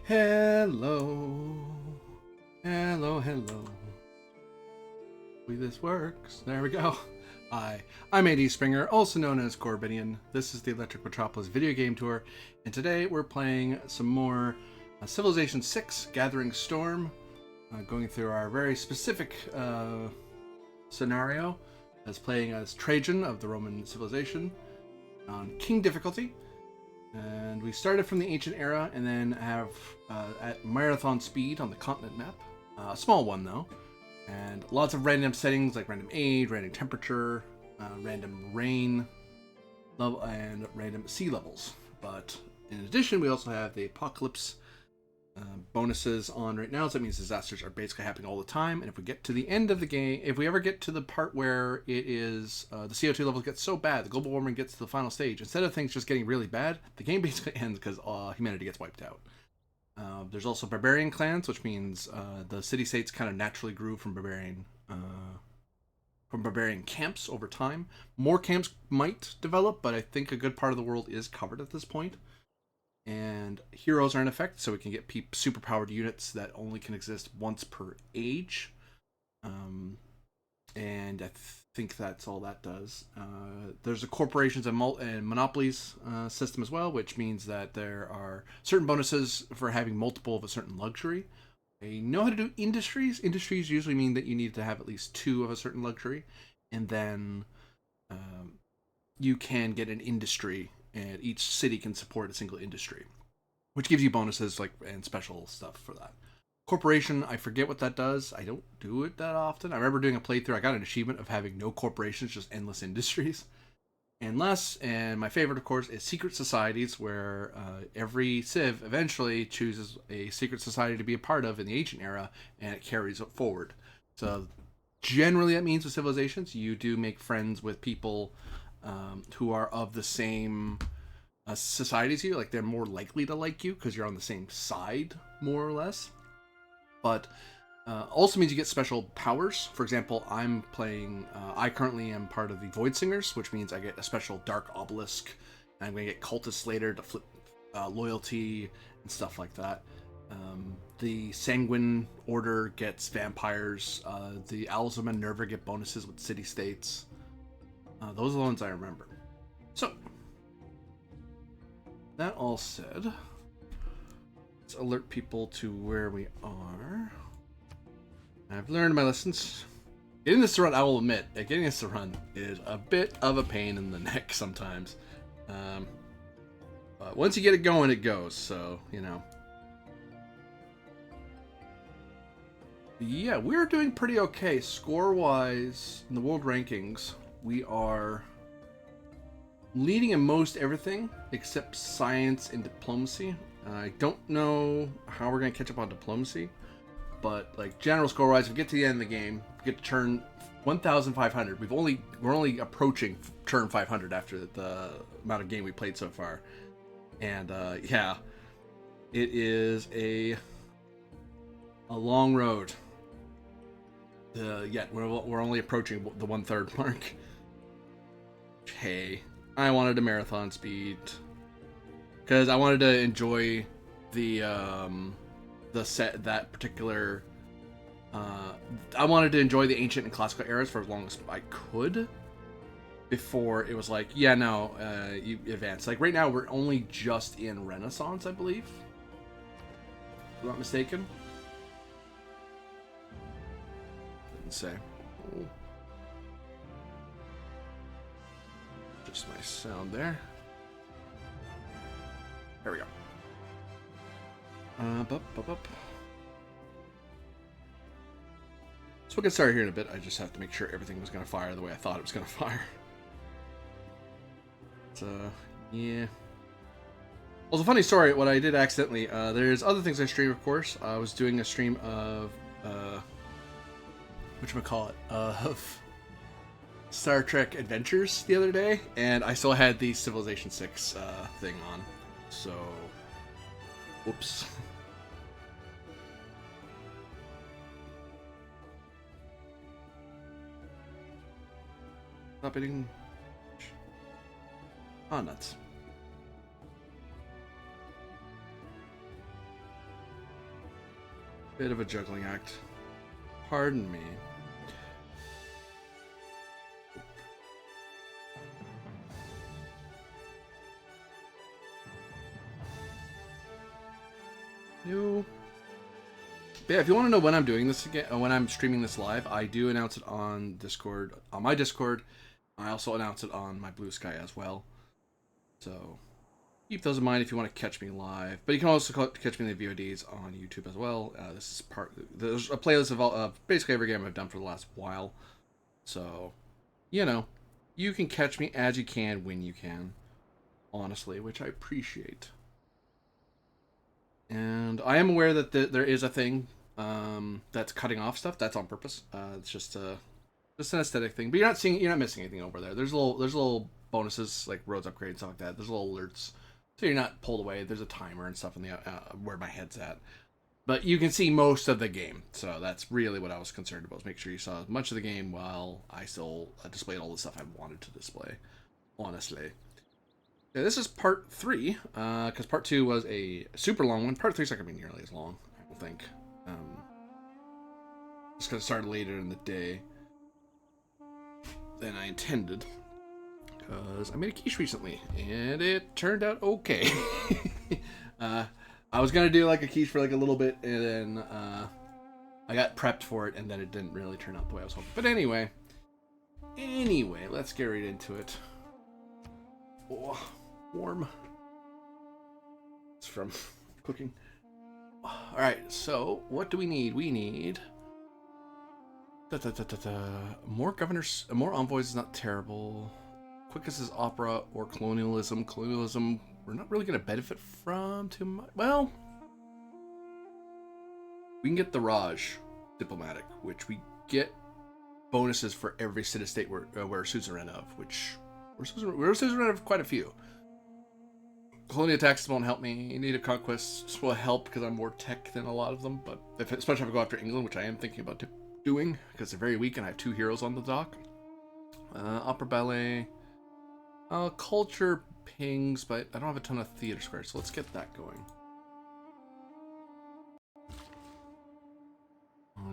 Hello. Hello, hello. Hopefully this works. There we go. Hi, I'm AD Springer, also known as Corbinian. This is the Electric Metropolis video game tour, and today we're playing some more Civilization 6 Gathering Storm, going through our very specific scenario as playing as Trajan of the Roman civilization on King difficulty. And we started from the ancient era and then have at marathon speed on the continent map. A small one though. And lots of random settings like random age, random temperature, random rain level, and random sea levels. But in addition, we also have the apocalypse bonuses on right now. So that means disasters are basically happening all the time. And if we get to the end of the game, if we ever get to the part where it is the CO2 levels get so bad, the global warming gets to the final stage, instead of things just getting really bad, the game basically ends because humanity gets wiped out. There's also barbarian clans, which means the city-states kind of naturally grew from barbarian camps over time. More camps might develop, but I think a good part of the world is covered at this point. And heroes are in effect, so we can get superpowered units that only can exist once per age. And I think that's all that does. There's a corporations and monopolies system as well, which means that there are certain bonuses for having multiple of a certain luxury. I know how to do industries. Industries usually mean that you need to have at least two of a certain luxury, and then you can get an industry, and each city can support a single industry, which gives you bonuses and special stuff for that. Corporation, I forget what that does. I don't do it that often. I remember doing a playthrough. I got an achievement of having no corporations, just endless industries. And my favorite, of course, is secret societies, where every civ eventually chooses a secret society to be a part of in the ancient era, and it carries it forward. So generally that means with civilizations, you do make friends with people who are of the same society as you. Like, they're more likely to like you because you're on the same side, more or less. But also means you get special powers. For example, I currently am part of the Void Singers, which means I get a special Dark Obelisk, and I'm going to get Cultists later to flip loyalty and stuff like that. The Sanguine Order gets vampires. The Owls of Minerva get bonuses with city-states. Those are the ones I remember. So, that all said, let's alert people to where we are. I've learned my lessons. Getting this to run, I will admit, getting this to run is a bit of a pain in the neck sometimes. But once you get it going, it goes, so, Yeah, we're doing pretty okay. Score-wise, in the world rankings, we are leading in most everything except science and diplomacy. I don't know how we're going to catch up on diplomacy, but general score-wise, if we get to the end of the game, we get to turn 1,500. We're only approaching turn 500 after the amount of game we played so far, and yeah, it is a long road. Yet we're only approaching the 1/3 mark. Hey, I wanted a marathon speed because I wanted to enjoy the set that particular. I wanted to enjoy the ancient and classical eras for as long as I could before it was you advance. Like right now, we're only just in Renaissance, I believe. If I'm not mistaken. Didn't say. Oh. Just my sound there. There we go. So we'll get started here in a bit. I just have to make sure everything was going to fire the way I thought it was going to fire. Yeah. Well, it's a funny story. What I did accidentally. There's other things I stream, of course. I was doing a stream of whatchamacallit, of Star Trek Adventures the other day, and I still had the Civilization 6 thing on. So, whoops. Stop hitting. Oh, nuts. Bit of a juggling act. Pardon me. No. But yeah, if you want to know when I'm doing this again, when I'm streaming this live, I do announce it on Discord, on my Discord. I also announce it on my Blue Sky as well. So keep those in mind if you want to catch me live. But you can also catch me in the VODs on YouTube as well. This is there's a playlist of basically every game I've done for the last while. So, you know, you can catch me as you can when you can, honestly, which I appreciate. And I am aware that there is a thing that's cutting off stuff. That's on purpose. It's just an aesthetic thing. But you're not missing anything over there. There's little bonuses like roads upgrade and stuff like that. There's little alerts, so you're not pulled away. There's a timer and stuff in the where my head's at. But you can see most of the game, so that's really what I was concerned about. Was make sure you saw as much of the game while I still displayed all the stuff I wanted to display. Honestly. Yeah, this is part 3, because part 2 was a super long one. Part 3 is not going to be nearly as long, I don't think. Just going to start later in the day than I intended. Because I made a quiche recently, and it turned out okay. I was going to do like a quiche for like a little bit, and then I got prepped for it, and then it didn't really turn out the way I was hoping. But anyway, let's get right into it. Oh, warm. It's from cooking. Alright, so what do we need? We need more governors, more envoys is not terrible. Quickest is opera or colonialism. Colonialism, we're not really going to benefit from too much. Well, we can get the Raj diplomatic, which we get bonuses for every city-state we're suzerain of, which we're suzerain of quite a few. Colonial taxes won't help me. Native conquests will help because I'm more tech than a lot of them, but especially if I go after England, which I am thinking about doing because they're very weak and I have 2 heroes on the dock. Opera ballet, culture pings, but I don't have a ton of theater squares, so let's get that going.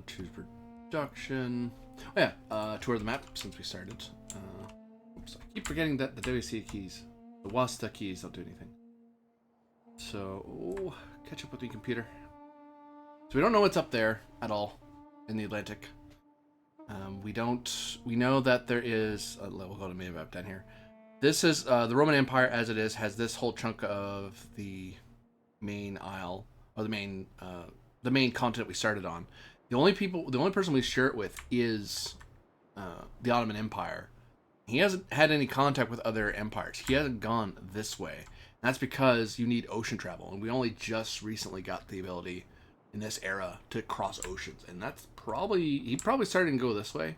Choose production. Oh yeah, tour of the map since we started. Oops, I keep forgetting that the WC keys, the WASTA keys don't do anything. So, catch up with the computer. So we don't know what's up there at all in the Atlantic. We know that there is, we'll go to main map down here. This is, the Roman Empire as it is, has this whole chunk of the main isle, or the main continent we started on. The only person we share it with is, the Ottoman Empire. He hasn't had any contact with other empires. He hasn't gone this way. That's because you need ocean travel, and we only just recently got the ability in this era to cross oceans, and that's he probably started to go this way.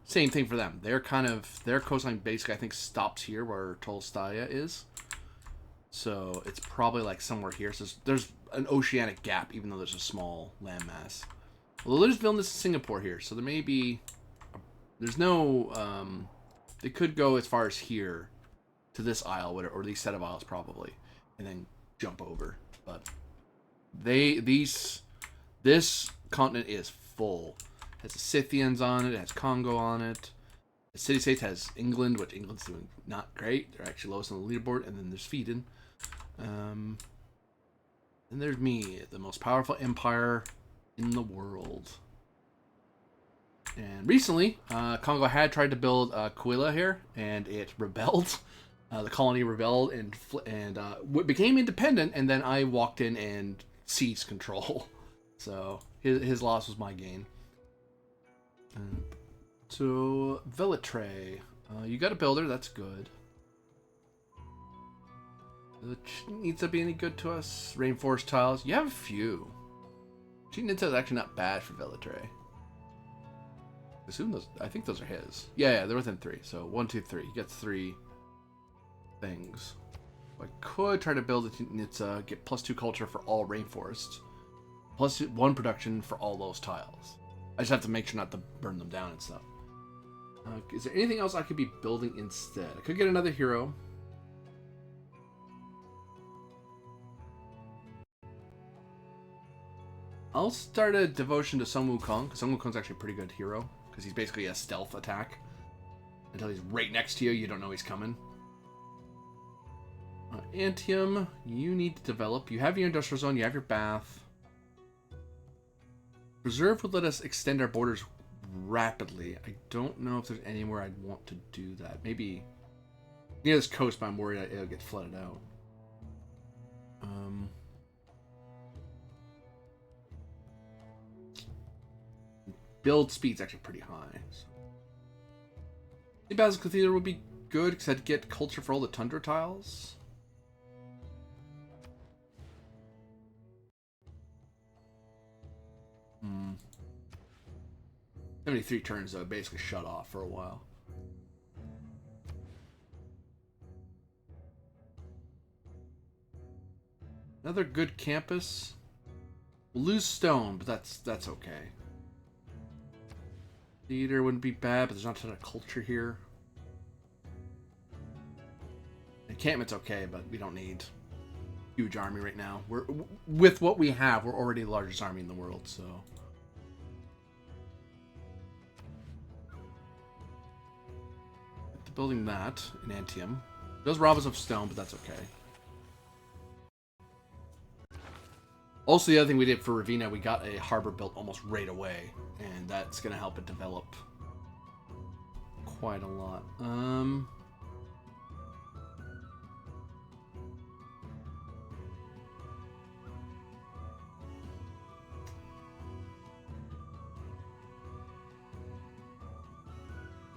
Same thing for them. Their coastline basically I think stops here where Tolstaya is. So it's probably like somewhere here. So there's an oceanic gap, even though there's a small landmass. Well, there's Vilnius, Singapore here, so there may be. There's no. They could go as far as here to this isle, or these set of isles probably, and then jump over. But this continent is full. It has the Scythians on it. It has Congo on it. The city-states has England, which England's doing not great. They're actually lowest on the leaderboard. And then there's Sweden. And there's me, the most powerful empire in the world. And recently, Congo had tried to build Aquila here, and it rebelled. The colony rebelled and became independent, and then I walked in and seized control. So his loss was my gain. So Pt.III, you got a builder, that's good. Needs to be any good to us. Rainforest tiles, you have a few. Chichen is actually not bad for Pt.III. I think those are his. Yeah, they're within 3. So 1, 2, 3. He gets 3 things. I could try to build it. Get +2 culture for all rainforests, +1 production for all those tiles. I just have to make sure not to burn them down and stuff. Is there anything else I could be building instead? I could get another hero. I'll start a devotion to Sun Wukong, because Sun Wukong's actually a pretty good hero, because he's basically a stealth attack. Until he's right next to you, you don't know he's coming. Antium, you need to develop. You have your industrial zone, you have your bath. Reserve would let us extend our borders rapidly. I don't know if there's anywhere I'd want to do that. Maybe near this coast, but I'm worried it'll get flooded out. Build speed's actually pretty high. So. The Basil Cathedral would be good because I'd get culture for all the tundra tiles. Hmm. 73 turns though, basically shut off for a while. Another good campus. We'll lose stone, but that's okay. Theater wouldn't be bad, but there's not a ton of culture here. Encampment's okay, but we don't need huge army right now. We're with what we have, we're already the largest army in the world, so. Building that in Antium. It does rob us of stone, but that's okay. Also, the other thing we did for Ravina, we got a harbor built almost right away, and that's going to help it develop quite a lot.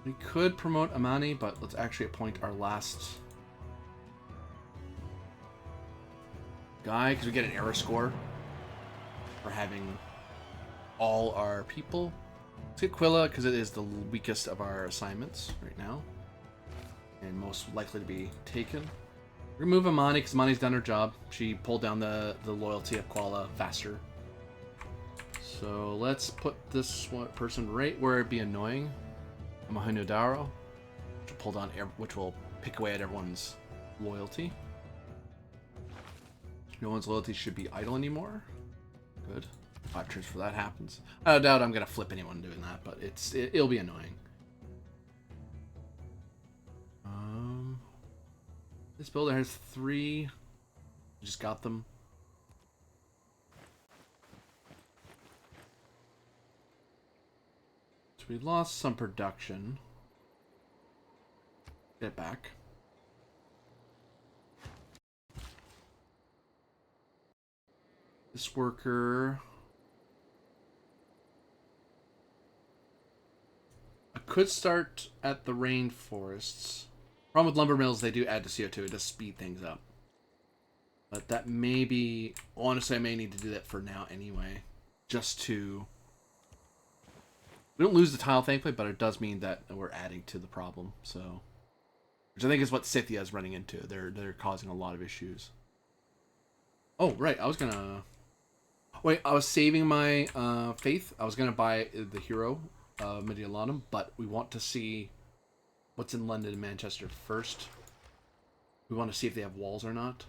We could promote Amani, but let's actually appoint our last guy, because we get an error score for having all our people. Let's get Quilla, because it is the weakest of our assignments right now, and most likely to be taken. Remove Amani, because Amani's done her job. She pulled down the loyalty of Qualla faster. So let's put this person right where it'd be annoying. Mahunudaro, which will pick away at everyone's loyalty. No one's loyalty should be idle anymore. Good. 5 turns before that happens. I doubt I'm gonna flip anyone doing that, but it'll be annoying. This builder has 3. Just got them. So we lost some production. Get it back. This worker. I could start at the rainforests. Problem with lumber mills, they do add to CO2. It does speed things up. But that may be... Honestly, I may need to do that for now anyway. Just to... We don't lose the tile, thankfully, but it does mean that we're adding to the problem. So, which I think is what Scythia is running into. They're causing a lot of issues. Oh, right. I was gonna... Wait, I was saving my faith. I was gonna buy the hero, Mediolanum, but we want to see what's in London and Manchester first. We want to see if they have walls or not.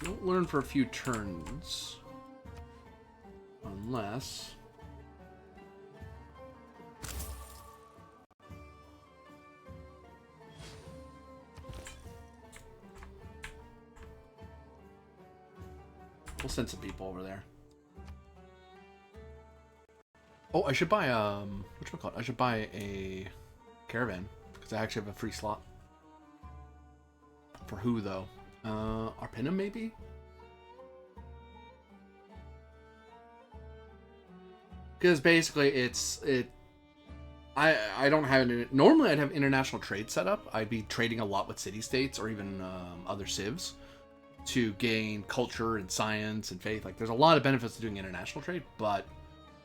Don't learn for a few turns. Unless... We'll send some people over there. Oh, I should buy, whatchamacallit? I should buy a caravan, because I actually have a free slot. For who, though? Arpinum, maybe? Because basically, I don't have an... Normally, I'd have international trade set up. I'd be trading a lot with city-states, or even other civs, to gain culture and science and faith. Like, there's a lot of benefits to doing international trade, but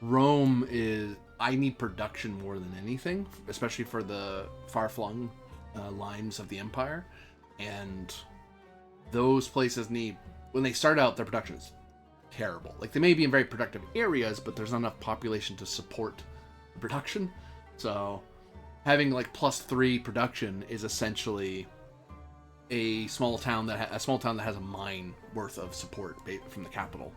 Rome is... I need production more than anything, especially for the far-flung lines of the Empire. And those places need... When they start out, their production is terrible. Like, they may be in very productive areas, but there's not enough population to support the production. So, having like +3 production is essentially a small town that has a mine worth of support from the capital.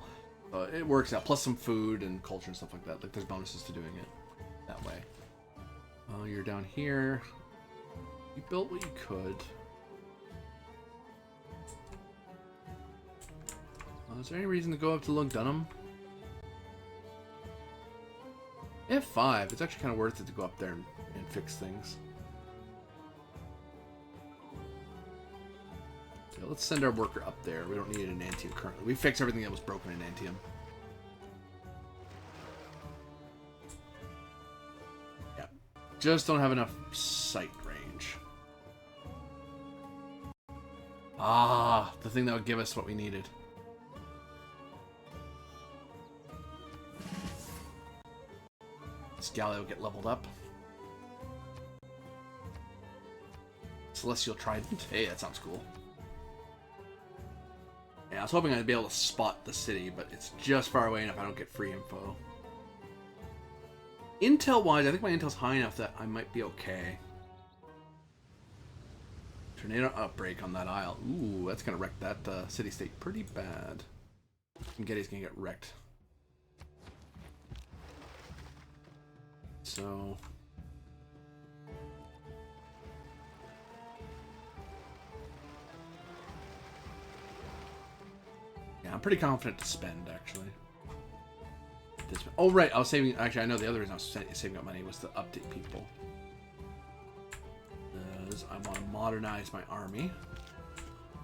It works out. Plus some food and culture and stuff like that. Like there's bonuses to doing it that way. You're down here. You built what you could. Is there any reason to go up to Lugdunum? F5. It's actually kind of worth it to go up there and fix things. So let's send our worker up there. We don't need it in Antium currently. We fixed everything that was broken in Antium. Yeah. Just don't have enough sight range. Ah, the thing that would give us what we needed. This galley will get leveled up. Celestial Trident. Hey, that sounds cool. Yeah, I was hoping I'd be able to spot the city, but it's just far away enough I don't get free info. Intel-wise, I think my intel's high enough that I might be okay. Tornado outbreak on that isle. Ooh, that's gonna wreck that city-state pretty bad. And Getty's gonna get wrecked. So... yeah, I'm pretty confident to spend, actually. Oh, right, I was saving... actually, I know the other reason I was saving up money was to update people. Because I want to modernize my army.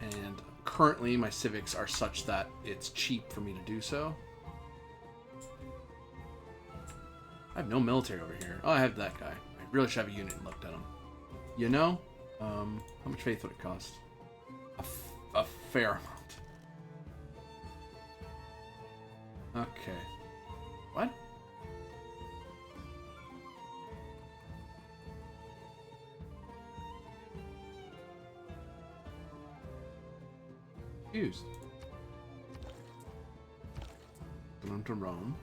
And currently, my civics are such that it's cheap for me to do so. I have no military over here. Oh, I have that guy. I really should have a unit and looked at him. You know? How much faith would it cost? A fair amount. Okay. What? Confused. Going to Rome.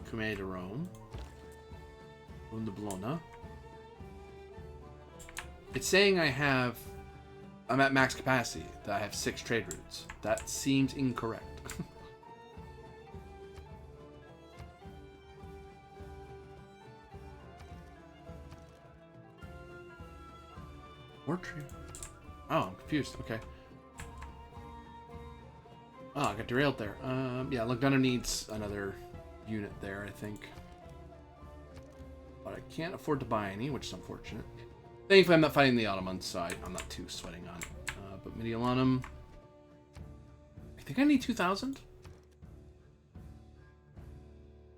Command to Rome. Rome to Bologna. It's saying I'm at max capacity, that I have 6 trade routes. That seems incorrect. More trade. Oh, I'm confused. Okay. Oh, I got derailed there. Yeah, Lugdunum needs another unit there, I think. But I can't afford to buy any, which is unfortunate. Thankfully, I'm not fighting the Ottomans, so I'm not too sweating on it. But Mediolanum... I think I need 2,000?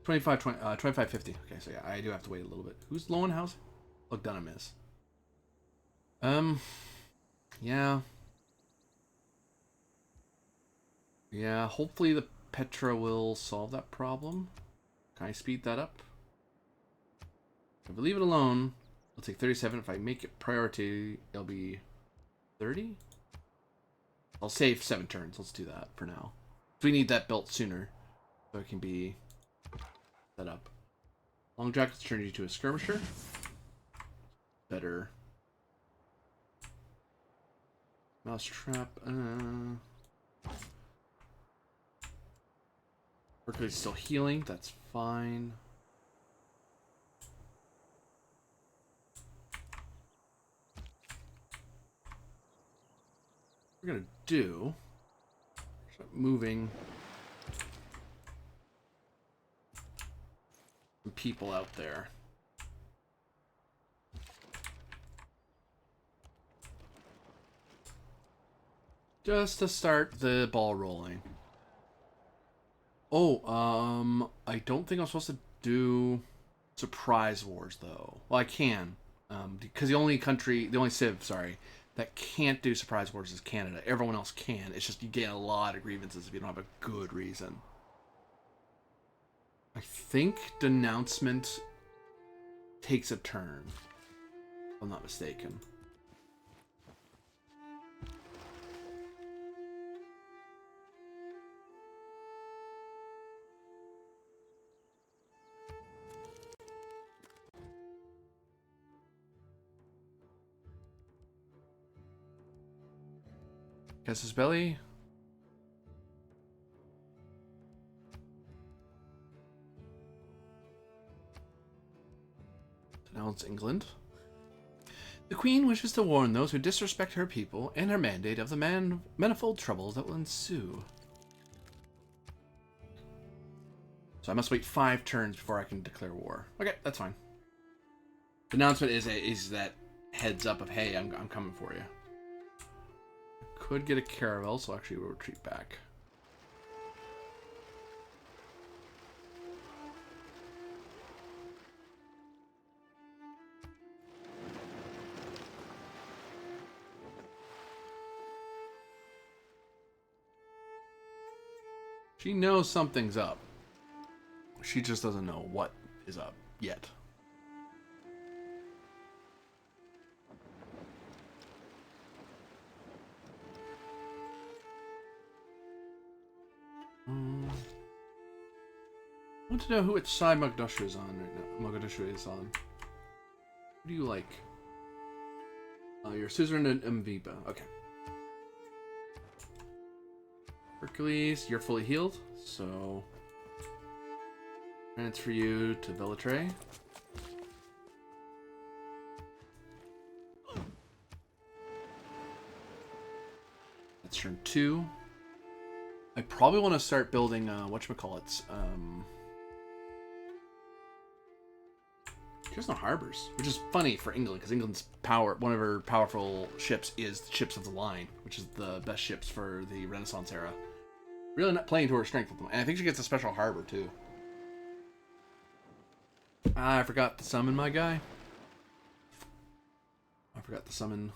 2550. Okay, so yeah, I do have to wait a little bit. Who's low on housing? Lugdunum is. Yeah. Yeah, hopefully the Petra will solve that problem. Can I speed that up? If I leave it alone, it'll take 37. If I make it priority, it'll be 30? I'll save 7 turns. Let's do that for now. We need that built sooner, so it can be set up. Long Jacket's turned you to a skirmisher. Better. Mousetrap. Mercury's still healing. That's fine. We're gonna do. Start moving some people out there. Just to start the ball rolling. Oh, I don't think I'm supposed to do surprise wars though. Well, I can, because the only civ, sorry, that can't do surprise wars is Canada. Everyone else can. It's just you get a lot of grievances if you don't have a good reason. I think denouncement takes a turn, if I'm not mistaken. Casus Belli. Now it's England. The Queen wishes to warn those who disrespect her people and her mandate of the manifold troubles that will ensue. So I must wait 5 turns before I can declare war. Okay, that's fine. The announcement is that heads up of, hey, I'm coming for you. Could get a caravel, so actually we'll retreat back. She knows something's up. She just doesn't know what is up yet. I want to know which side Mogadishu is on right now. Mogadishu is on. What do you like? You're suzerain and Mvipa. Okay. Hercules, you're fully healed, so transfer you to Pt.III. That's turn 2. I probably want to start building whatchamacallits. There's no harbors, which is funny for England, because England's one of her powerful ships is the ships of the line, which is the best ships for the Renaissance era. Really not playing to her strength with them. And I think she gets a special harbor, too. I forgot to summon my guy. I forgot to summon...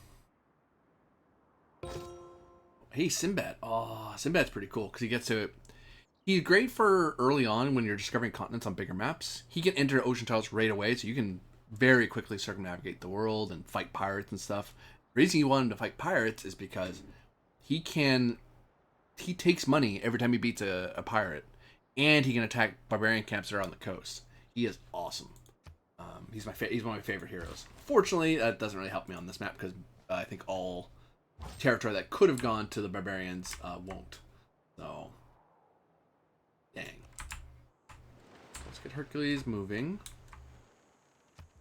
Hey, Sinbad. Oh, Sinbad's pretty cool, because he gets to... He's great for early on when you're discovering continents on bigger maps. He can enter ocean tiles right away, so you can very quickly circumnavigate the world and fight pirates and stuff. The reason you want him to fight pirates is because he takes money every time he beats a pirate, and he can attack barbarian camps that are on the coast. He is awesome. He's one of my favorite heroes. Fortunately, that doesn't really help me on this map because I think all territory that could have gone to the barbarians won't. So, dang. Let's get Hercules moving.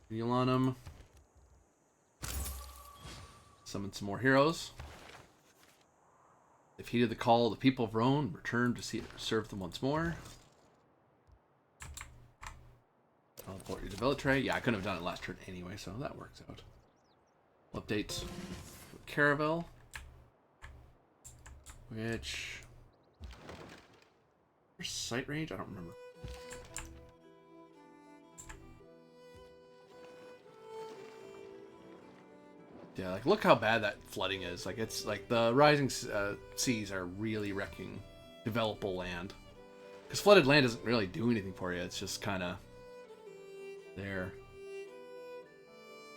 Heal on him. Summon some more heroes. They've heeded the call of the people of Rome, returned to serve them once more. Teleport you to Pt.III. Yeah, I couldn't have done it last turn anyway, so that works out. Update Caravel. Which... Where's sight range? I don't remember. Yeah, like, look how bad that flooding is. Like, it's like the rising seas are really wrecking developable land. Because flooded land doesn't really do anything for you. It's just kind of there.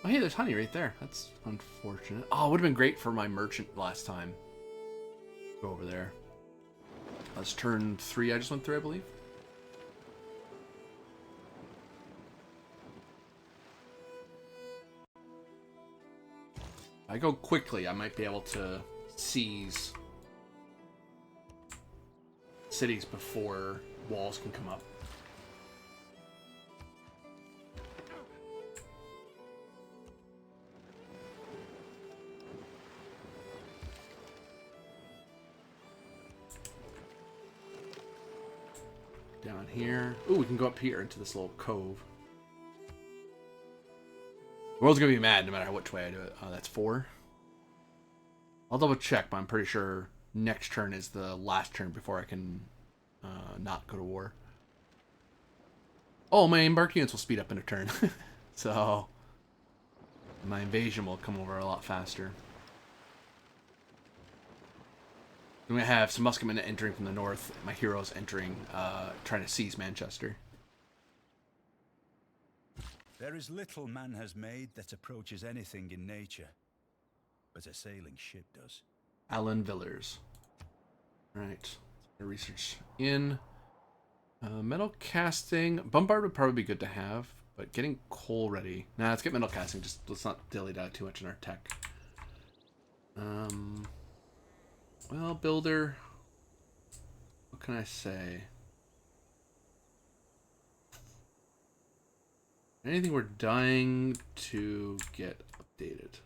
Oh, hey, there's honey right there. That's unfortunate. Oh, it would have been great for my merchant last time. Go over there. That's turn 3 I just went through, I believe. If I go quickly, I might be able to seize cities before walls can come up. Down here. Ooh, we can go up here into this little cove. The world's gonna be mad no matter which way I do it. Oh, that's 4. I'll double check, but I'm pretty sure next turn is the last turn before I can not go to war. Oh, my embarked units will speed up in a turn. So my invasion will come over a lot faster. I'm going to have some Musketmen entering from the north. My heroes entering, trying to seize Manchester. There is little man has made that approaches anything in nature, but a sailing ship does. Alan Villers. Right. Research in. Metal casting. Bombard would probably be good to have, but getting coal ready. Nah, let's get metal casting. Just let's not dilly-dally too much in our tech. Well, builder, what can I say? Anything we're dying to get updated.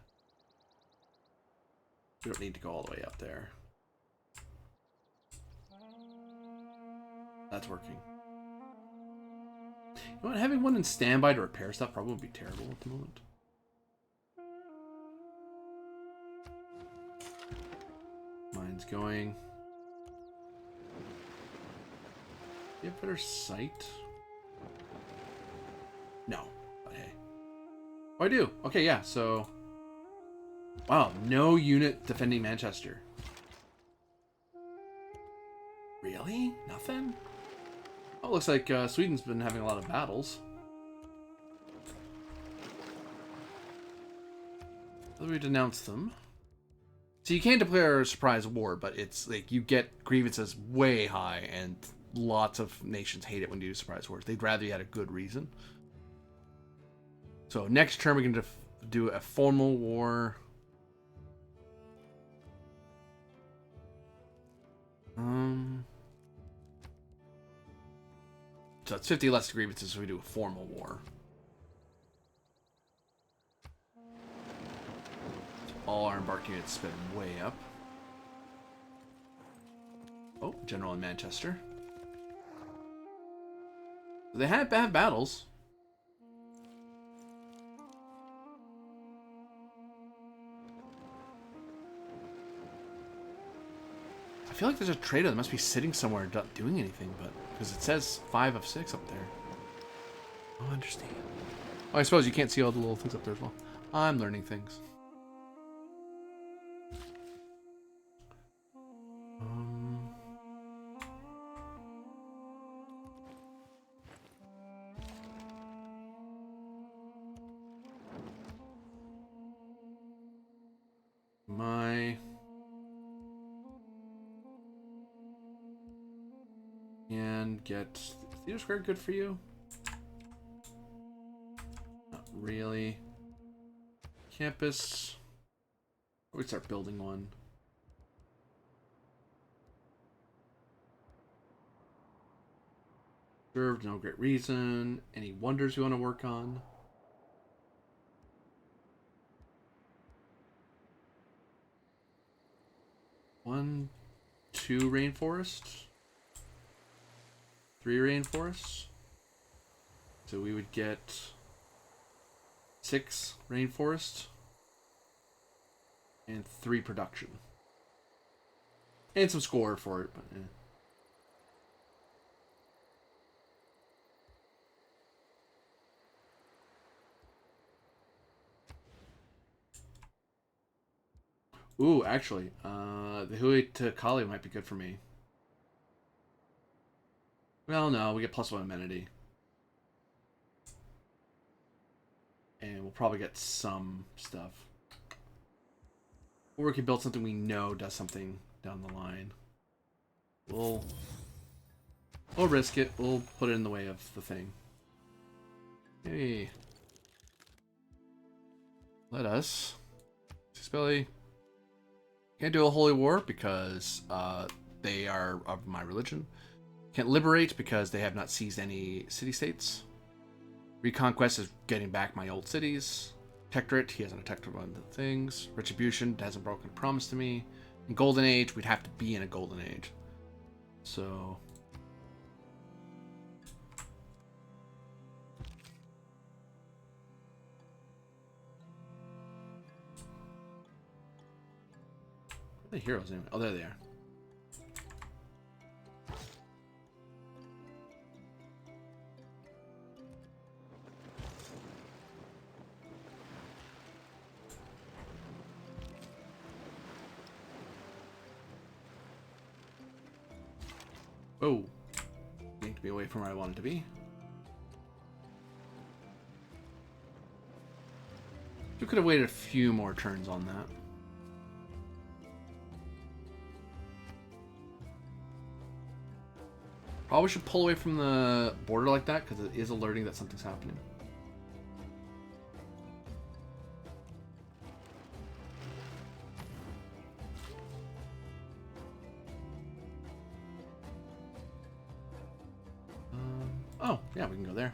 We don't need to go all the way up there. That's working. You know what? Having one in standby to repair stuff probably would be terrible at the moment. Mine's going. Do you have better sight? No, but hey. Oh, I do. Okay, yeah, so... Wow, no unit defending Manchester. Really? Nothing? Oh, looks like Sweden's been having a lot of battles. How do we denounce them? So you can't declare a surprise war, but it's like you get grievances way high, and lots of nations hate it when you do surprise wars. They'd rather you had a good reason. So next turn we can do a formal war. So it's 50 less grievances, so we do a formal war. So all our embarked units spin way up. Oh, general in Manchester. They had bad battles. I feel like there's a trader that must be sitting somewhere not doing anything, but because it says 5 of 6 up there. Oh, I understand. Oh, I suppose you can't see all the little things up there as well. I'm learning things. And get theater square good for you? Not really. Campus. We start building one. Served, no great reason. Any wonders you want to work on? One, 2 rainforests. 3 rainforests. So we would get 6 rainforests and 3 production. And some score for it, but eh. Ooh, actually, the Hui to Kali might be good for me. Well, no, we get +1 amenity. And we'll probably get some stuff. Or we can build something we know does something down the line. We'll risk it. We'll put it in the way of the thing. Hey. Let us. Spelly. Can't do a holy war because they are of my religion. Can't liberate because they have not seized any city-states. Reconquest is getting back my old cities. Protectorate, he hasn't attacked one of the things. Retribution hasn't broken a promise to me. In Golden Age, we'd have to be in a Golden Age. So... where are the heroes anyway? Oh, there they are. Oh, need to be away from where I wanted to be. You could have waited a few more turns on that. Probably should pull away from the border like that because it is alerting that something's happening. Yeah, we can go there.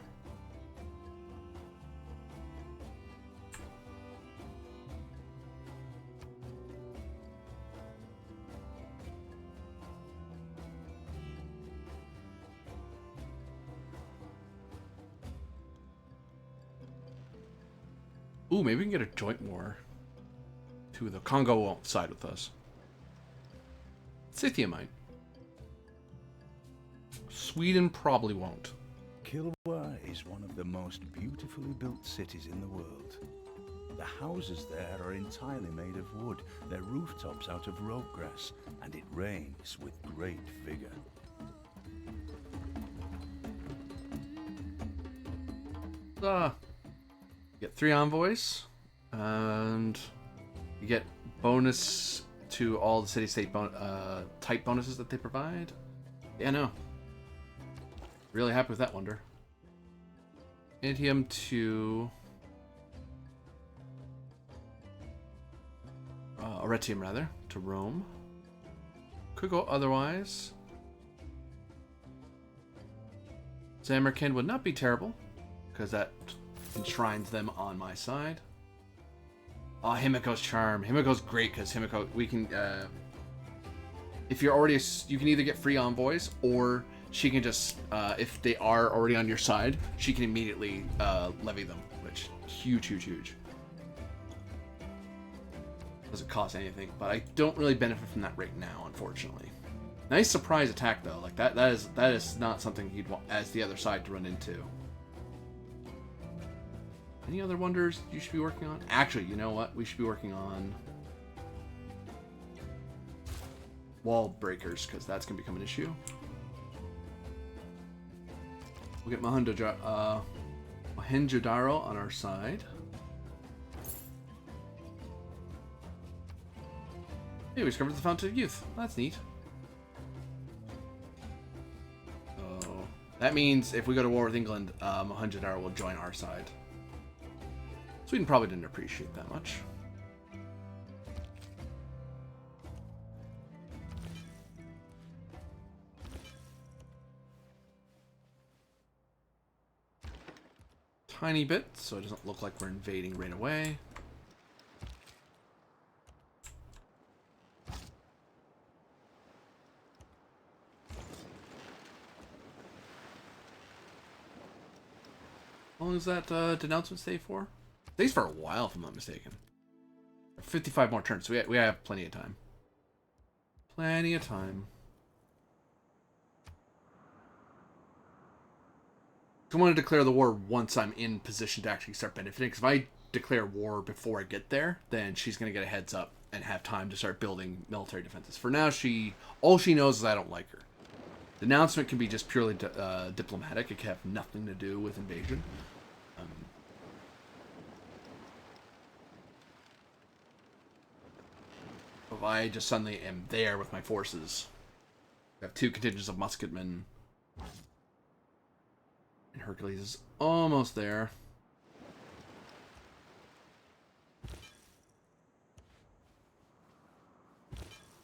Ooh, maybe we can get a joint war. Two of the Congo won't side with us. Scythia might. Sweden probably won't. Kilwa is one of the most beautifully built cities in the world. The houses there are entirely made of wood, their rooftops out of rope grass, and it rains with great vigor. Get 3 envoys, and you get bonus to all the city-state type bonuses that they provide. Yeah, no. Really happy with that wonder. Antium to Aretium, rather, to Rome. Could go otherwise. Zamerkand would not be terrible, because that enshrines them on my side. Oh, Himiko's Charm. Himiko's great, because Himiko, we can, if you're already, you can either get free envoys, or she can just, if they are already on your side, she can immediately levy them, which huge, huge, huge. Doesn't cost anything, but I don't really benefit from that right now, unfortunately. Nice surprise attack though, like that is not something you'd want as the other side to run into. Any other wonders you should be working on? Actually, you know what? We should be working on wall breakers, because that's gonna become an issue. We'll get Mohenjo-Daro on our side. Hey, we discovered the Fountain of Youth. That's neat. So that means if we go to war with England, Mohenjo-Daro will join our side. Sweden probably didn't appreciate that much. Tiny bit, so it doesn't look like we're invading right away. How long does that denouncement stay for? Stays for a while, if I'm not mistaken. 55 more turns, so we have plenty of time. Plenty of time. I want to declare the war once I'm in position to actually start benefiting, because if I declare war before I get there, then she's going to get a heads up and have time to start building military defenses. For now, all she knows is I don't like her. The announcement can be just purely diplomatic. It can have nothing to do with invasion. If I just suddenly am there with my forces, I have 2 contingents of musketmen, and Hercules is almost there.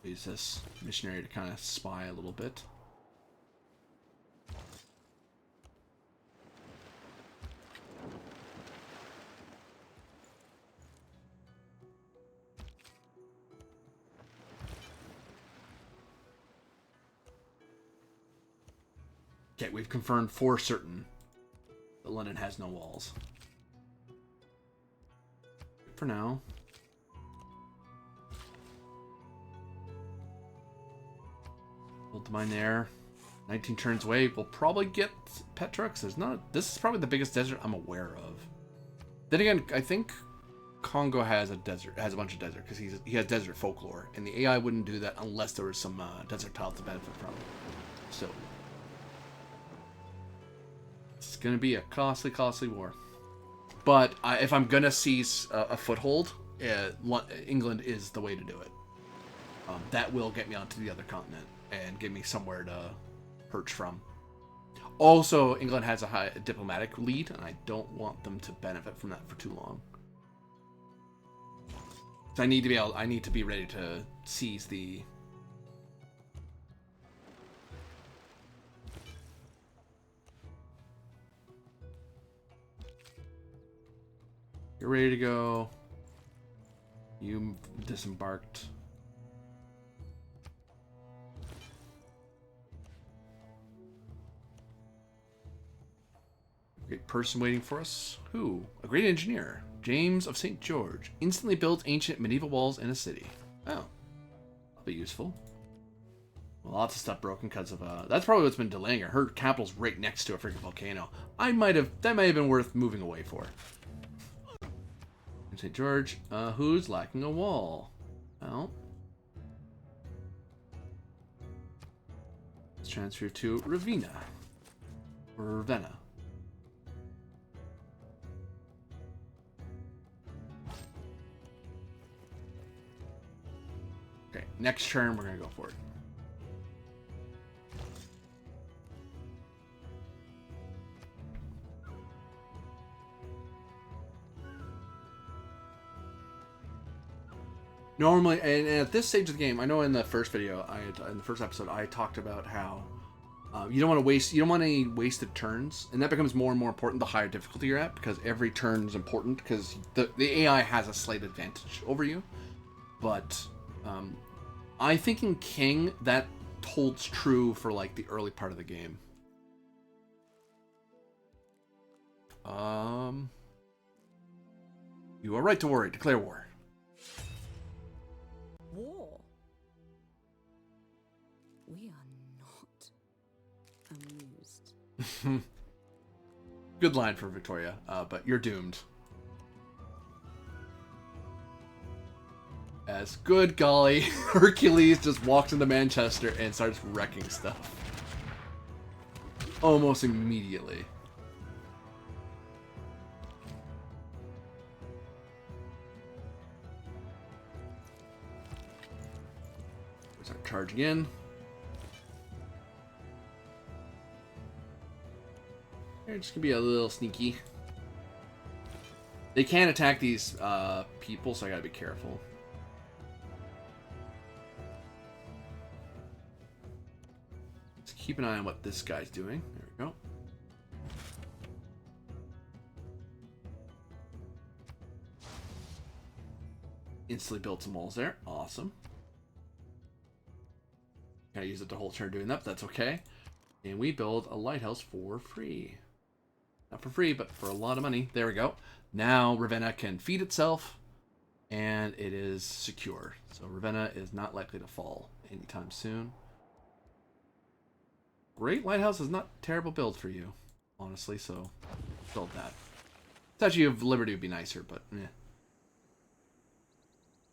Use this missionary to kind of spy a little bit. Okay, we've confirmed for certain that London has no walls. For now. Hold the mine there. 19 turns away. We'll probably get Pt.III. This is probably the biggest desert I'm aware of. Then again, I think Congo has a bunch of desert, because he has desert folklore, and the AI wouldn't do that unless there was some desert tiles to benefit from. So it's gonna be a costly war. But if I'm gonna seize a foothold, England is the way to do it. That will get me onto the other continent and give me somewhere to perch from. Also, England has a high diplomatic lead, and I don't want them to benefit from that for too long. So I need to be ready to seize the You're ready to go. You disembarked. Great person waiting for us. Who? A great engineer. James of St. George. Instantly built ancient medieval walls in a city. Oh. That'll be useful. Well, lots of stuff broken because of, that's probably what's been delaying her. Her capital's right next to a freaking volcano. That might have been worth moving away for. St. George, who's lacking a wall? Well, let's transfer to Ravenna. Or Ravenna. Okay, next turn we're gonna go for it. Normally, and at this stage of the game, I know in the first video, in the first episode, I talked about how you don't want any wasted turns, and that becomes more and more important the higher difficulty you're at, because every turn is important, because the AI has a slight advantage over you. But I think in King that holds true for like the early part of the game. You are right to worry. Declare war. War? We are not amused. Good line for Victoria, but you're doomed. As good golly, Hercules just walks into Manchester and starts wrecking stuff. Almost immediately. Start charging in. They're just gonna be a little sneaky. They can attack these people, so I gotta be careful. Let's keep an eye on what this guy's doing. There we go. Instantly built some walls there. Awesome. Gotta use it the whole turn doing that, but that's okay. And we build a lighthouse for free. Not for free, but for a lot of money. There we go. Now Ravenna can feed itself, and it is secure. So Ravenna is not likely to fall anytime soon. Great lighthouse is not a terrible build for you, honestly, so build that. Statue of Liberty would be nicer, but eh.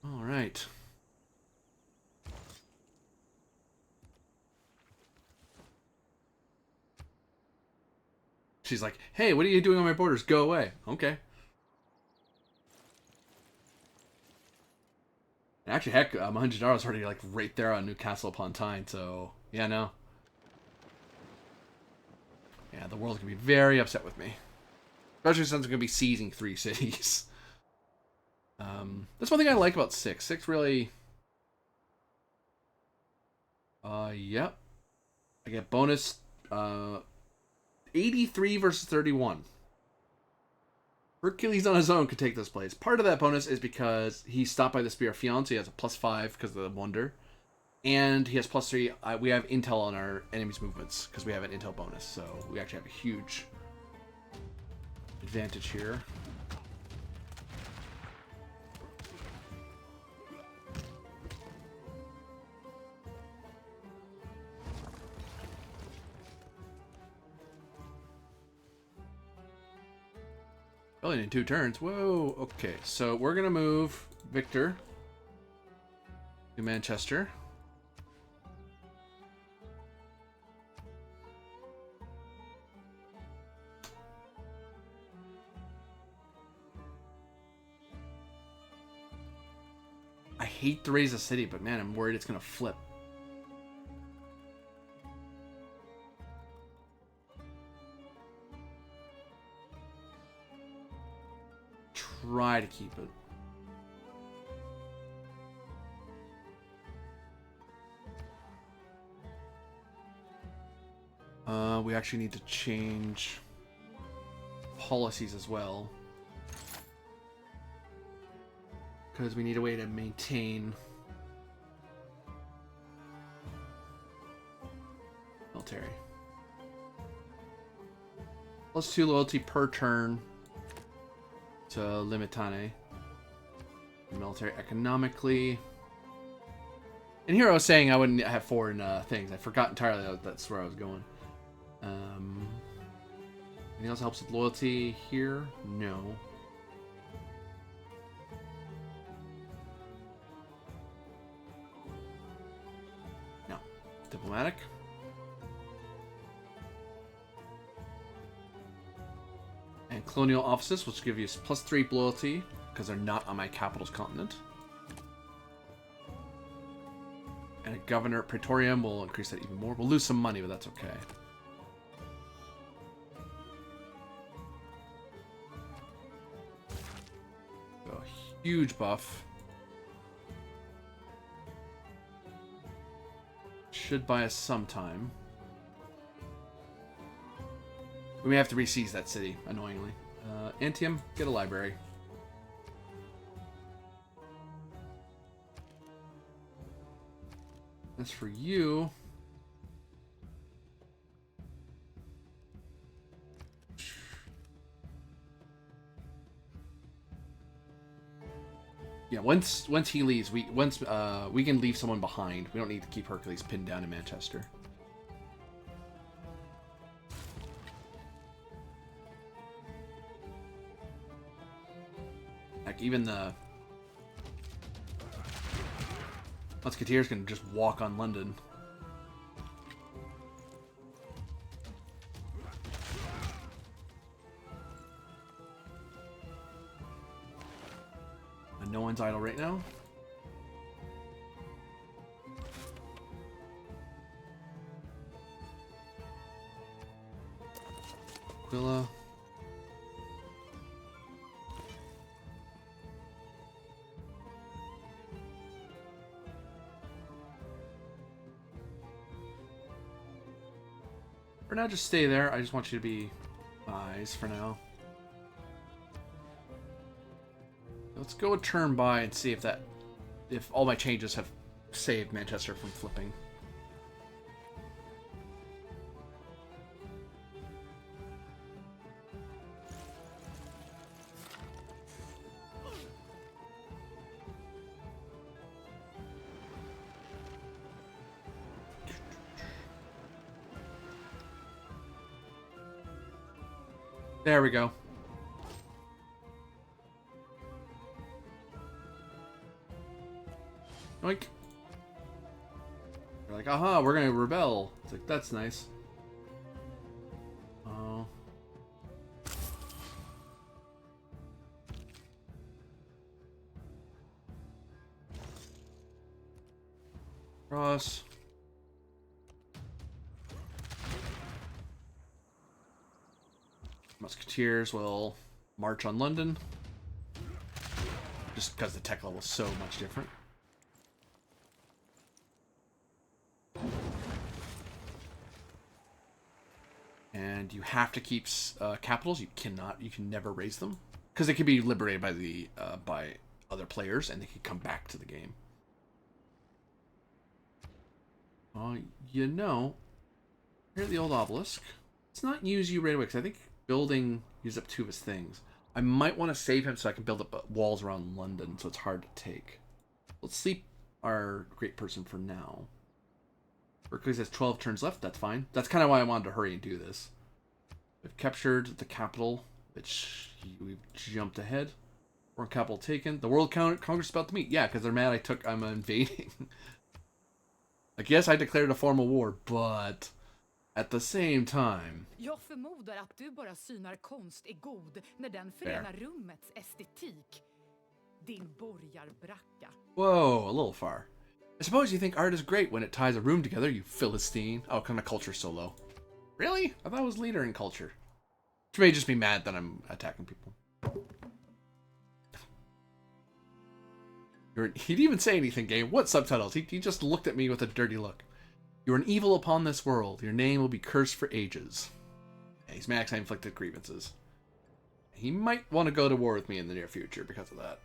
Alright. She's like, hey, what are you doing on my borders? Go away. Okay. And actually, heck, Mohenjo-Daro's already like right there on Newcastle upon Tyne, so yeah, no. Yeah, the world's gonna be very upset with me. Especially since I'm gonna be seizing 3 cities. That's one thing I like about 6. 6 really... yep. I get bonus, 83 versus 31. Hercules on his own could take this place. Part of that bonus is because he's stopped by the Spear of Fiance. He has a +5 because of the Wonder. And he has +3. We have intel on our enemies' movements because we have an intel bonus. So we actually have a huge advantage here. Only in 2 turns. Whoa. Okay, so we're gonna move Victor to Manchester. I hate to raise a city, but man, I'm worried it's gonna flip. Try to keep it. We actually need to change policies as well. because we need a way to maintain military. +2 loyalty per turn to Limitane. Military economically. And here I was saying I wouldn't have foreign things. I forgot entirely that's where I was going. Anything else helps with loyalty here? No. No. Diplomatic. And colonial offices, which give you +3 loyalty because they're not on my capital's continent. And a governor at Praetorium will increase that even more. We'll lose some money, but that's okay. A huge buff. Should buy us some time. We may have to re-seize that city, annoyingly. Antium, get a library. As for you... Yeah, once he leaves, we can leave someone behind. We don't need to keep Hercules pinned down in Manchester. Like, even the Musketeers can just walk on London. And no one's idle right now. Aquila. For now, just stay there. I just want you to be eyes for now. Let's go a turn by and see if all my changes have saved Manchester from flipping. There we go. Oink. They're like, aha, we're gonna rebel. It's like, that's nice. Oh. Cross. Musketeers will march on London. Just because the tech level is so much different. And you have to keep capitals. You can never raise them. Because they can be liberated by other players and they can come back to the game. You know, here at the old obelisk. Let's not use you right away because I think building used up 2 of his things. I might want to save him so I can build up walls around London so it's hard to take. Let's sleep our great person for now. Hercules has 12 turns left, that's fine. That's kind of why I wanted to hurry and do this. We've captured the capital, which we've jumped ahead. Foreign capital taken. The World Congress is about to meet. Yeah, because they're mad I'm invading. Like, yes, I declared a formal war, but... At the same time... Jag förmodar att du bara synar konst är god när den förenar rummets estetik. Din borgarbracka. Whoa, a little far. I suppose you think art is great when it ties a room together, you Philistine. Oh, kind of culture so low. Really? I thought I was leader in culture. Which may just be mad that I'm attacking people. He didn't even say anything, game. What subtitles? He just looked at me with a dirty look. You're an evil upon this world. Your name will be cursed for ages. Yeah, he's max inflicted grievances. He might want to go to war with me in the near future because of that.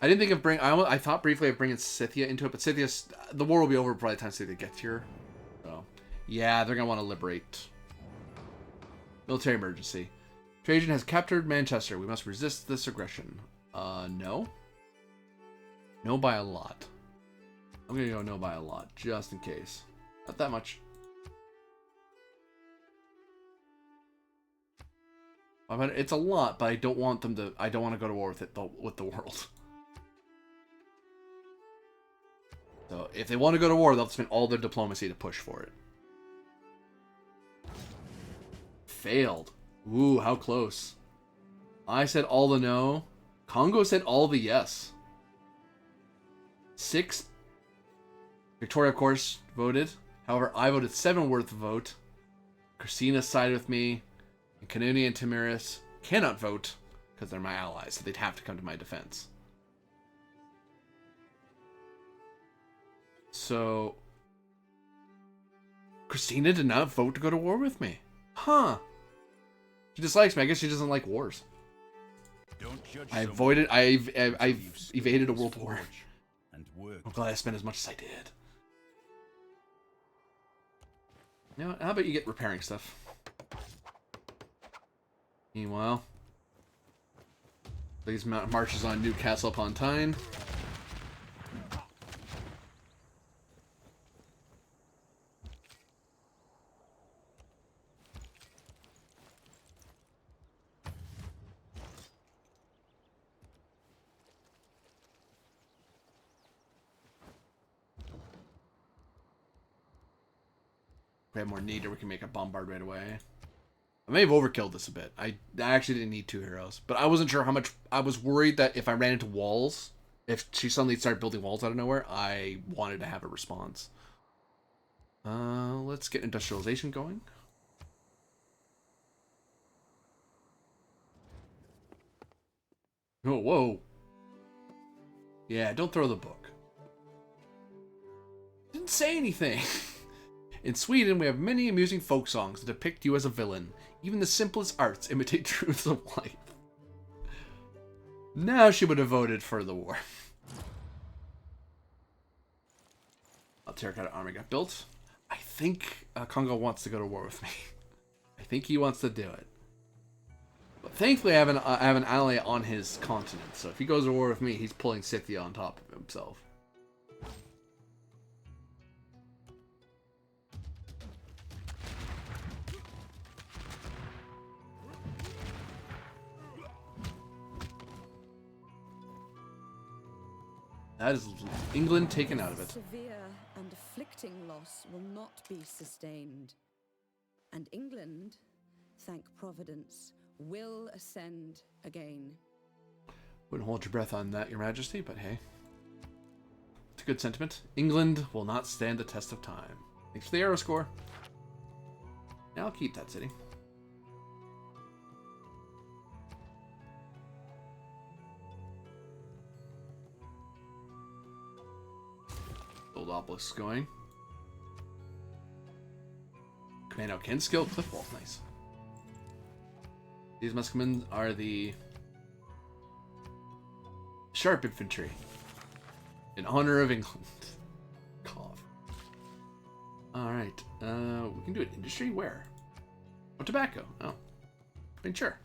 I didn't think of I thought briefly of bringing Scythia into it, but the war will be over by the time Scythia gets here. So, yeah, they're gonna want to liberate. Military emergency. Trajan has captured Manchester. We must resist this aggression. No. No by a lot. I'm gonna go no by a lot, just in case. Not that much. It's a lot, but I don't want them to. I don't want to go to war with it with the world. So if they want to go to war, they'll spend all their diplomacy to push for it. Failed. Ooh, how close. I said all the no. Congo said all the yes. 6. Victoria, of course, voted. However, I voted 7 worth of vote. Christina sided with me. And Canuni and Tamiris cannot vote because they're my allies, so they'd have to come to my defense. So, Christina did not vote to go to war with me. Huh. She dislikes me. I guess she doesn't like wars. I've evaded a world war. I'm glad I spent as much as I did. You know what? How about you get repairing stuff? Meanwhile, these marches on Newcastle upon Tyne. We have more need, or we can make a bombard right away. I may have overkilled this a bit. I actually didn't need 2 heroes, but I wasn't sure how much. I was worried that if I ran into walls, if she suddenly started building walls out of nowhere, I wanted to have a response. Let's get industrialization going. Oh, whoa. Yeah, don't throw the book. Didn't say anything. In Sweden, we have many amusing folk songs that depict you as a villain. Even the simplest arts imitate truths of life. Now she would have voted for the war. A terracotta army got built. I think Congo wants to go to war with me. I think he wants to do it. But thankfully, I have an ally on his continent. So if he goes to war with me, he's pulling Scythia on top of himself. That is England taken out of it. Severe and afflicting loss will not be sustained. And England, thank Providence, will ascend again. Wouldn't hold your breath on that, Your Majesty, but hey. It's a good sentiment. England will not stand the test of time. Thanks for the arrow score. Now I'll keep that city. Old obelisk going. Commando can skill cliff walls, nice. These musketmen are the sharp infantry in honor of England. Cough. Alright, we can do an industry where? Oh, tobacco. Oh. I mean, sure.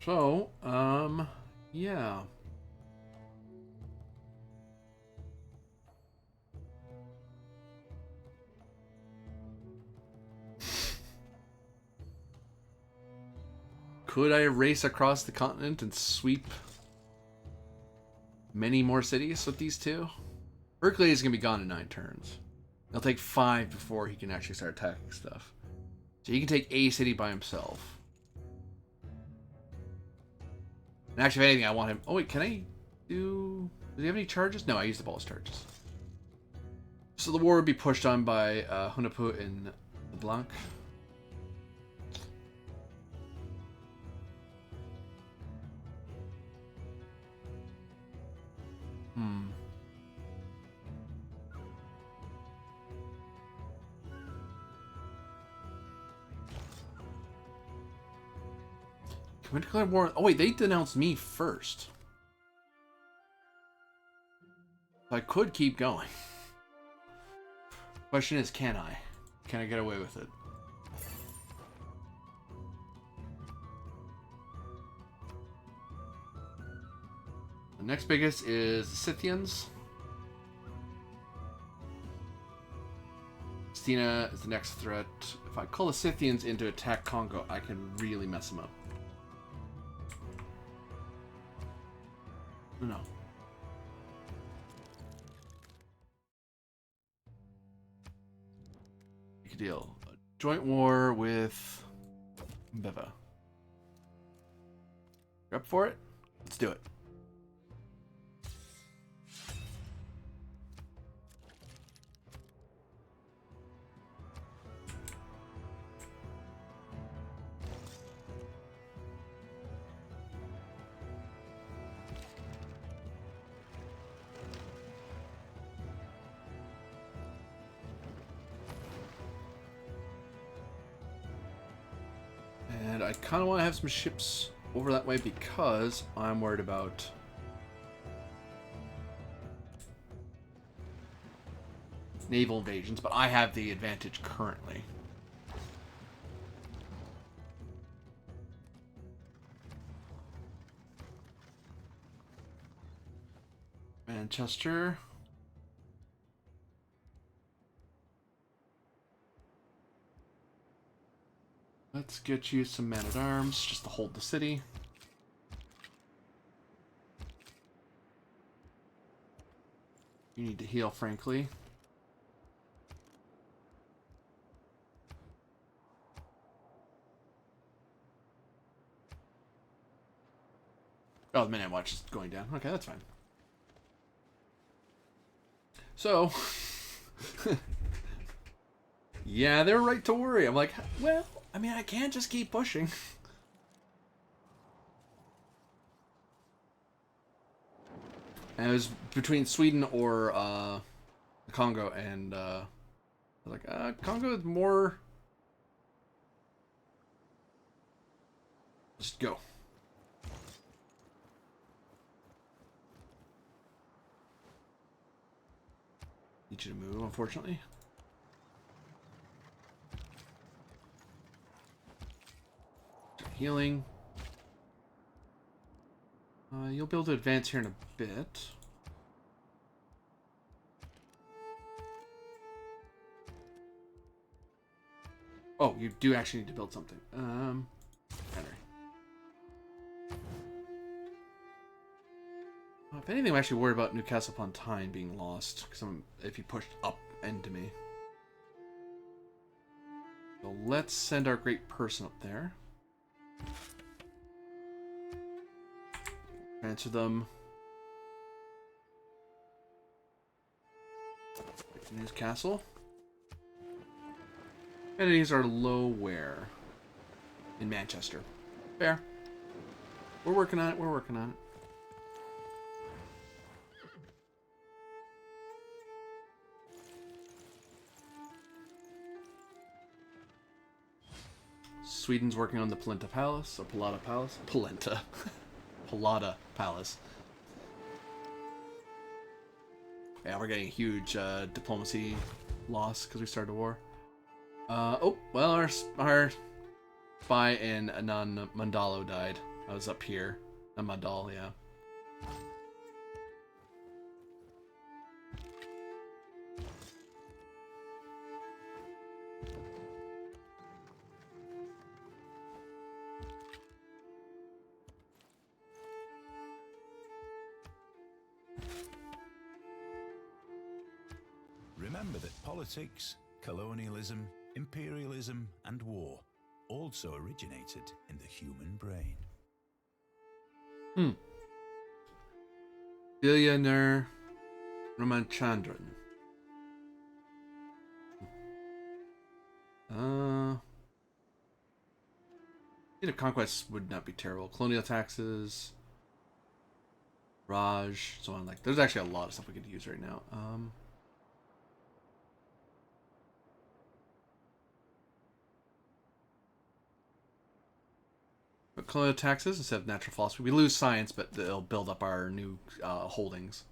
So, yeah. Could I race across the continent and sweep many more cities with these two? Berkeley is going to be gone in 9 turns. It'll take 5 before he can actually start attacking stuff. So he can take a city by himself. And actually, if anything, I want him... Oh, wait, can I do... Does he have any charges? No, I used up all his charges. So the war would be pushed on by Hunaput and Blanc. Can we declare war? Oh wait, they denounced me first. I could keep going. Question is, can I? Can I get away with it? The next biggest is the Scythians. Stina is the next threat. If I call the Scythians in to attack Congo, I can really mess them up. No. Big deal. A joint war with Beva. You up for it? Let's do it. And I kind of want to have some ships over that way because I'm worried about naval invasions, but I have the advantage currently. Manchester. Let's get you some man-at-arms just to hold the city. You need to heal, frankly. Oh, the minute watch is going down. Okay, that's fine. So, yeah, they're right to worry. I'm like, well, I mean, I can't just keep pushing. And it was between Sweden or Congo, and I was like, Congo is more. Just go. Need you to move, unfortunately. Healing. You'll be able to advance here in a bit. Oh, you do actually need to build something. Henry. If anything, I'm actually worried about Newcastle upon Tyne being lost, because if he pushed up into me. So let's send our great person up there. Answer them. His castle. Entities are low where? In Manchester. Fair. We're working on it. We're working on it. Sweden's working on the Polenta Palace, or Polenta Palace? Polenta. Polenta Palace. Yeah, we're getting a huge diplomacy loss because we started a war. Oh, well, our spy in Anan Mandalo died. I was up here. Mandal, yeah. Remember that politics, colonialism, imperialism, and war also originated in the human brain. Billionaire Ramachandran. Native conquest would not be terrible. Colonial taxes, Raj, so on. Like, there's actually a lot of stuff we could use right now. colonial taxes instead of natural philosophy. We lose science, but they'll build up our new holdings.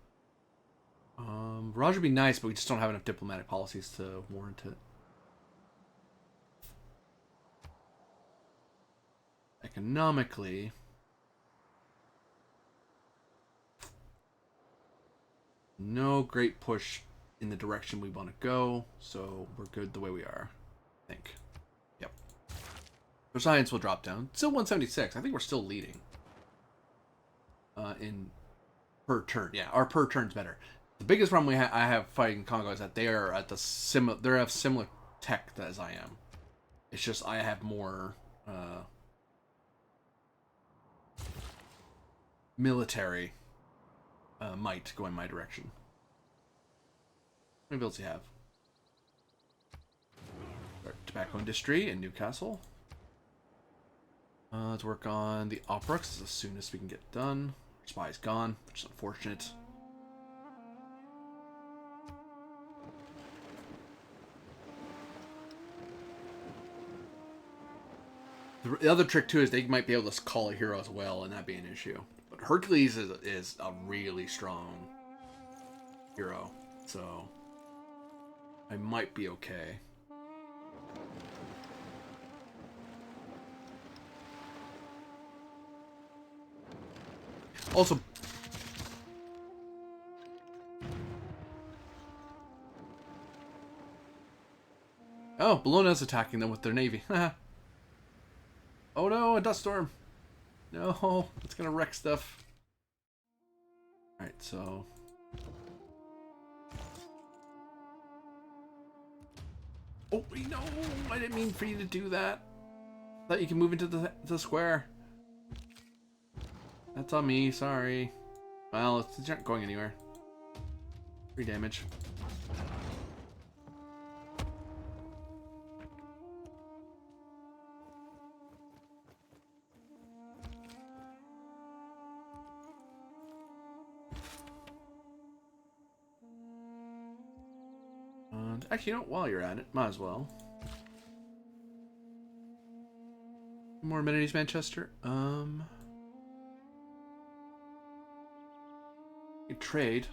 Barrage would be nice, but we just don't have enough diplomatic policies to warrant it. Economically, no great push in the direction we want to go, so we're good the way we are, I think. Yep. Our science will drop down. Still 176. I think we're still leading. In per turn. Yeah, our per turn's better. The biggest problem I have fighting Congo is that they are at the they have similar tech as I am. It's just I have more military might go in my direction. How many builds do you have? Tobacco industry in Newcastle. Let's work on the opera because as soon as we can get done. Spy's gone, which is unfortunate. The other trick too is they might be able to call a hero as well, and that'd be an issue. But Hercules is a really strong hero, so I might be okay. Also, oh, Bologna's attacking them with their navy. Oh no, a dust storm. No, it's gonna wreck stuff. Alright, so oh no, I didn't mean for you to do that. Thought you can move into the square. That's on me, sorry. Well, it's not going anywhere. 3 damage. And actually, you know, while you're at it, might as well. More amenities, Manchester. We trade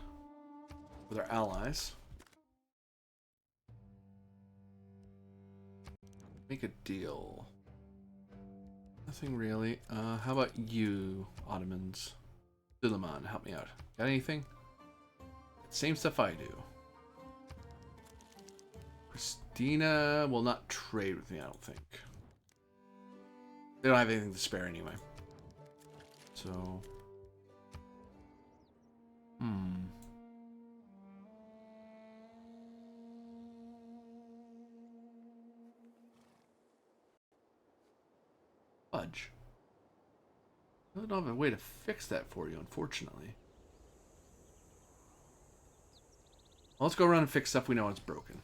with our allies. Make a deal. Nothing really. How about you, Ottomans? Suleiman, help me out. Got anything? Same stuff I do. Christina will not trade with me, I don't think. They don't have anything to spare anyway. So... Fudge. I don't have a way to fix that for you, unfortunately. Well, let's go around and fix stuff we know it's broken.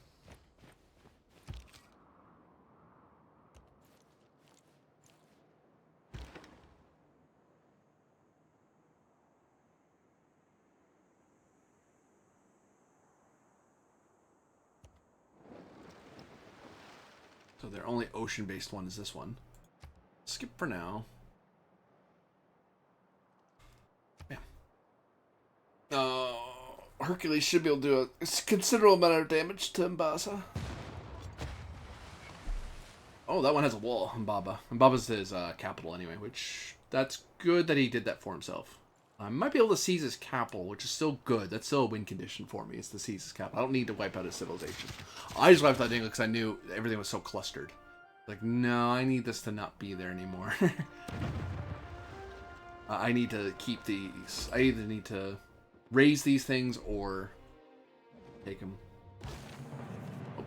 So their only ocean-based one is this one. Skip for now. Yeah. Hercules should be able to do a considerable amount of damage to Mbasa. Oh, that one has a wall, Mbaba. Mbaba's his capital anyway, which that's good that he did that for himself. I might be able to seize his capital, which is still good. That's still a win condition for me, is to seize his capital. I don't need to wipe out his civilization. I just wiped out England because I knew everything was so clustered. Like, no, I need this to not be there anymore. I need to keep these. I either need to raise these things or take them. Oh.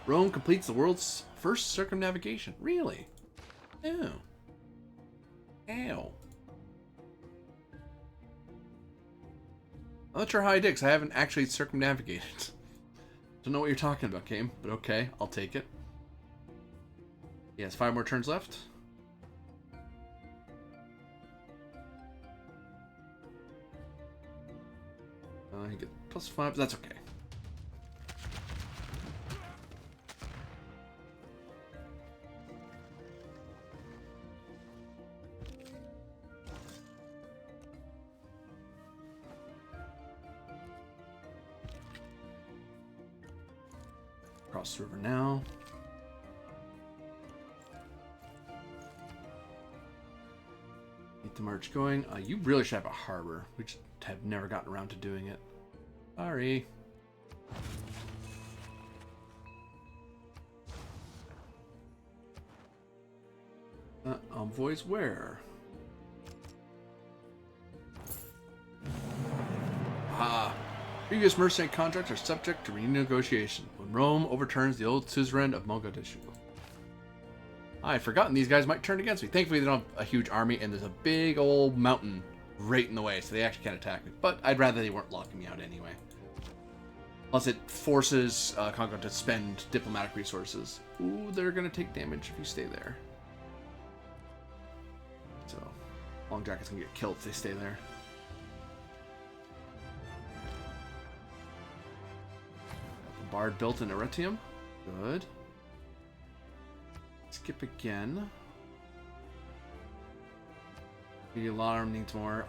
Rome completes the world's first circumnavigation. Really? Oh. Ow. I'm not sure how I did, because I haven't actually circumnavigated. Don't know what you're talking about, game, but okay, I'll take it. He has 5 more turns left. He gets +5, that's okay. across the river now. Get the march going. You really should have a harbor. We just have never gotten around to doing it. Sorry. Envoys where? Ah. Previous mercenary contracts are subject to renegotiation when Rome overturns the old suzerain of Mogadishu. I had forgotten these guys might turn against me. Thankfully, they don't have a huge army, and there's a big old mountain right in the way, so they actually can't attack me. But I'd rather they weren't locking me out anyway. Plus, it forces Congo to spend diplomatic resources. Ooh, they're going to take damage if you stay there. So, Long Jacket's going to get killed if they stay there. Bard built in Arretium. Good. Skip again. The alarm needs more.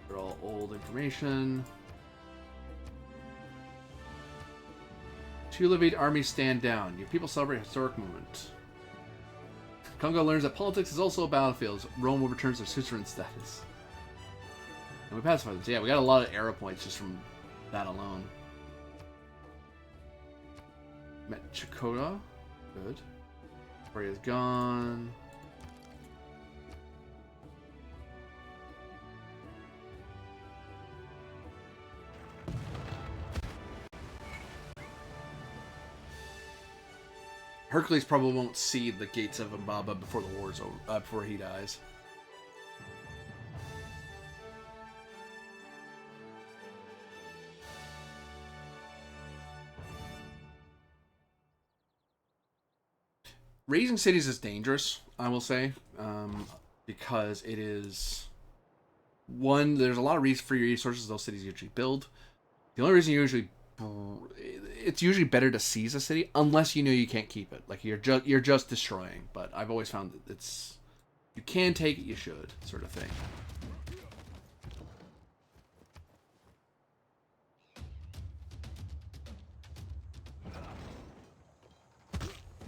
They're all old information. 2 Livide armies stand down. Your people celebrate a historic moment. Congo learns that politics is also a battlefield. Rome overturns their suzerain status. And we pacified this. Yeah, we got a lot of arrow points just from that alone. Met Chakota. Good. Korea's gone. Hercules probably won't see the gates of Mbaba before the war's over, before he dies. Raising cities is dangerous, I will say, because it is, one, there's a lot of free resources those cities usually build. The only reason it's usually better to seize a city unless you know you can't keep it. Like you're just destroying. But I've always found that you can take it, you should, sort of thing.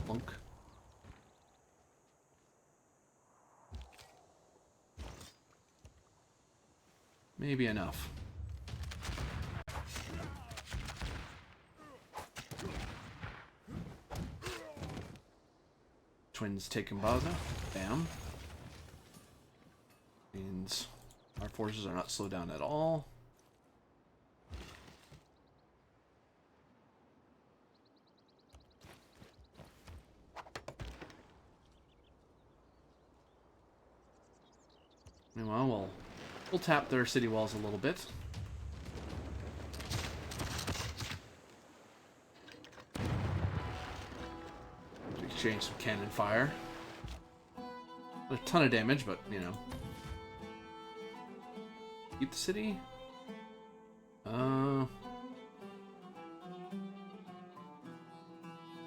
Plunk. Maybe enough. Twins taking Baza. Bam. Means our forces are not slowed down at all. Meanwhile, we'll tap their city walls a little bit. Exchange some cannon fire. Not a ton of damage, but you know. Keep the city.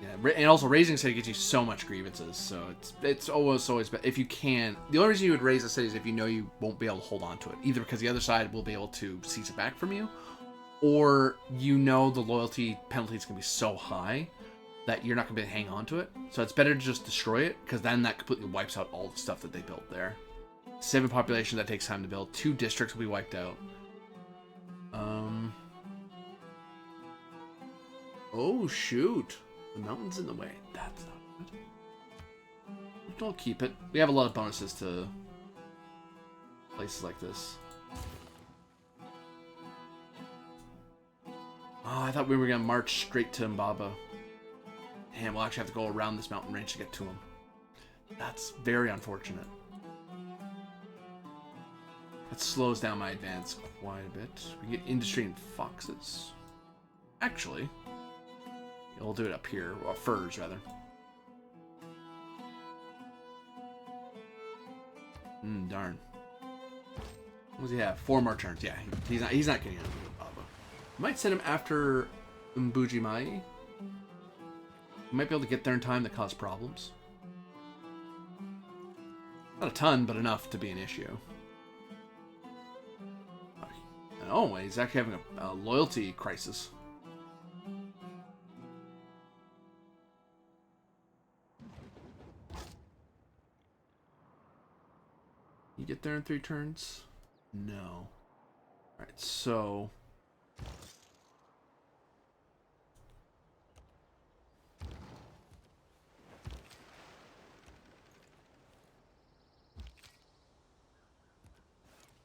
Yeah, and also raising a city gets you so much grievances, so it's always better if you can. The only reason you would raise a city is if you know you won't be able to hold on to it, either because the other side will be able to seize it back from you, or you know the loyalty penalty is going to be so high that you're not going to be able to hang on to it. So it's better to just destroy it, because then that completely wipes out all the stuff that they built there. 7 population, that takes time to build. 2 districts will be wiped out. Oh, shoot. The mountain's in the way. That's not good. Don't keep it. We have a lot of bonuses to places like this. Oh, I thought we were going to march straight to Mbaba. Damn, we'll actually have to go around this mountain range to get to him. That's very unfortunate. That slows down my advance quite a bit. We get industry and foxes. Actually, we'll do it up here. Well, furs, rather. Darn. What does he have? 4 more turns. Yeah, he's not getting out of Baba. Might send him after Mbuji Mai. Might be able to get there in time to cause problems. Not a ton, but enough to be an issue. Oh, he's actually having a loyalty crisis. You get there in 3 turns? No. Alright, so...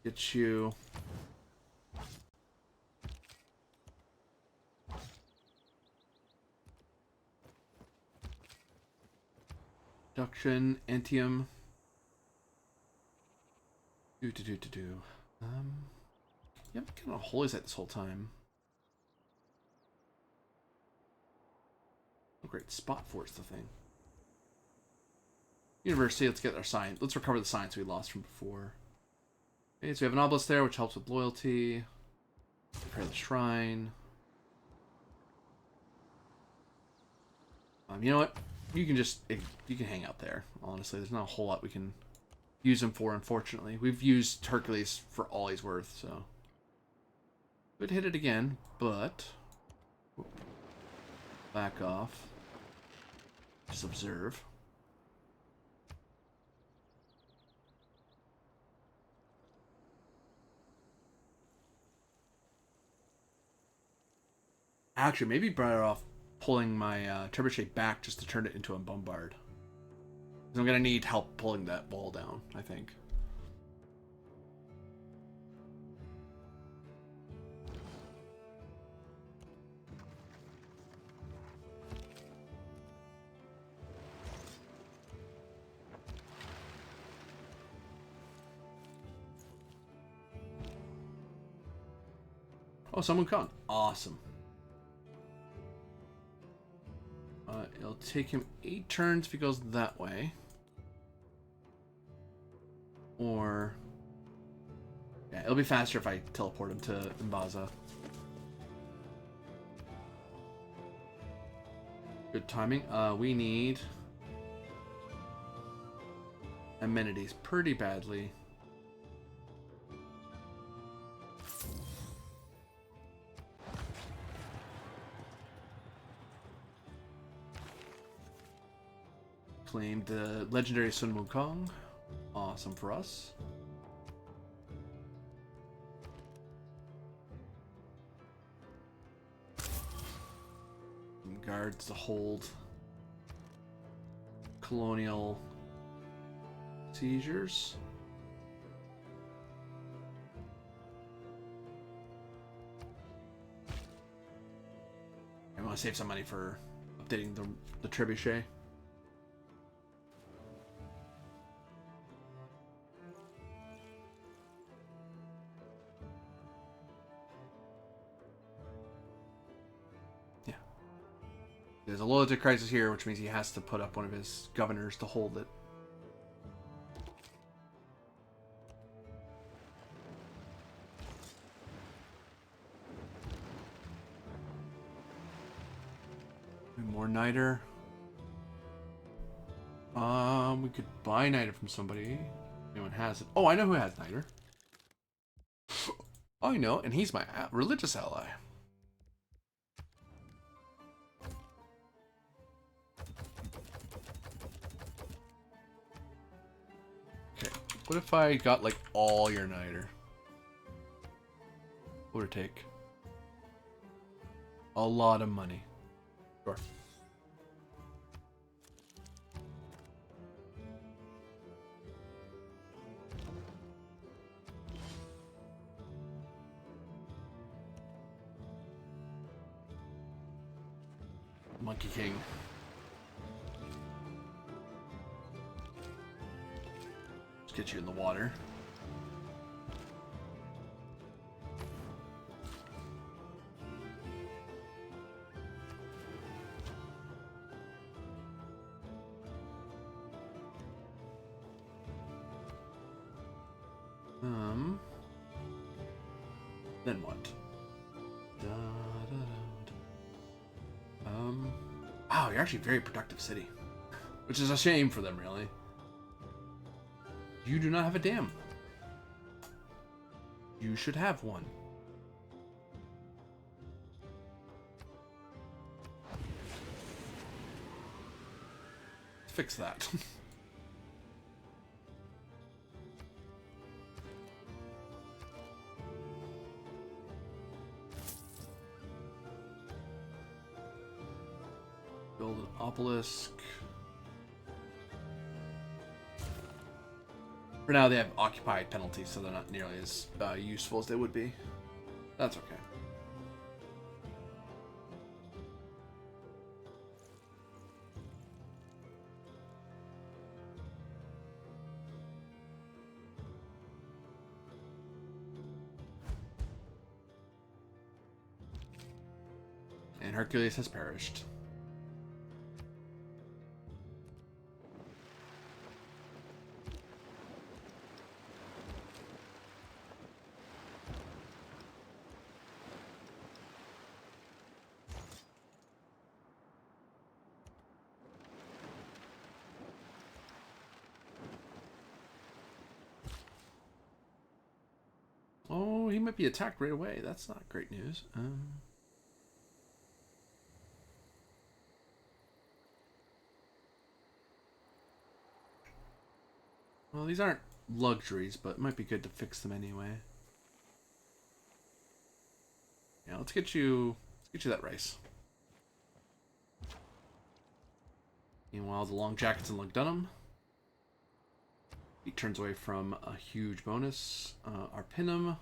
Get you... Reduction, Antium. Yeah, I've been kind of holy site this whole time. A great spot for it's the thing. University, let's get our sign. Let's recover the signs we lost from before. Okay, so we have an obelisk there, which helps with loyalty. Prepare the shrine. You know what? You can hang out there. Honestly, there's not a whole lot we can use him for. Unfortunately, we've used Hercules for all he's worth. So, could hit it again, but back off. Just observe. Actually, maybe better off pulling my trebuchet back just to turn it into a bombard. I'm gonna need help pulling that wall down, I think. Oh, someone caught. Awesome. It'll take him 8 turns if he goes that way. Or... yeah, it'll be faster if I teleport him to Mbaza. Good timing. We need... amenities pretty badly. Claimed the legendary Sun Wukong. Awesome for us. Guards to hold colonial seizures. I want to save some money for updating the trebuchet. There's a loyalty crisis here, which means he has to put up one of his governors to hold it. More niter. We could buy niter from somebody. Anyone has it? Oh, I know who has niter. I know, and he's my religious ally. What if I got, like, all your niter? What would it take? A lot of money. Sure. Monkey King. Get you in the water. Then what? Wow, you're actually a very productive city. Which is a shame for them, really. You do not have a dam. You should have one. fix that. Build an obelisk. For now, they have occupied penalties, so they're not nearly as useful as they would be. That's okay. And Hercules has perished. Oh, he might be attacked right away. That's not great news. Well, these aren't luxuries, but it might be good to fix them anyway. Yeah, let's get you that rice. Meanwhile, the long jackets and Lugdunum. He turns away from a huge bonus. Arpinum,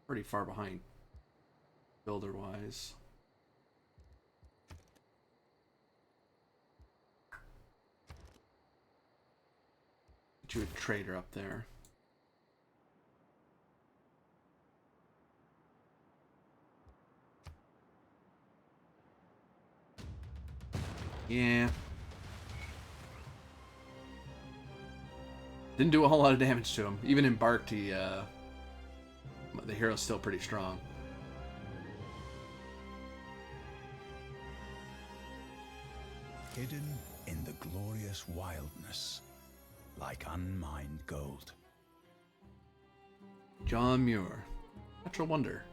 pretty far behind, builder-wise. Get you a trader up there. Yeah. Didn't do a whole lot of damage to him. Even embarked, the hero's still pretty strong. Hidden in the glorious wildness, like unmined gold. John Muir. Natural Wonder.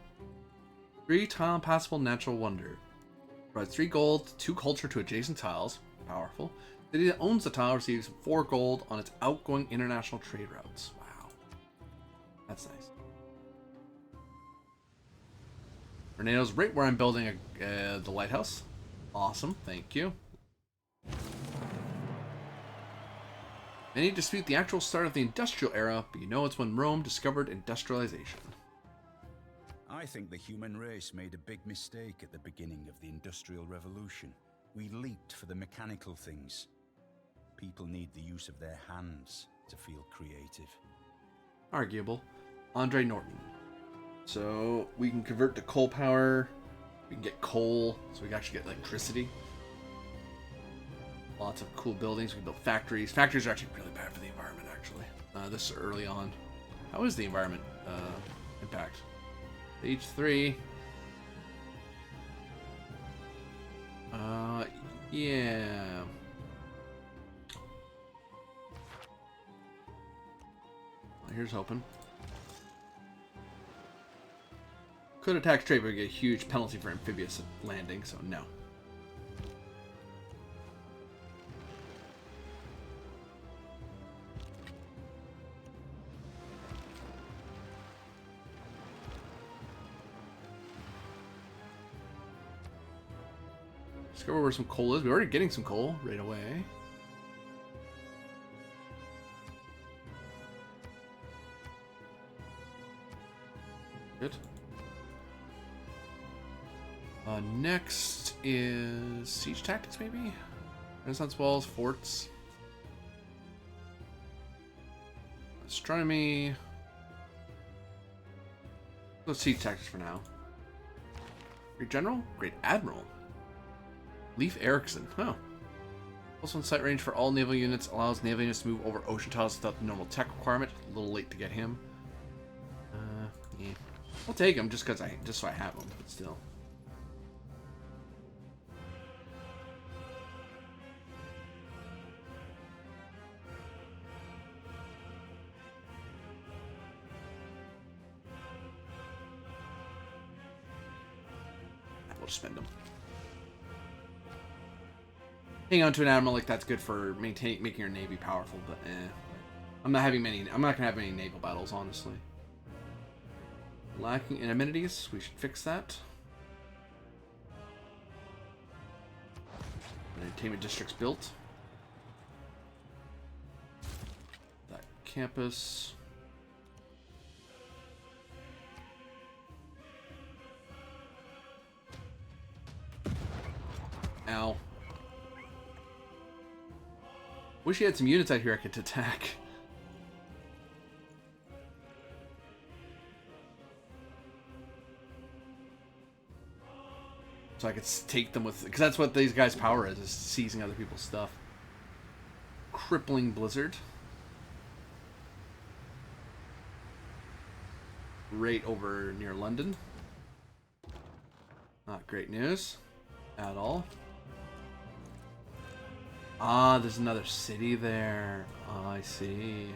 3 tile passable Natural Wonder. Provides 3 gold, 2 culture to adjacent tiles. Powerful. The city that owns the tile receives 4 gold on its outgoing international trade routes. Wow. That's nice. Tornado's right where I'm building the lighthouse. Awesome, thank you. Many dispute the actual start of the industrial era, but you know it's when Rome discovered industrialization. I think the human race made a big mistake at the beginning of the Industrial Revolution. We leaped for the mechanical things. People need the use of their hands to feel creative. Arguable. Andre Norton. So we can convert to coal power. We can get coal, so we can actually get electricity. Lots of cool buildings. We can build factories. Factories are actually really bad for the environment, actually. This is early on. How is the environment impact? Pt.III. Yeah. Well, here's hoping. Could attack trade, but we get a huge penalty for amphibious landing, so no. Discover where some coal is. We're already getting some coal right away. Good. Next is siege tactics, maybe? Renaissance walls, forts. Astronomy. Let's siege tactics for now. Great General? Great Admiral. Leif Erikson. Huh. Also in sight range for all naval units. Allows naval units to move over ocean tiles without the normal tech requirement. A little late to get him. Yeah. I'll take him just so I have him, but still. We'll just spend them. Hang on to an admiral like that's good for making your navy powerful, but I'm not gonna have many naval battles, honestly. Lacking in amenities, we should fix that. Entertainment district's built. That campus. Ow. Wish you had some units out here I could attack. So I could take them with... Because that's what these guys' power is seizing other people's stuff. Crippling blizzard. Right over near London. Not great news. At all. Ah, there's another city there. Oh, I see.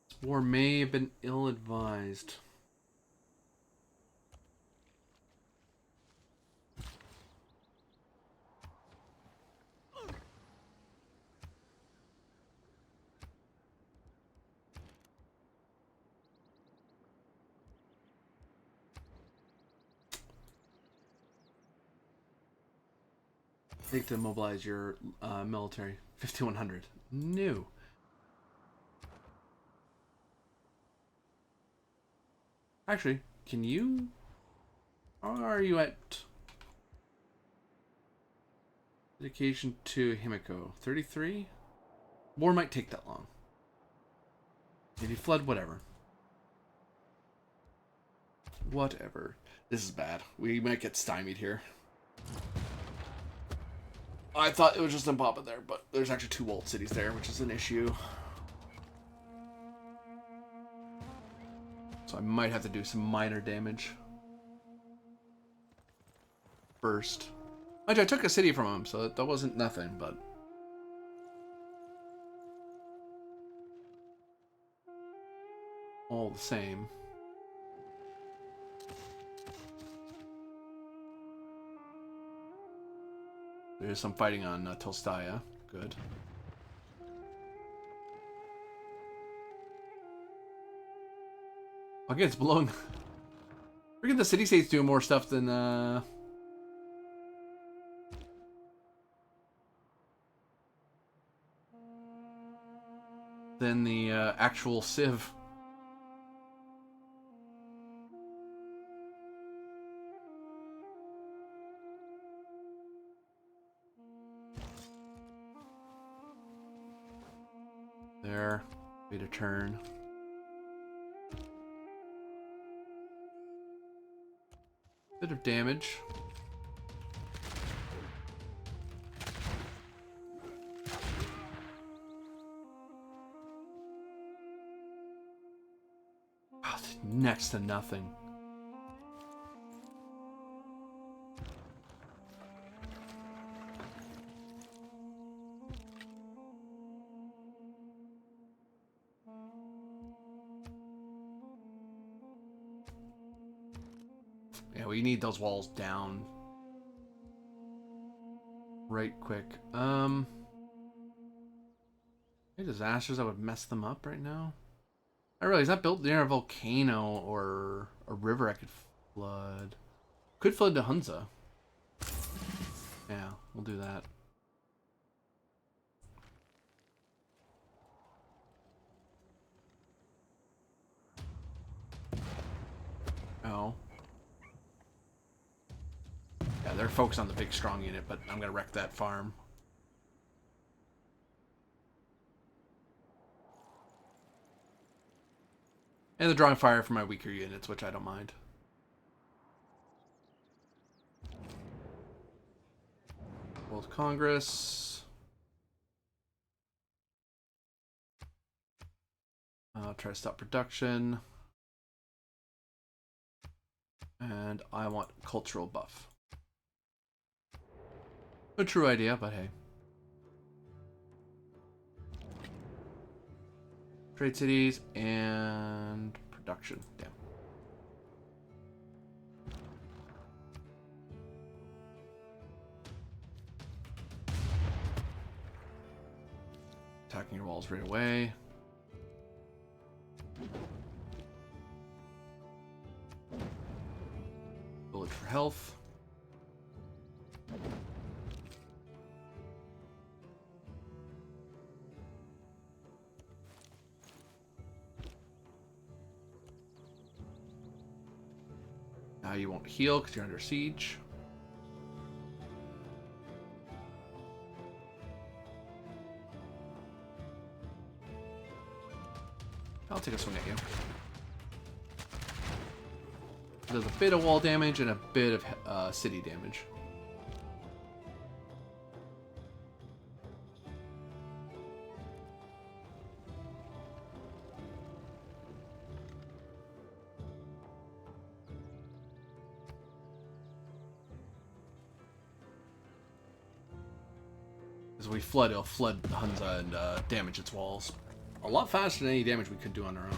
This war may have been ill-advised. Take to mobilize your military. 5100. New. Actually, can you... How are you at... Dedication to Himiko? 33? War might take that long. If you fled, whatever. Whatever. This is bad. We might get stymied here. I thought it was just in Papa there, but there's actually 2 walled cities there, which is an issue. So I might have to do some minor damage. First. I took a city from him, so that wasn't nothing, but... all the same. There's some fighting on Tolstaya. Good. Okay, it's blowing. Freaking the city-states doing more stuff than the actual Civ. There. Wait a turn. Bit of damage. Oh, next to nothing. Yeah, we need those walls down. Right quick. Any disasters that would mess them up right now? I realize that built near a volcano or a river I could flood. Could flood to Hunza. Yeah, we'll do that. Oh. Yeah, they're focused on the big strong unit, but I'm gonna wreck that farm. And they're drawing fire from my weaker units, which I don't mind. World Congress. I'll try to stop production. And I want cultural buff. A true idea, but hey. Trade cities and production. Damn. Attacking your walls right away. Bullet for health. Now you won't heal because you're under siege. I'll take a swing at you. There's a bit of wall damage and a bit of city damage. As we flood, it'll flood Hunza and damage its walls. A lot faster than any damage we could do on our own.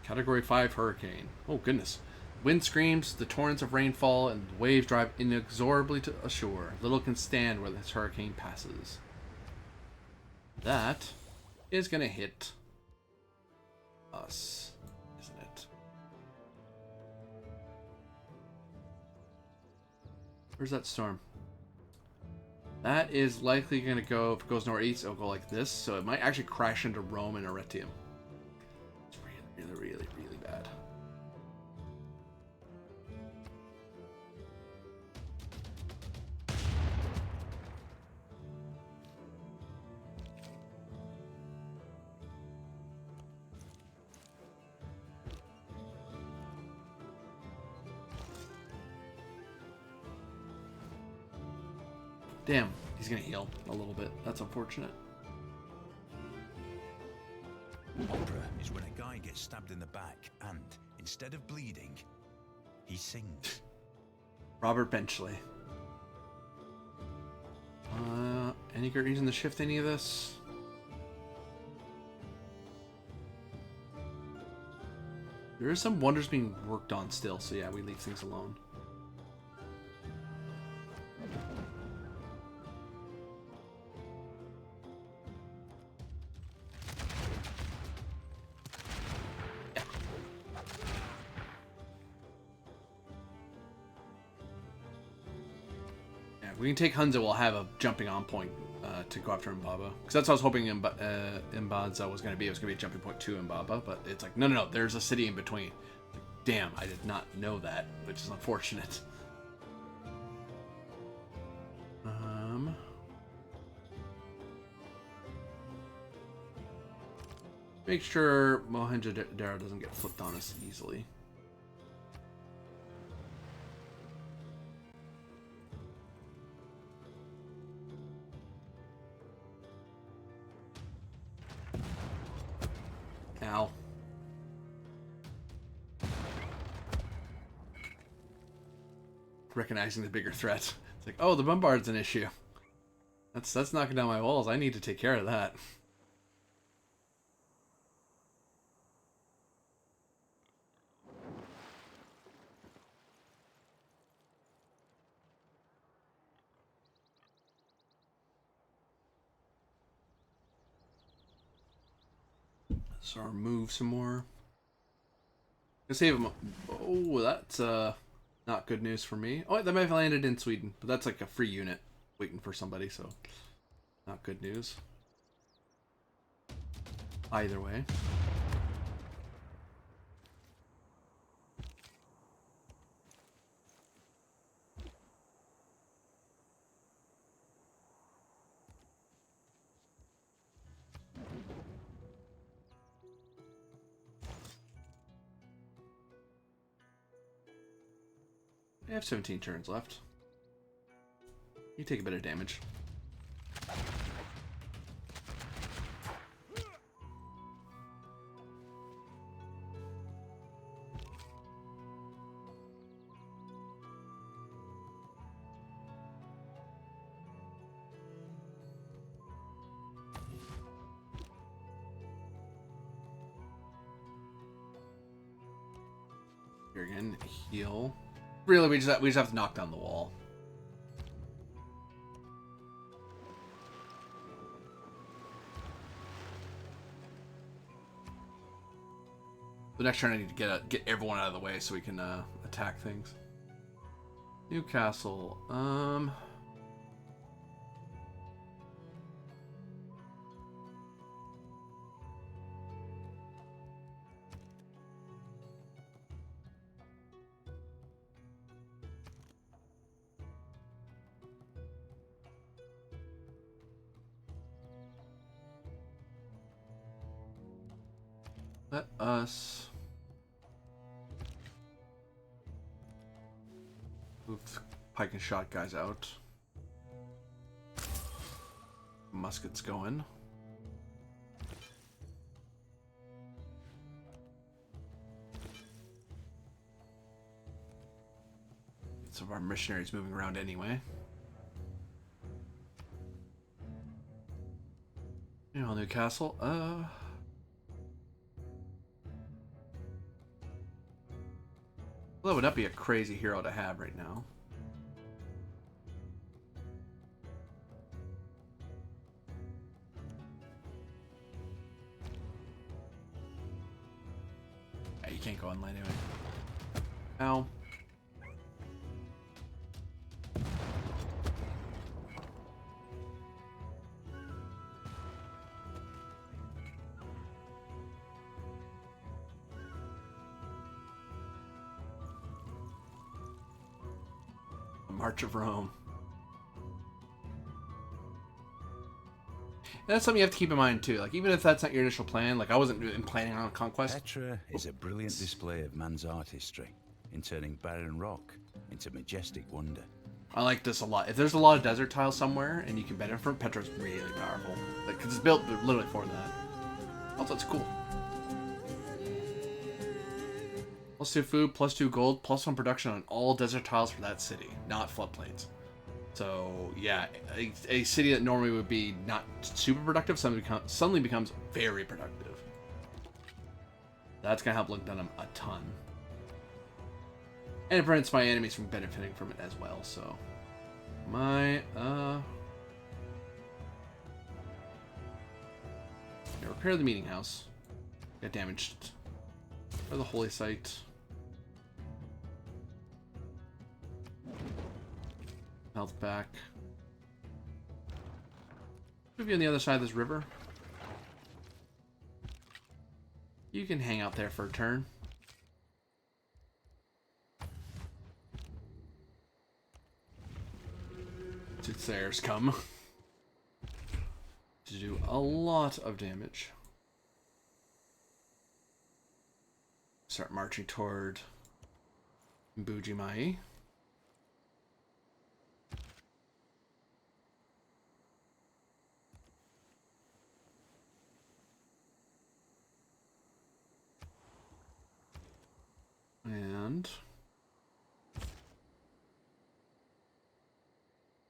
Category 5 hurricane. Oh goodness. Wind screams, the torrents of rainfall, and the waves drive inexorably to ashore. Little can stand where this hurricane passes. That is gonna hit us, isn't it? Where's that storm? That is likely gonna go, if it goes northeast, it'll go like this, so it might actually crash into Rome and Arretium. It's really bad. Damn, he's gonna heal a little bit. That's unfortunate. Opera is when a guy gets stabbed in the back and, instead of bleeding, he sings. Robert Benchley. Any good reason to shift any of this? There is some wonders being worked on still, so yeah, we leave things alone. We can take Hunza, we'll have a jumping on point to go after Mbaba. Because that's what I was hoping Mbanza was going to be. It was going to be a jumping point to Mbaba, but it's like, no, there's a city in between. Like, damn, I did not know that, which is unfortunate. Make sure Mohenjo-Daro doesn't get flipped on us easily. Ow. Recognizing the bigger threat. It's like, oh, the bombard's an issue. That's knocking down my walls. I need to take care of that. So I'll move some more. Gonna save him. Oh, that's not good news for me. Oh, that might have landed in Sweden, but that's like a free unit waiting for somebody, so not good news. Either way. I have 17 turns left. You take a bit of damage. Here again, heal. Really, we just have to knock down the wall. The next turn I need to get everyone out of the way so we can attack things. Newcastle. Let us move the pike and shot guys out. Muskets going. Get some of our missionaries moving around anyway. You know, Newcastle. That would not be a crazy hero to have right now. Yeah, you can't go inland anyway. Ow. March of Rome. And that's something you have to keep in mind too. Like, even if that's not your initial plan, like I wasn't planning on conquest. Petra is a brilliant display of man's artistry in turning barren rock into majestic wonder. I like this a lot. If there's a lot of desert tiles somewhere and you can benefit from it, Petra's really powerful. Like, 'cause it's built literally for that. Also, it's cool. +2 food, +2 gold, +1 production on all desert tiles for that city, not floodplains. So yeah, a city that normally would be not super productive suddenly becomes very productive. That's gonna help Lugdunum a ton, and it prevents my enemies from benefiting from it as well. So my yeah, repair the meeting house. Got damaged. Or the holy site. Health back. Move you on the other side of this river. You can hang out there for a turn. Soothsayers come to do a lot of damage. Start marching toward Bujimai. And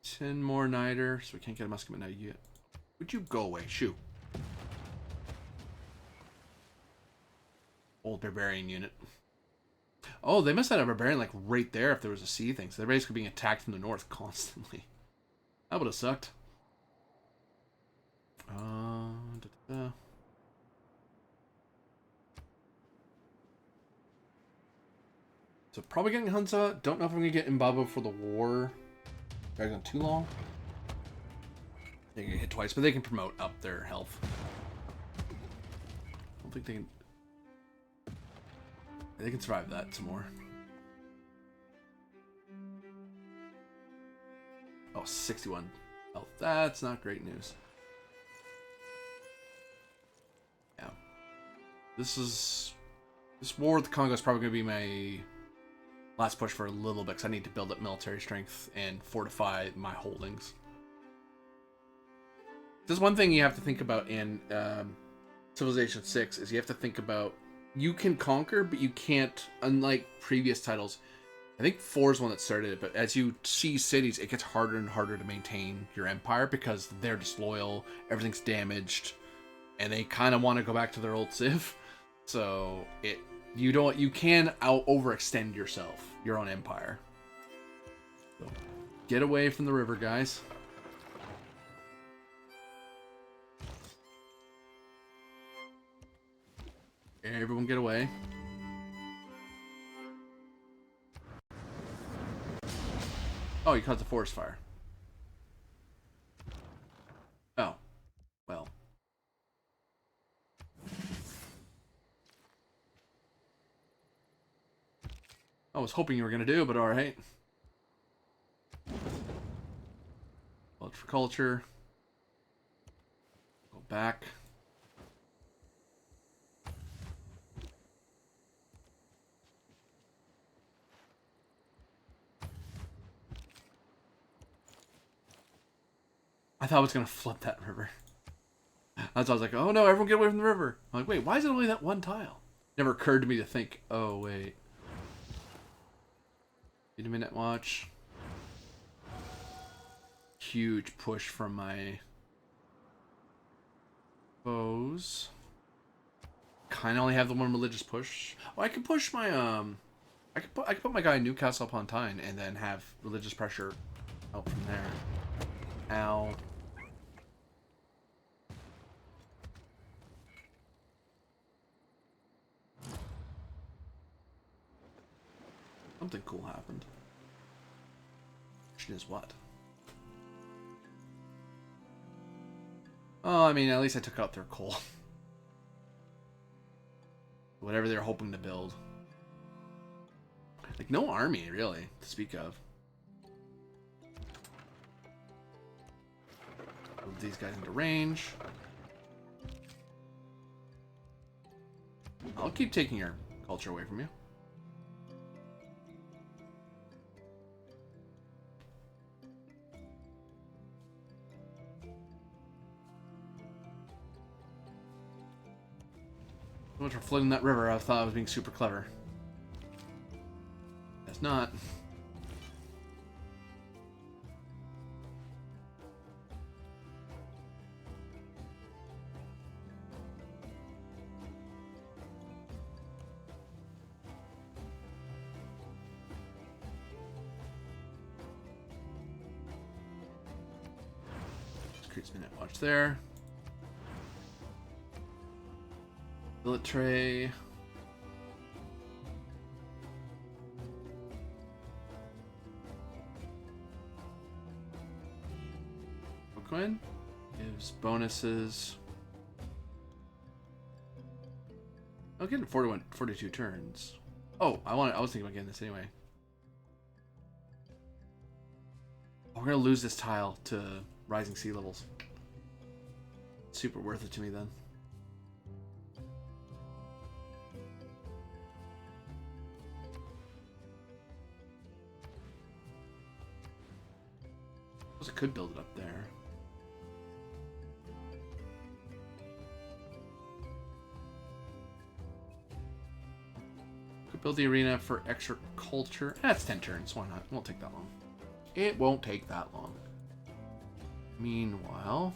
10 more niter, so we can't get a musketman now yet. Would you go away? Shoo. Old barbarian unit. Oh, they must have had a barbarian like right there if there was a sea thing. So they're basically being attacked from the north constantly. That would have sucked. So probably getting Hunza. Don't know if I'm gonna get Imbabo for the war. Drags on too long. They get hit twice, but they can promote up their health. I don't think they can. They can survive that some more. Oh, 61 health. That's not great news. Yeah. This war with the Congo is probably going to be my last push for a little bit because I need to build up military strength and fortify my holdings. There's one thing you have to think about in Civilization 6 is you have to think about you can conquer, but you can't, unlike previous titles. I think 4 is one that started it, but as you see cities, it gets harder and harder to maintain your empire because they're disloyal, everything's damaged, and they kind of want to go back to their old civ. So you can overextend yourself, your own empire. So get away from the river, guys. Everyone get away. Oh, you caused a forest fire. Oh. Well. I was hoping you were going to do, but alright. Look for culture. Go back. I thought I was going to flood that river. That's why I was like, oh no, everyone get away from the river. I'm like, wait, why is it only that one tile? Never occurred to me to think, oh wait. Wait a minute, watch. Huge push from my foes. Kind of only have the one religious push. Oh, I could push my I could put my guy in Newcastle upon Tyne and then have religious pressure out from there. Ow. Something cool happened. Question is what? Oh, I mean, at least I took out their coal. Whatever they're hoping to build. Like, no army, really, to speak of. Move these guys into range. I'll keep taking your culture away from you. So much for flooding that river. I thought I was being super clever. That's not. Creeps minute watch there. Pt.III. Quinn gives bonuses. I'll get 42 turns. Oh, I was thinking about getting this anyway. Oh, we're gonna lose this tile to rising sea levels. Super worth it to me then. I suppose I could build it up there. Could build the arena for extra culture. That's 10 turns. Why not? It won't take that long. It won't take that long. Meanwhile,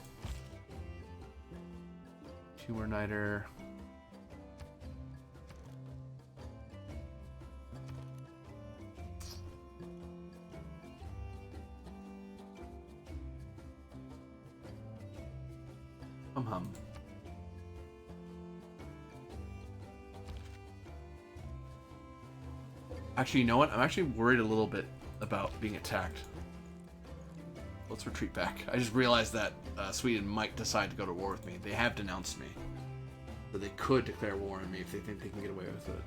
Humor Niter. Hum. Actually, you know what? I'm actually worried a little bit about being attacked. Let's retreat back. I just realized that Sweden might decide to go to war with me. They have denounced me. So they could declare war on me if they think they can get away with it.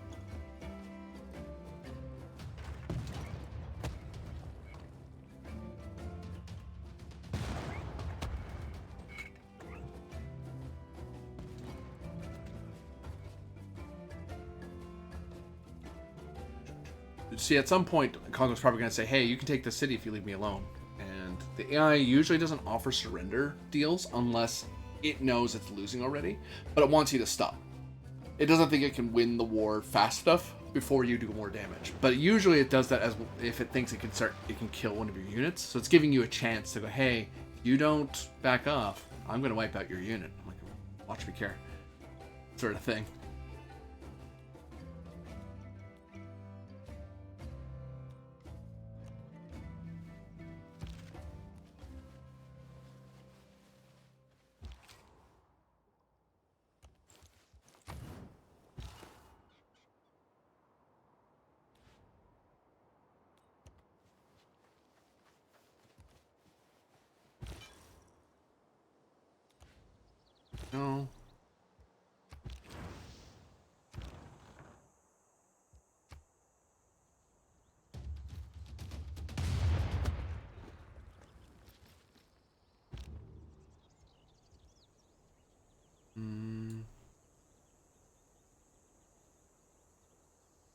see, at some point, Congo's probably going to say, hey, you can take the city if you leave me alone. And the AI usually doesn't offer surrender deals unless it knows it's losing already, but it wants you to stop. It doesn't think it can win the war fast enough before you do more damage. But usually it does that as if it thinks it can kill one of your units. So it's giving you a chance to go, hey, if you don't back off, I'm going to wipe out your unit. I'm like, watch me care. Sort of thing. No.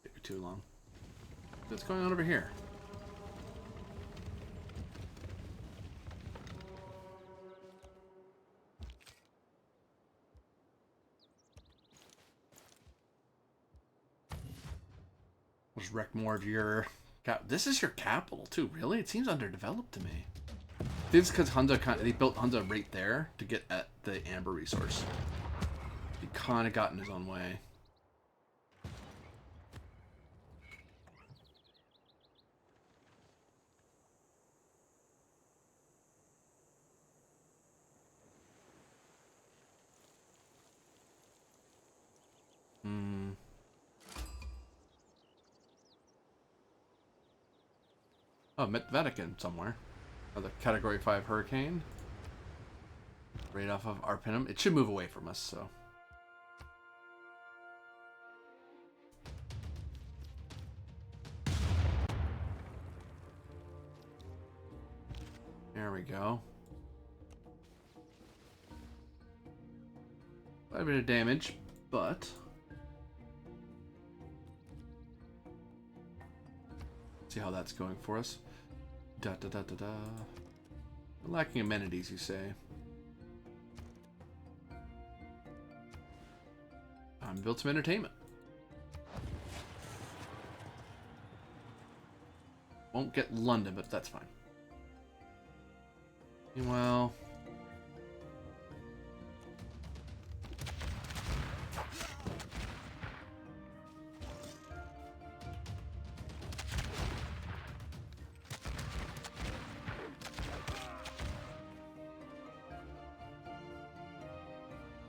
Take too long. What's going on over here? Let's wreck more of your... This is your capital, too. Really? It seems underdeveloped to me. I think it's because they built Hunza right there to get at the amber resource. He kind of got in his own way. Oh, Vatican somewhere. Oh, the Category 5 hurricane. Right off of Arpinum. It should move away from us, so. There we go. Quite a bit of damage, but... see how that's going for us. Da da da da da. Lacking amenities, you say. Time to build some entertainment. Won't get London, but that's fine. Meanwhile...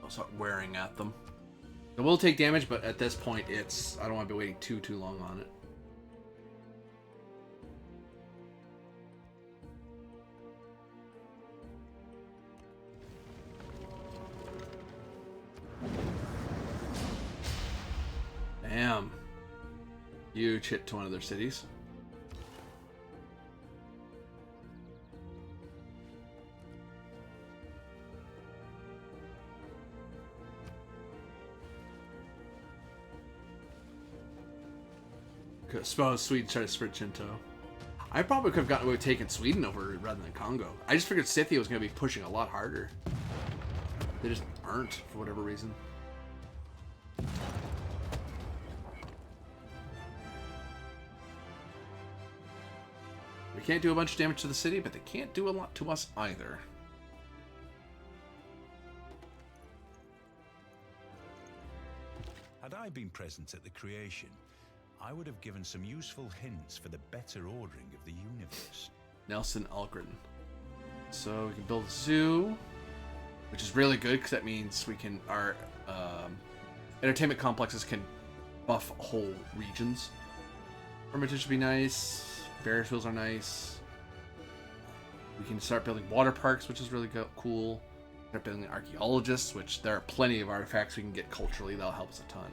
I'll start wearing at them. It will take damage, but at this point, it's... I don't want to be waiting too long on it. Damn. Huge hit to one of their cities. I suppose Sweden tried to spread Shinto. I probably could have gotten away with taking Sweden over rather than Congo. I just figured Scythia was going to be pushing a lot harder. They just aren't, for whatever reason. We can't do a bunch of damage to the city, but they can't do a lot to us either. Had I been present at the creation, I would have given some useful hints for the better ordering of the universe. Nelson Algren. So we can build a zoo, which is really good because that means we can our entertainment complexes can buff whole regions. Hermitage should be nice. Ferris wheels are nice. We can start building water parks, which is really cool. Start building archaeologists, which there are plenty of artifacts we can get culturally. That'll help us a ton.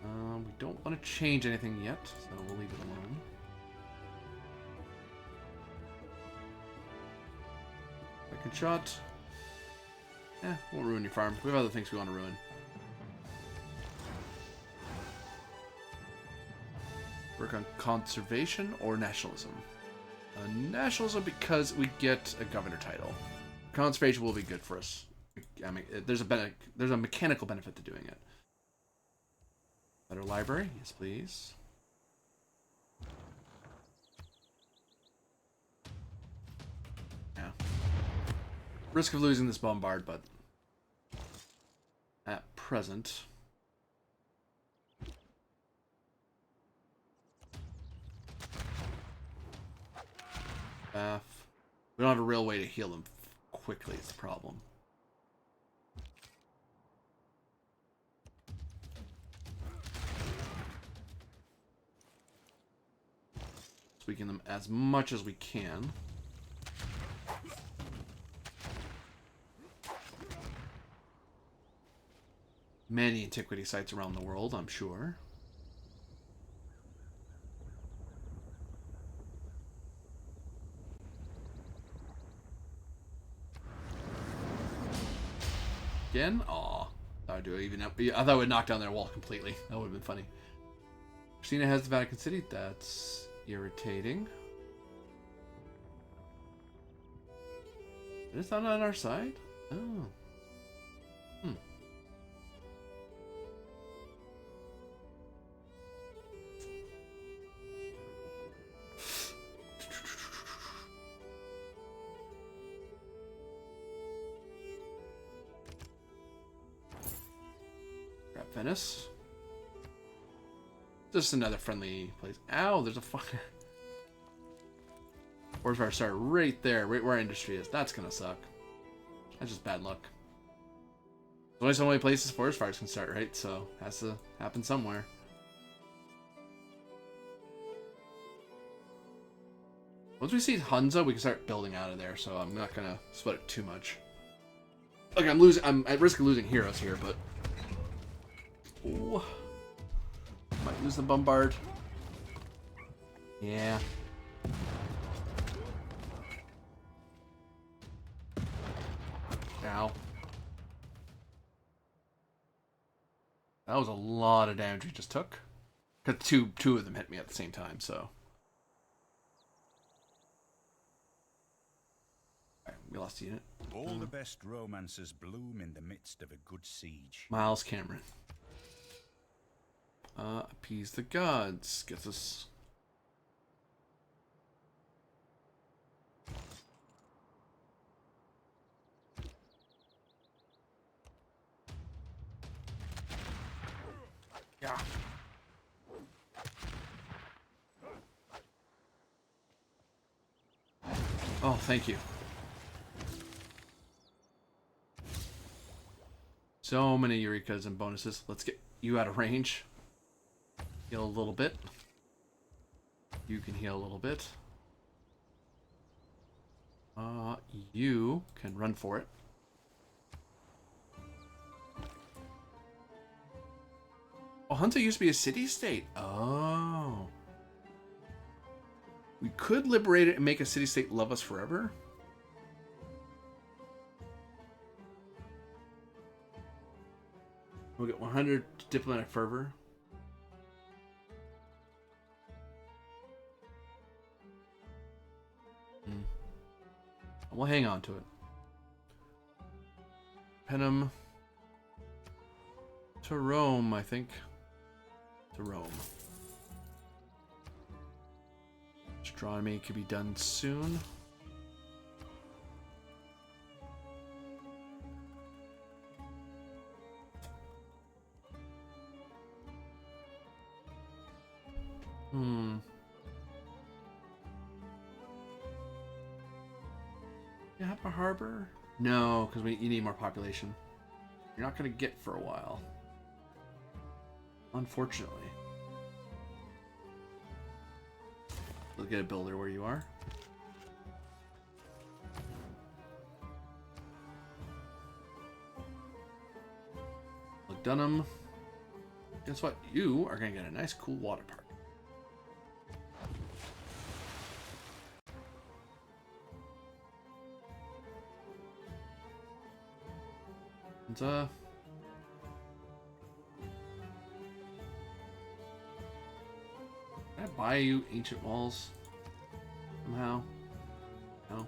We don't want to change anything yet, so we'll leave it alone. Second shot. Won't ruin your farm. We have other things we want to ruin. Work on conservation or nationalism. Nationalism because we get a governor title. Conservation will be good for us. I mean, there's a mechanical benefit to doing it. Better library, yes please. Yeah. Risk of losing this bombard, but at present. We don't have a real way to heal them quickly, is the problem. Weaken them as much as we can. Many antiquity sites around the world, I'm sure. Again? Aw. I thought I would knock down their wall completely. That would have been funny. Christina has the Vatican City. That's irritating. It's not on our side? Oh. Hmm. Grab Venice. Just another friendly place. Ow, there's a fire. Forest fire started right there, right where our industry is. That's gonna suck. That's just bad luck. There's only so many places forest fires can start, right? So it has to happen somewhere. Once we see Hunza, we can start building out of there. So I'm not gonna sweat it too much. Look, I'm at risk of losing heroes here, but ooh. Might lose the bombard. Yeah. Ow. That was a lot of damage we just took. Because two of them hit me at the same time, so. Alright, we lost a unit. All the best romances bloom in the midst of a good siege. Miles Cameron. Appease the gods. Gets us. Yeah. Oh, thank you. So many Eurekas and bonuses. Let's get you out of range. Heal a little bit. You can heal a little bit. You can run for it. Oh, Hunter used to be a city-state. Oh. We could liberate it and make a city-state love us forever. We'll get 100 diplomatic fervor. We'll hang on to it. Penum to Rome, I think. To Rome. Astronomy could be done soon. You have a harbor? No, because you need more population. You're not going to get for a while. Unfortunately. Let's get a builder where you are. Look, Dunham. Guess what? You are going to get a nice, cool water park. And, defy you, ancient walls. Somehow. No.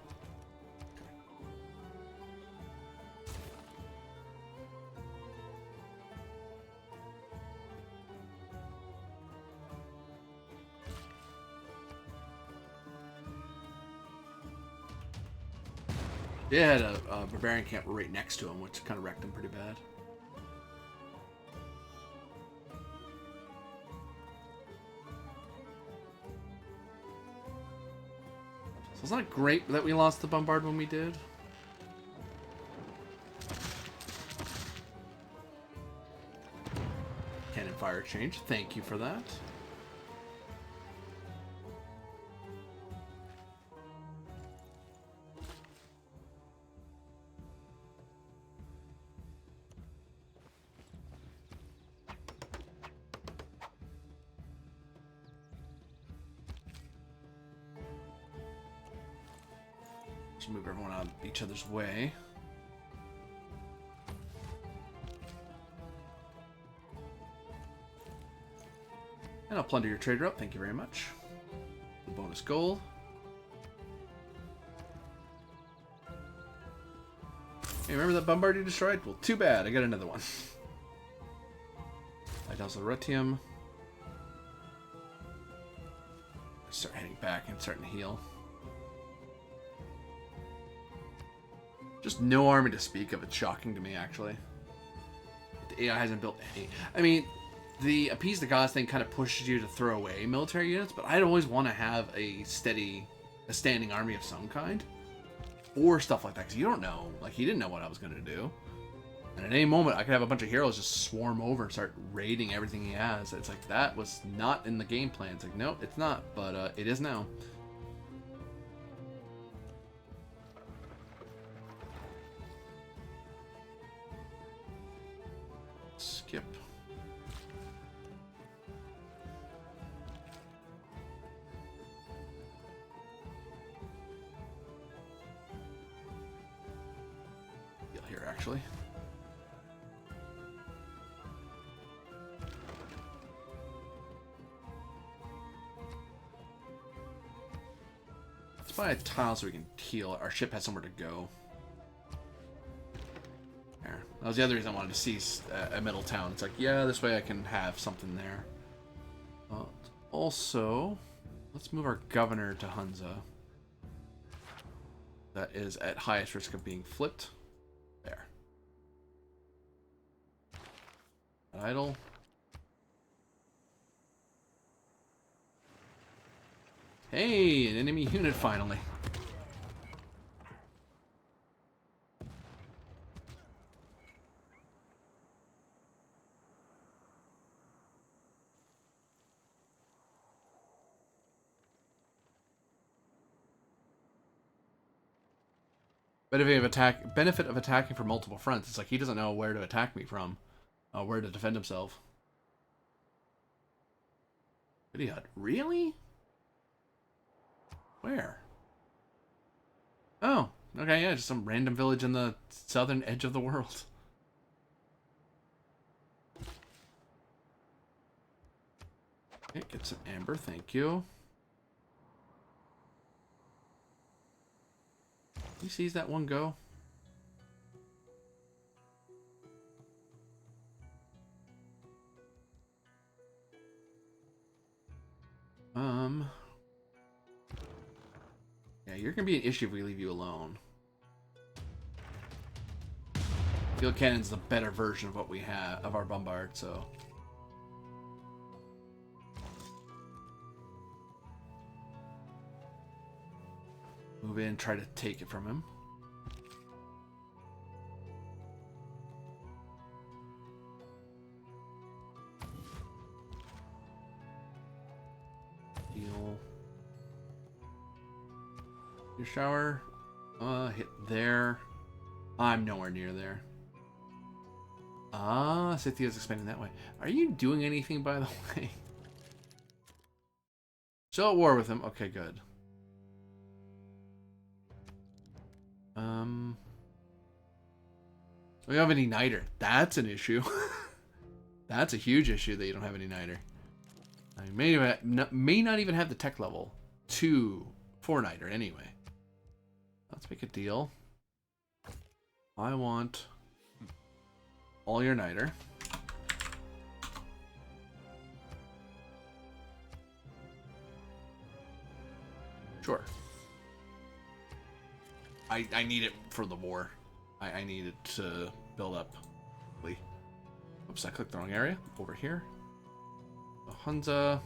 They had a barbarian camp right next to him, which kind of wrecked him pretty bad. So it's not great that we lost the bombard when we did. Cannon fire exchange. Thank you for that. Just move everyone out of each other's way. And I'll plunder your trader up. Thank you very much. The bonus gold. Hey, remember that bombard you destroyed? Well, too bad. I got another one. Idalzaretium. Start heading back and starting to heal. Just no army to speak of. It's shocking to me, actually. The AI hasn't built any. I mean, the appease the gods thing kind of pushes you to throw away military units, but I'd always want to have a standing army of some kind. Or stuff like that, because you don't know. Like, he didn't know what I was going to do. And at any moment, I could have a bunch of heroes just swarm over and start raiding everything he has. It's like, that was not in the game plan. It's like, nope, it's not, but it is now. Skip. Here, actually. Let's buy a tile so we can heal. Our ship has somewhere to go. There. That was the other reason I wanted to see a middle town. It's like, yeah, this way I can have something there. Also, let's move our governor to Hunza. That is at highest risk of being flipped. There. Idle. Hey, an enemy unit finally. Benefit of attacking from multiple fronts. It's like he doesn't know where to attack me from, where to defend himself. Idiot. Really? Where? Oh, okay, yeah, just some random village in the southern edge of the world. Okay, get some amber, thank you. He sees that one go. Yeah, you're gonna be an issue if we leave you alone. Field cannon's the better version of what we have of our bombard, so. Move in, try to take it from him. Heal. Your shower. Hit there. I'm nowhere near there. Ah, Scythia's expanding that way. Are you doing anything, by the way? Still at war with him. Okay, good. We don't have any niter. That's an issue. That's a huge issue that you don't have any niter. I may not even have the tech level for Niter anyway. Let's make a deal. I want all your Niter. Sure. I need it for the war. I need it to build up. Oops, I clicked the wrong area. Over here. Hunza.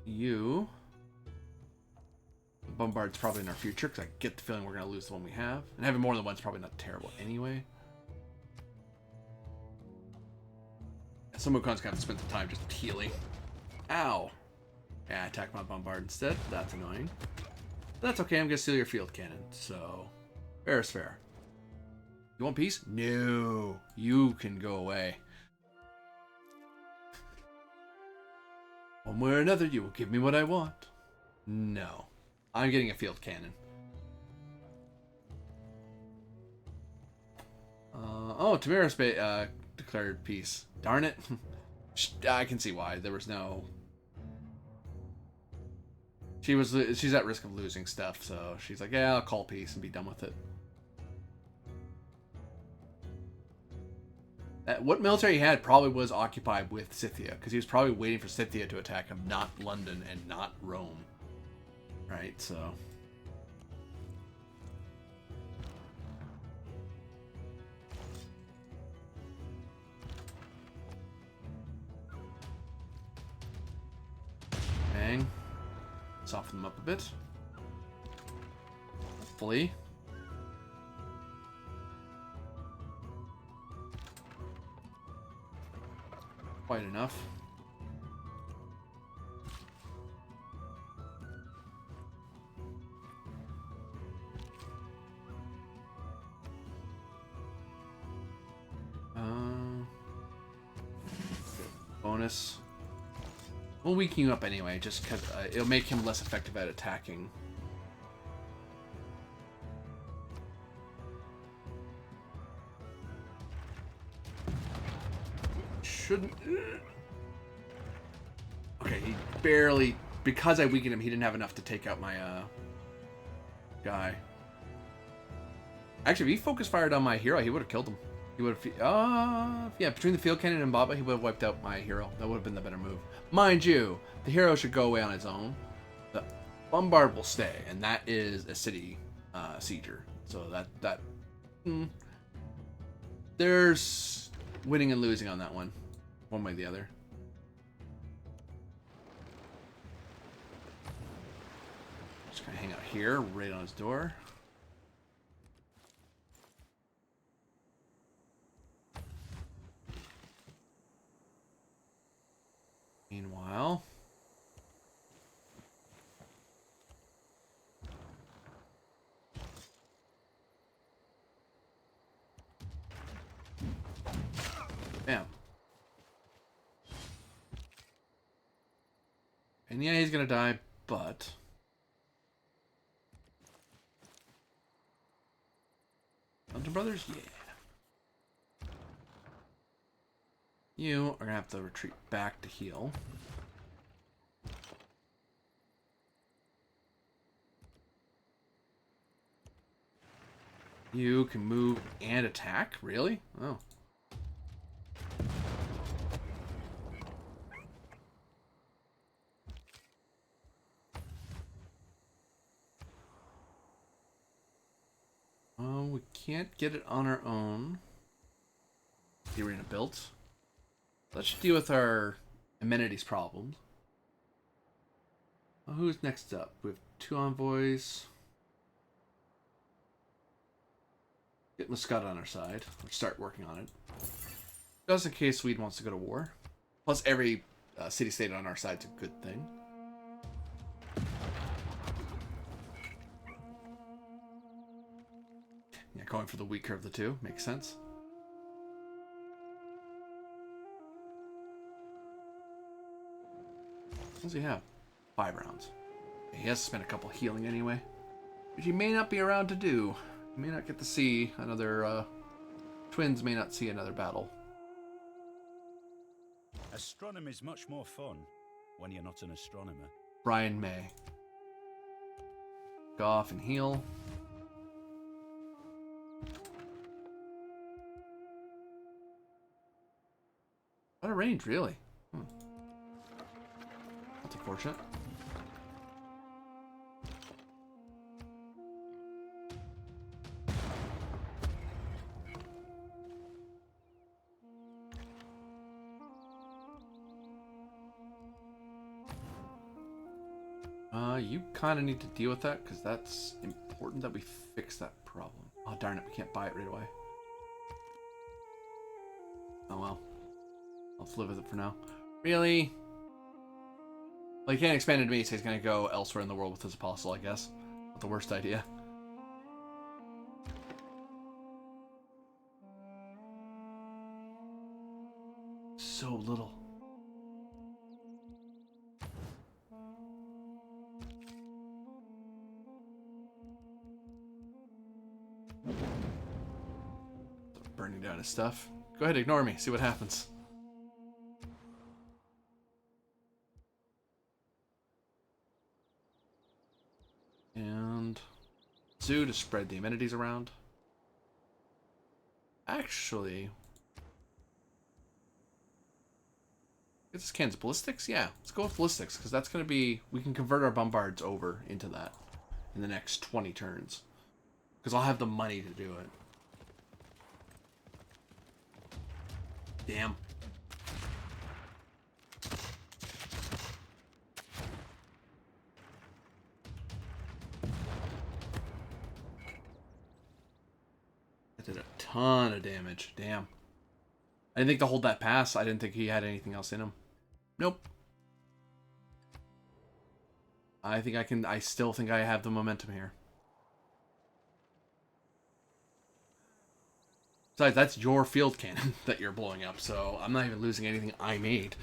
You. Bombard's probably in our future, because I get the feeling we're going to lose the one we have. And having more than one's probably not terrible anyway. Some Wukon's going to have to spend some time just healing. Ow. Yeah, attack my Bombard instead. That's annoying. But that's okay, I'm going to steal your field cannon. So, fair is fair. You want peace? No. You can go away. One way or another, you will give me what I want. No. I'm getting a field cannon. Oh, Tamira's declared peace. Darn it. I can see why. There was no... She's at risk of losing stuff, so she's like, yeah, I'll call peace and be done with it. What military he had probably was occupied with Scythia, because he was probably waiting for Scythia to attack him, not London and not Rome. Right, so... Bang. Soften them up a bit. Hopefully. Quite enough. Bonus. We'll weaken you up anyway, just because it'll make him less effective at attacking. Shouldn't... Okay, he barely... Because I weakened him, he didn't have enough to take out my guy. Actually, if he focus fired on my hero, he would have killed him. He would have... yeah, between the field cannon and Baba, he would have wiped out my hero. That would have been the better move. Mind you, the hero should go away on his own. The Bombard will stay, and that is a city sieger. So there's winning and losing on that one. One way or the other. Just gonna hang out here, right on his door. Meanwhile, bam. And yeah, he's gonna die, but Hunter Brothers, yeah. You are gonna have to retreat back to heal. You can move and attack? Really? Oh. We can't get it on our own. The arena built. Let's deal with our amenities problems. Well, who's next up? We have 2 envoys. Get Muscat on our side. Let's start working on it. Just in case Sweden wants to go to war. Plus, every city-state on our side is a good thing. Yeah, going for the weaker of the two makes sense. What does he have? 5 rounds. He has to spend a couple healing anyway, which he may not be around to do. He may not get to see another... Twins may not see another battle. Astronomy is much more fun when you're not an astronomer. Brian May. Go off and heal. Out of range, really? That's unfortunate. You kind of need to deal with that, because that's important that we fix that problem. Oh, darn it, we can't buy it right away. Oh well. Let's live with it for now. Really? Well, he can't expand it to me, so he's gonna go elsewhere in the world with his apostle, I guess. Not the worst idea. So little. Burning down his stuff. Go ahead, ignore me. See what happens. And zoo to spread the amenities around. Actually, this cans ballistics. Yeah, let's go with ballistics because that's gonna be. We can convert our bombards over into that in the next 20 turns because I'll have the money to do it. Damn. That did a ton of damage. Damn. I didn't think to hold that pass. I didn't think he had anything else in him. Nope. I think I can. I still think I have the momentum here. Besides, that's your field cannon that you're blowing up, so I'm not even losing anything I made.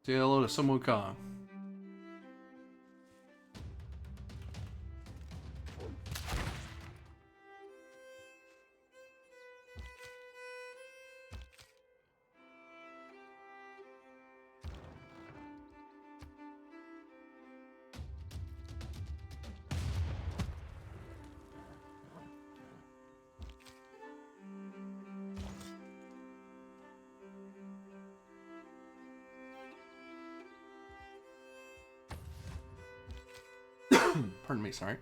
Say hello to Sun Wukong. Pardon me, sorry.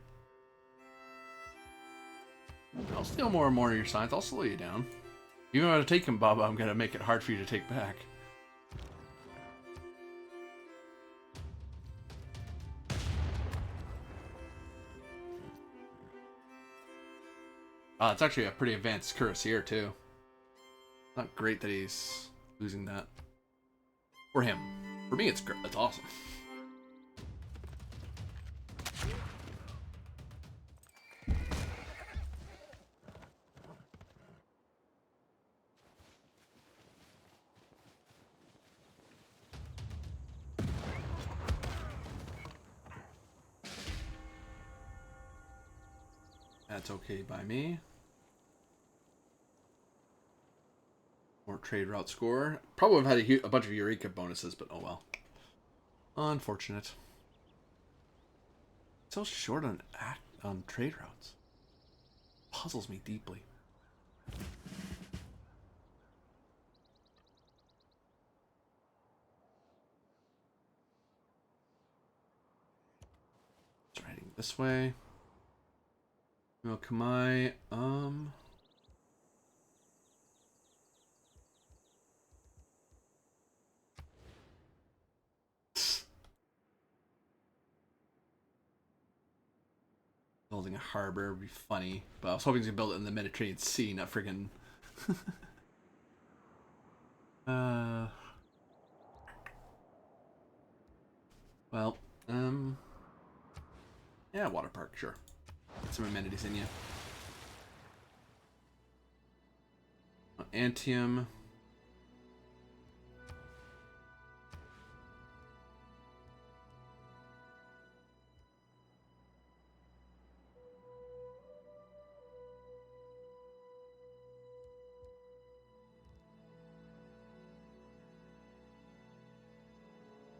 I'll steal more and more of your signs. I'll slow you down. Even if I take him, Baba, I'm going to make it hard for you to take back. It's actually a pretty advanced cuirassier, too. Not great that he's losing that. For him. For me, it's great. That's awesome. That's okay by me. More trade route score. Probably would have had a bunch of Eureka bonuses, but oh well. Unfortunate. So short on trade routes. Puzzles me deeply. It's riding this way. No, Kamai, building a harbor would be funny, but I was hoping to build it in the Mediterranean Sea, not friggin' well, yeah, water park, sure. Get some amenities in you. Antium.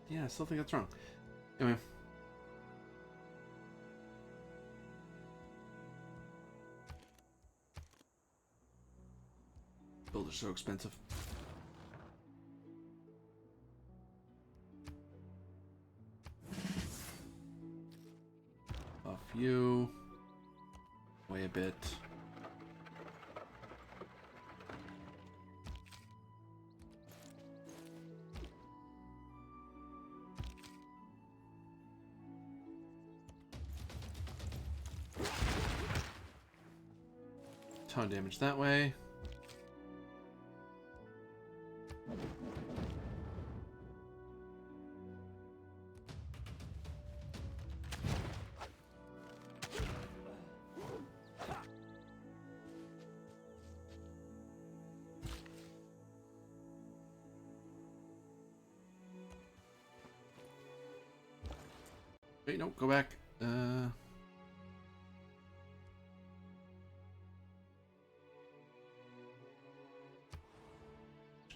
Yeah, I still think that's wrong. Anyway. Builders are so expensive. Buff you. Weigh a bit. Ton of damage that way. Wait, no, go back.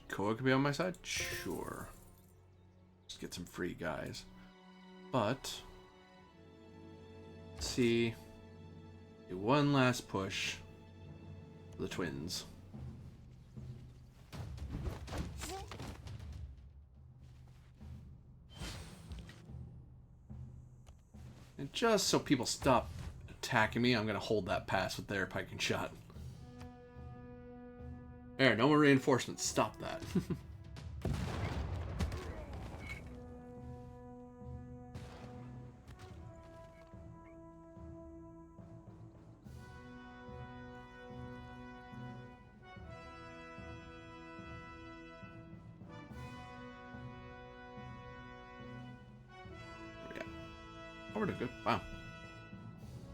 Koa could be on my side? Sure. Just get some free guys. But let's see. Do one last push for the twins. And just so people stop attacking me, I'm gonna hold that pass with their pike and shot. There, no more reinforcements. Stop that. Oh, we're doing good. Wow.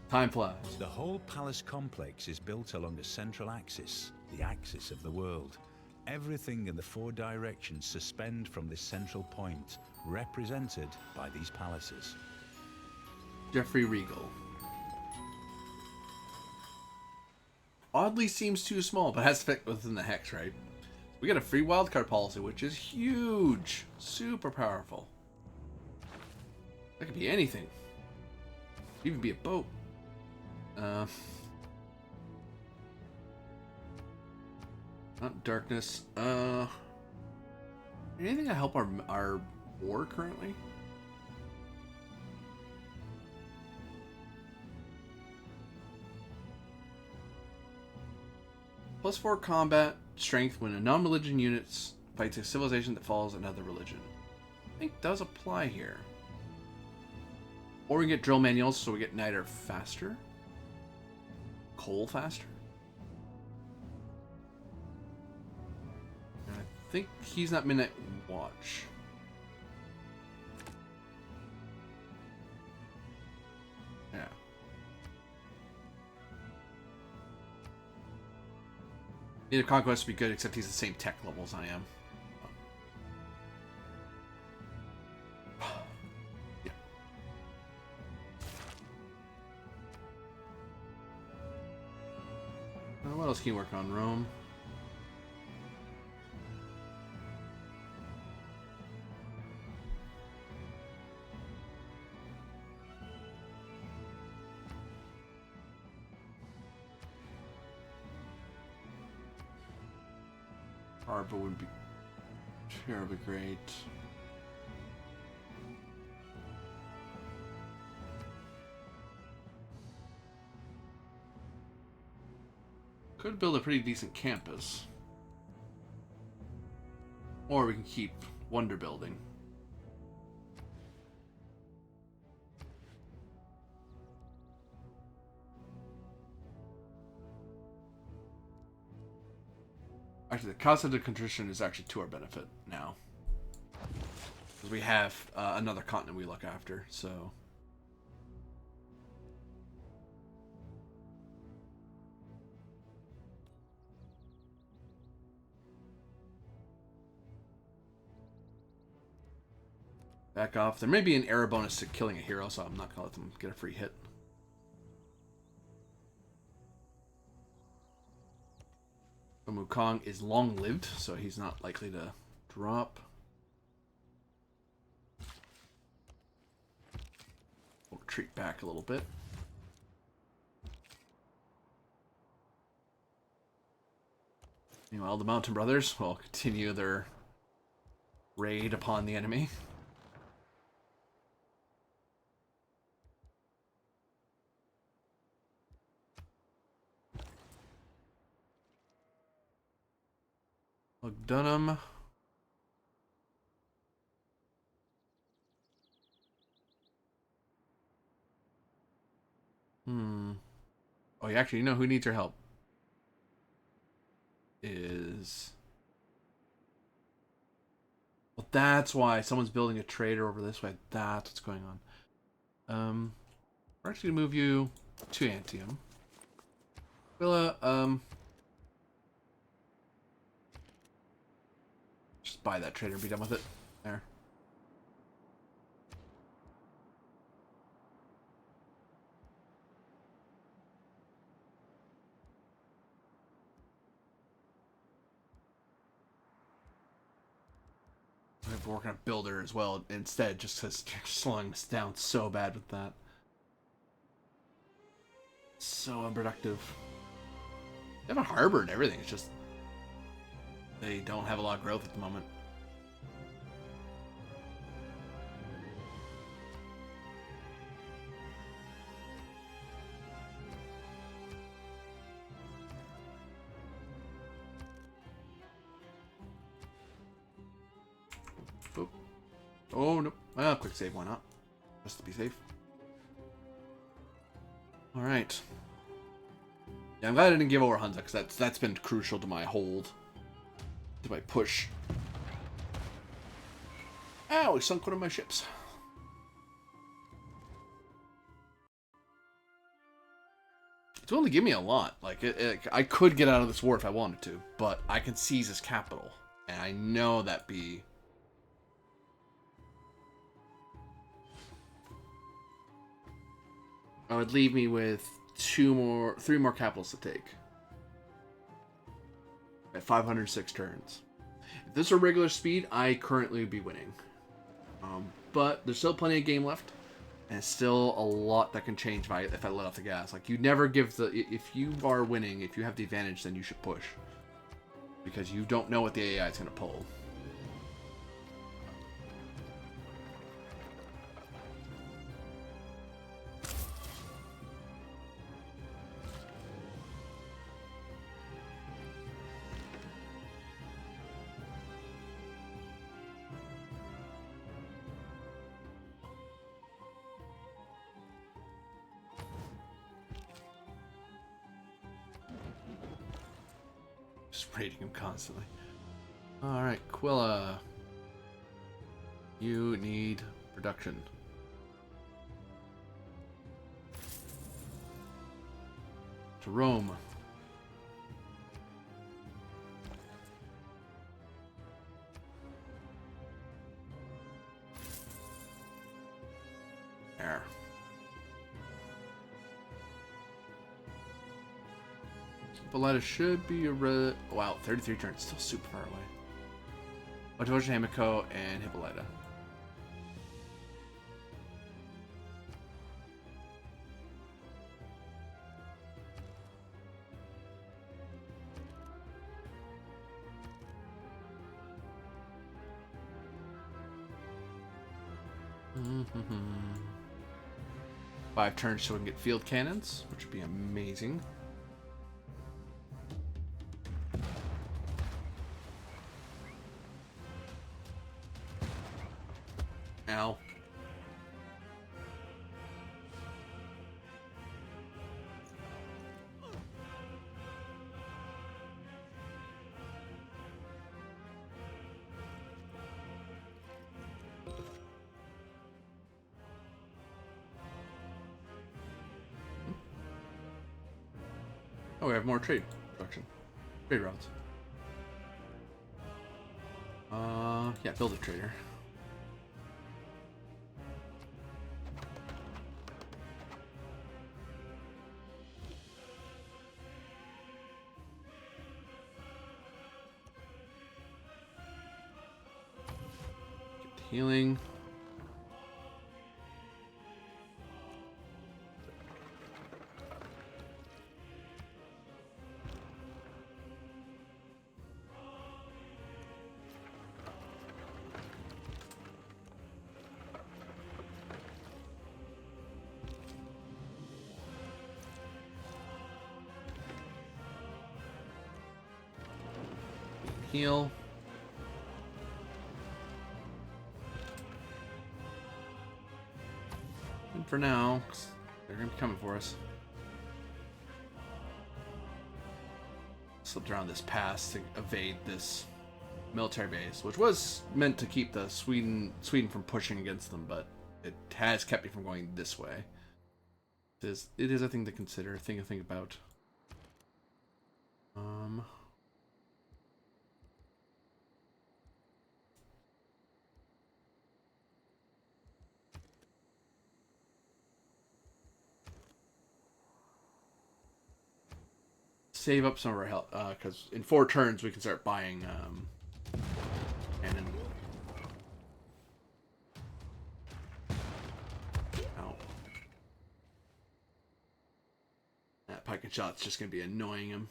Time flies. The whole palace complex is built along a central axis, the axis of the world. Everything in the 4 directions suspend from this central point, represented by these palaces. Jeffrey Regal. Oddly seems too small, but has to fit within the hex, right? We got a free wildcard policy, which is huge. Super powerful. That could be anything. Even be a boat. Not darkness. Anything to help our war currently? +4 combat strength when a non-religion unit fights a civilization that follows another religion. I think does apply here. Or we can get drill manuals, so we get niter faster. Coal faster. And I think he's not midnight watch. Yeah. Neither conquest would be good, except he's the same tech level as I am. What else can you work on? Rome. Arba would be terribly great. Could build a pretty decent campus. Or we can keep wonder building. Actually, the Casa de Contrition is actually to our benefit now. Because we have another continent we look after, so... Back off. There may be an error bonus to killing a hero, so I'm not gonna let them get a free hit. Wukong is long-lived, so he's not likely to drop. We'll retreat back a little bit. Meanwhile, the Mountain Brothers will continue their raid upon the enemy. Dunham. Oh, you actually know who needs your help? Well, that's why someone's building a trader over this way. That's what's going on. We're actually gonna move you to Antium. Willa, just buy that trader and be done with it. There. We're working on builder as well instead, just because you're slowing us down so bad with that. So unproductive. They have a harbor and everything. It's just they don't have a lot of growth at the moment. Oh, oh no! Well, quick save, why not? Just to be safe. All right. Yeah, I'm glad I didn't give over Hunza, because that's been crucial to my hold, to my push. Ow! He sunk one of my ships. It's willing to give me a lot. Like I could get out of this war if I wanted to, but I can seize his capital, and I know that be. I would leave me with three more capitals to take. At 506 turns. If this were regular speed, I currently would be winning. But there's still plenty of game left, and still a lot that can change if I let off the gas. Like, you never give if you are winning, if you have the advantage, then you should push. Because you don't know what the AI is going to pull. Just raiding him constantly. Alright, Quilla. You need production. To Rome. There. Hippolyta should be a wow, 33 turns, still super far away. Otoja, Hamiko, and Hippolyta. Mm-hmm. 5 turns so we can get field cannons, which would be amazing. Ow. Oh, we have more trade production. Trade routes. Yeah, build a trader. Healing. Heal. And for now, 'cause they're gonna be coming for us. Slipped around this pass to evade this military base, which was meant to keep the Sweden from pushing against them, but it has kept me from going this way. It is a thing to consider, a thing to think about. Save up some of our health, because in 4 turns we can start buying cannon. Ow. That pike and shot's just gonna be annoying him.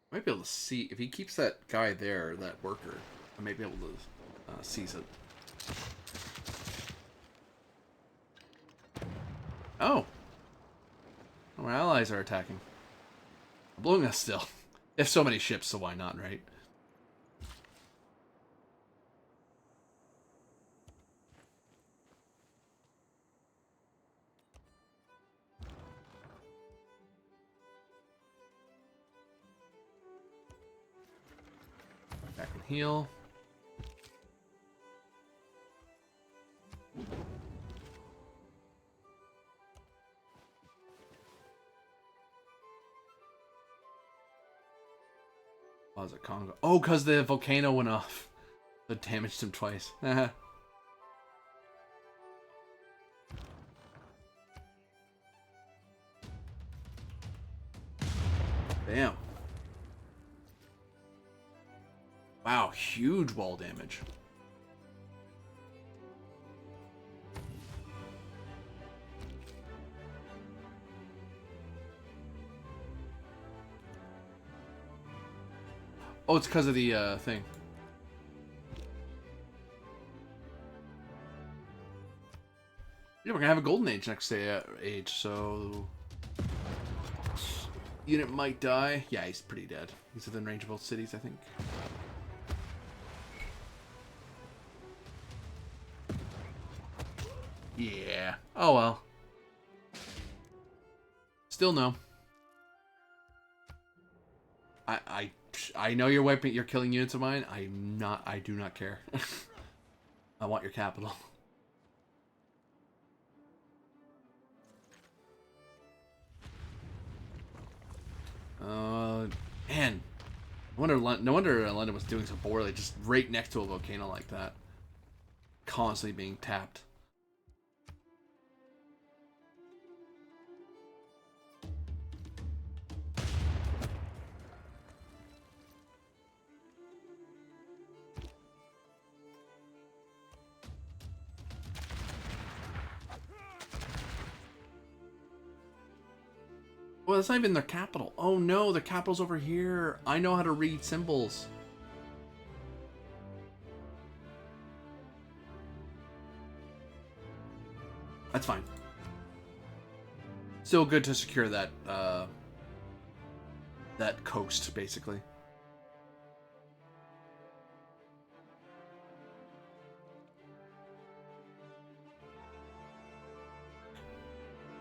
I might be able to see if he keeps that guy there, that worker. I might be able to seize it. Oh! Our allies are attacking. Blowing us still. They have so many ships, so why not, right? Back and heal. Plaza Congo. Oh, because the volcano went off. It damaged him twice. Damn. Wow, huge wall damage. Oh, it's because of the thing. Yeah, we're gonna have a golden age next age, so unit might die. Yeah, he's pretty dead. He's within range of both cities, I think. Yeah. Oh well. Still no. I know you're killing units of mine. I do not care. I want your capital. Man. No wonder London was doing so poorly, just right next to a volcano like that. Constantly being tapped. Well, that's not even their capital. Oh no, the capital's over here. I know how to read symbols. That's fine. Still good to secure that, that coast, basically.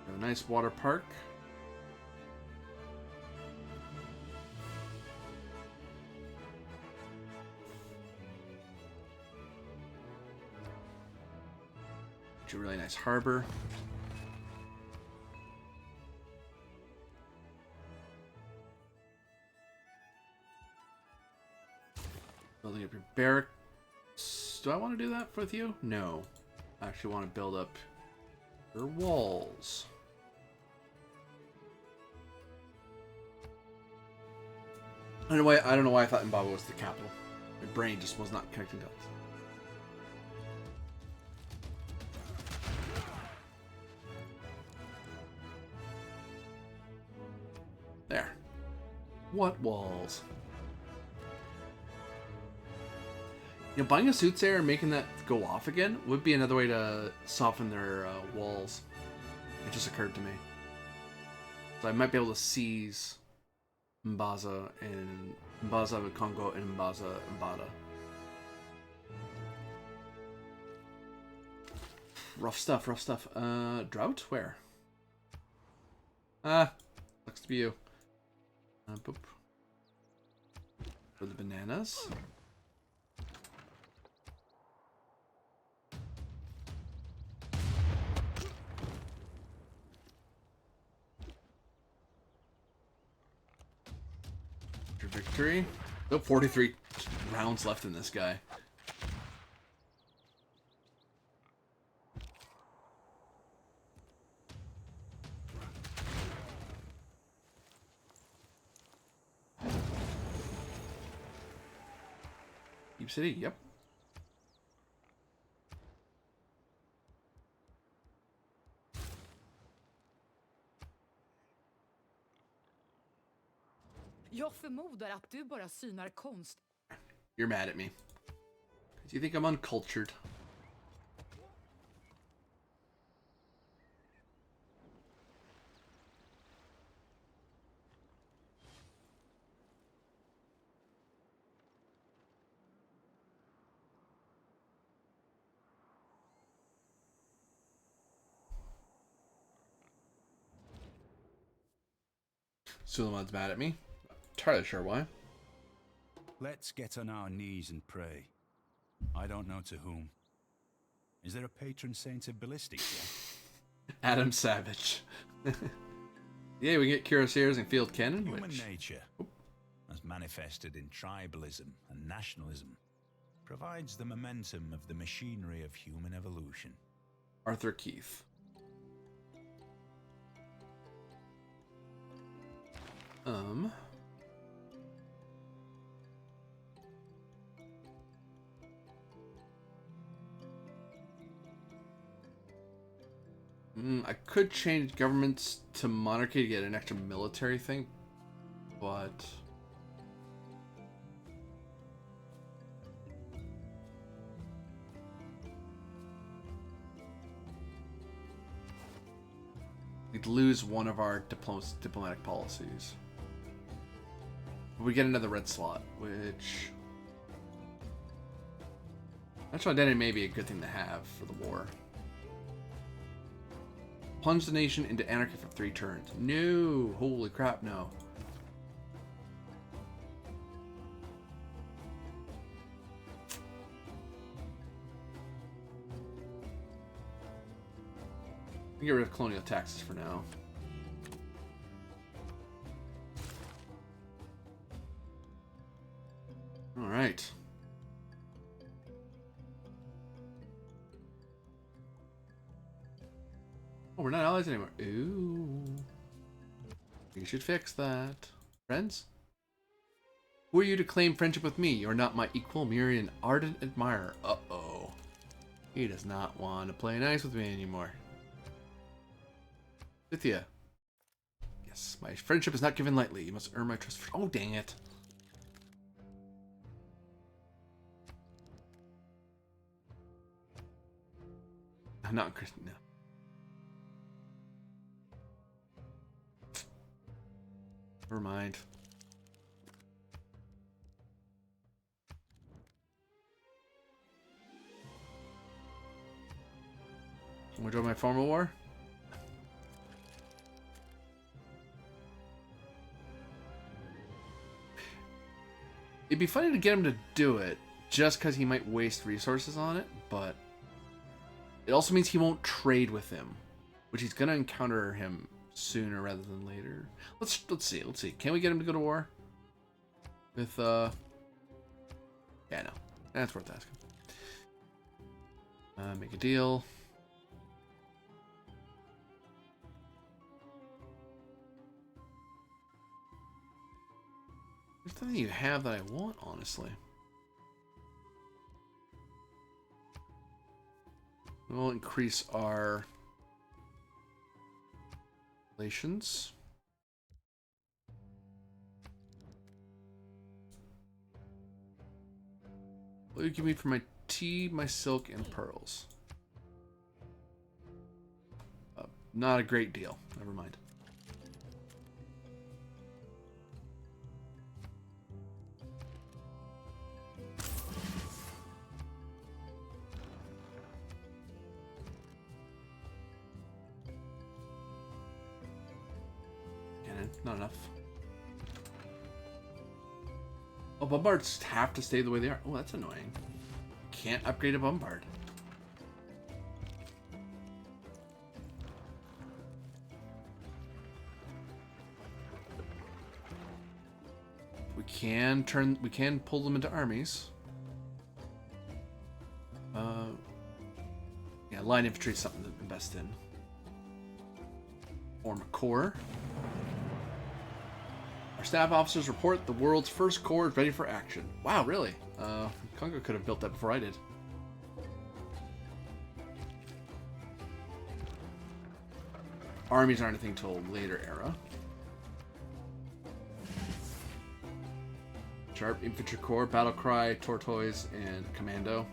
A nice water park. A really nice harbor. Building up your barracks. Do I want to do that with you? No. I actually want to build up your walls. I don't know why I thought Mbaba was the capital. My brain just was not connecting dots. There. What walls? You know, buying a soothsayer and making that go off again would be another way to soften their walls. It just occurred to me. So I might be able to seize Mbaza Congo and Mbaza Mbada. Rough stuff, rough stuff. Drought? Where? Looks to be you. Boop. For the bananas. Victory. Oh, 43 rounds left in this guy. Deep City, yep. Jag förmodar att du bara synar konst. You're mad at me. Do you think I'm uncultured? Suleiman's mad at me. Not entirely sure why. Let's get on our knees and pray. I don't know to whom. Is there a patron saint of ballistics yet? Adam Savage. Yeah, we get cuirassiers and field cannon. Human nature, as manifested in tribalism and nationalism, provides the momentum of the machinery of human evolution. Arthur Keith. I could change governments to monarchy to get an extra military thing, but we'd lose one of our diplomatic policies. We get another red slot, which national identity may be a good thing to have for the war. Plunge the nation into anarchy for 3 turns. No! Holy crap, no. We get rid of colonial taxes for now. Alright. Oh, we're not allies anymore. Ooh. We should fix that. Friends? Who are you to claim friendship with me? You're not my equal, merely an ardent admirer. Uh-oh. He does not want to play nice with me anymore. Cynthia. Yes, my friendship is not given lightly. You must earn my trust. Oh, dang it. I'm not Christian. No. Never mind. Want to join my formal war? It'd be funny to get him to do it, just because he might waste resources on it, but it also means he won't trade with him, which he's gonna encounter him sooner rather than later. Let's see. Can we get him to go to war? With yeah, no. That's worth asking. Make a deal. Nothing you have that I want, honestly. We'll increase our relations. What do you give me for my tea, my silk, and pearls? Not a great deal. Never mind. Not enough. Oh, bombards have to stay the way they are. Oh, that's annoying. Can't upgrade a bombard. We can pull them into armies. Yeah, line infantry is something to invest in. Form a corps. Our staff officers report the world's first corps is ready for action. Wow, really? Congo could have built that before I did. Armies aren't anything till later era. Sharp Infantry Corps, Battle Cry, Tortoise, and Commando.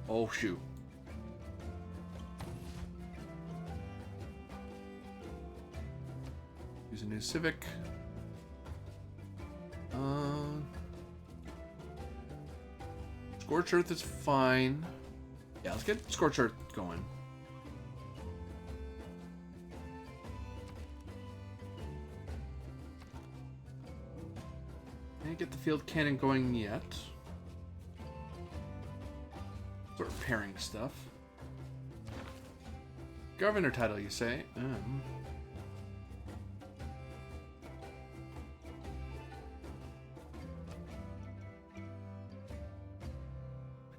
Oh, shoot. Use a new Civic. Scorched Earth is fine. Yeah, let's get Scorched Earth going. Can't get the field cannon going yet. Sort of repairing stuff. Governor title, you say?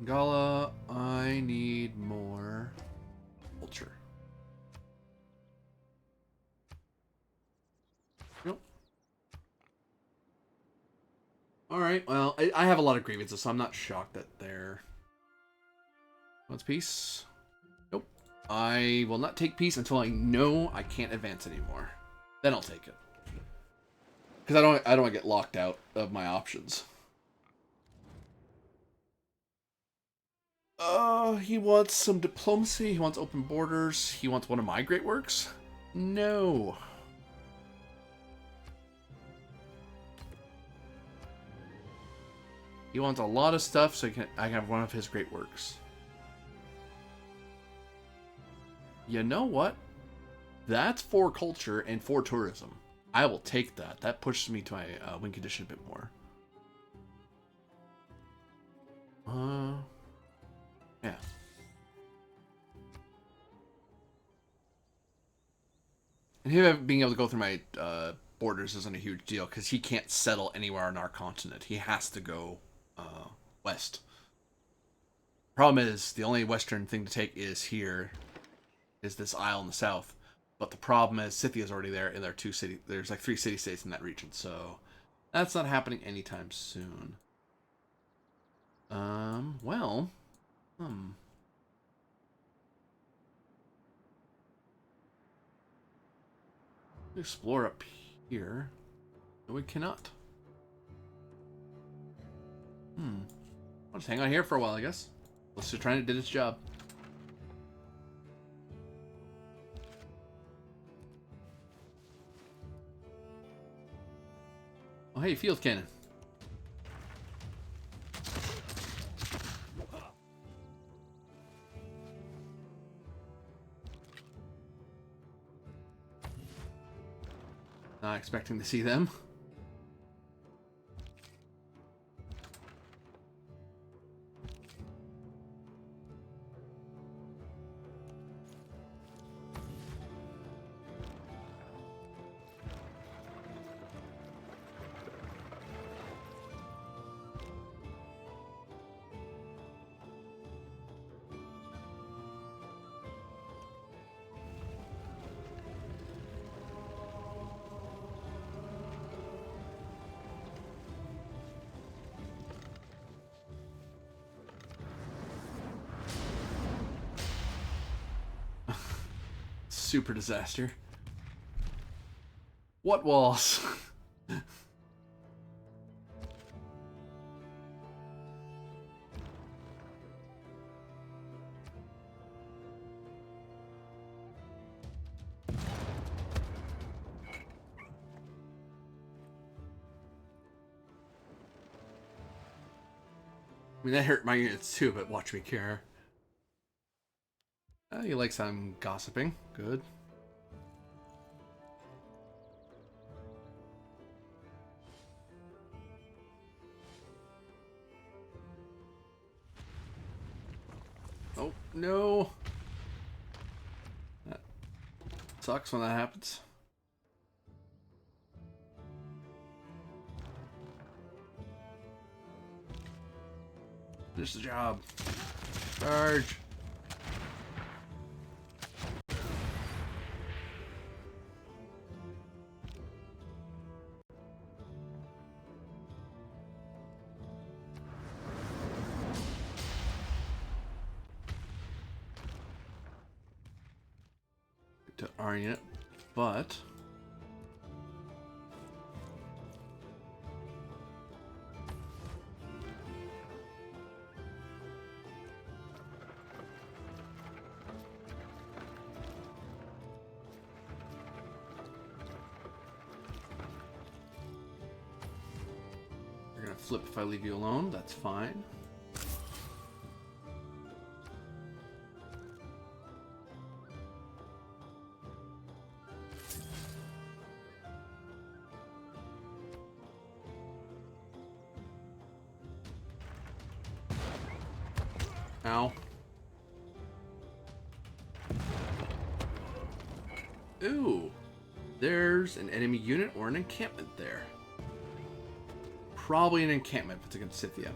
Pangala, I need more culture. Nope. Alright, well, I have a lot of grievances, so I'm not shocked that they're... What's peace? Nope. I will not take peace until I know I can't advance anymore. Then I'll take it. Because I don't want to get locked out of my options. He wants some diplomacy. He wants open borders. He wants one of my great works. No. He wants a lot of stuff, so I can have one of his great works. You know what? That's for culture and for tourism. I will take that. That pushes me to my win condition a bit more. Yeah. And him being able to go through my borders isn't a huge deal, because he can't settle anywhere on our continent. He has to go west. Problem is, the only western thing to take is here, is this isle in the south. But the problem is, Scythia's already there, and there's like 3 city-states in that region, so that's not happening anytime soon. Well, explore up here. No, we cannot. I'll just hang on here for a while, I guess. Let's just try to do its job. Oh, hey, field cannon. Not expecting to see them. super disaster. What walls? I mean, that hurt my units too, but watch me care. He likes I'm gossiping. Good. Oh, no. That sucks when that happens. Finish the job. Charge. To our unit, but you're gonna flip if I leave you alone. That's fine. Ow. Ooh. There's an enemy unit or an encampment there. Probably an encampment if it's against Scythia.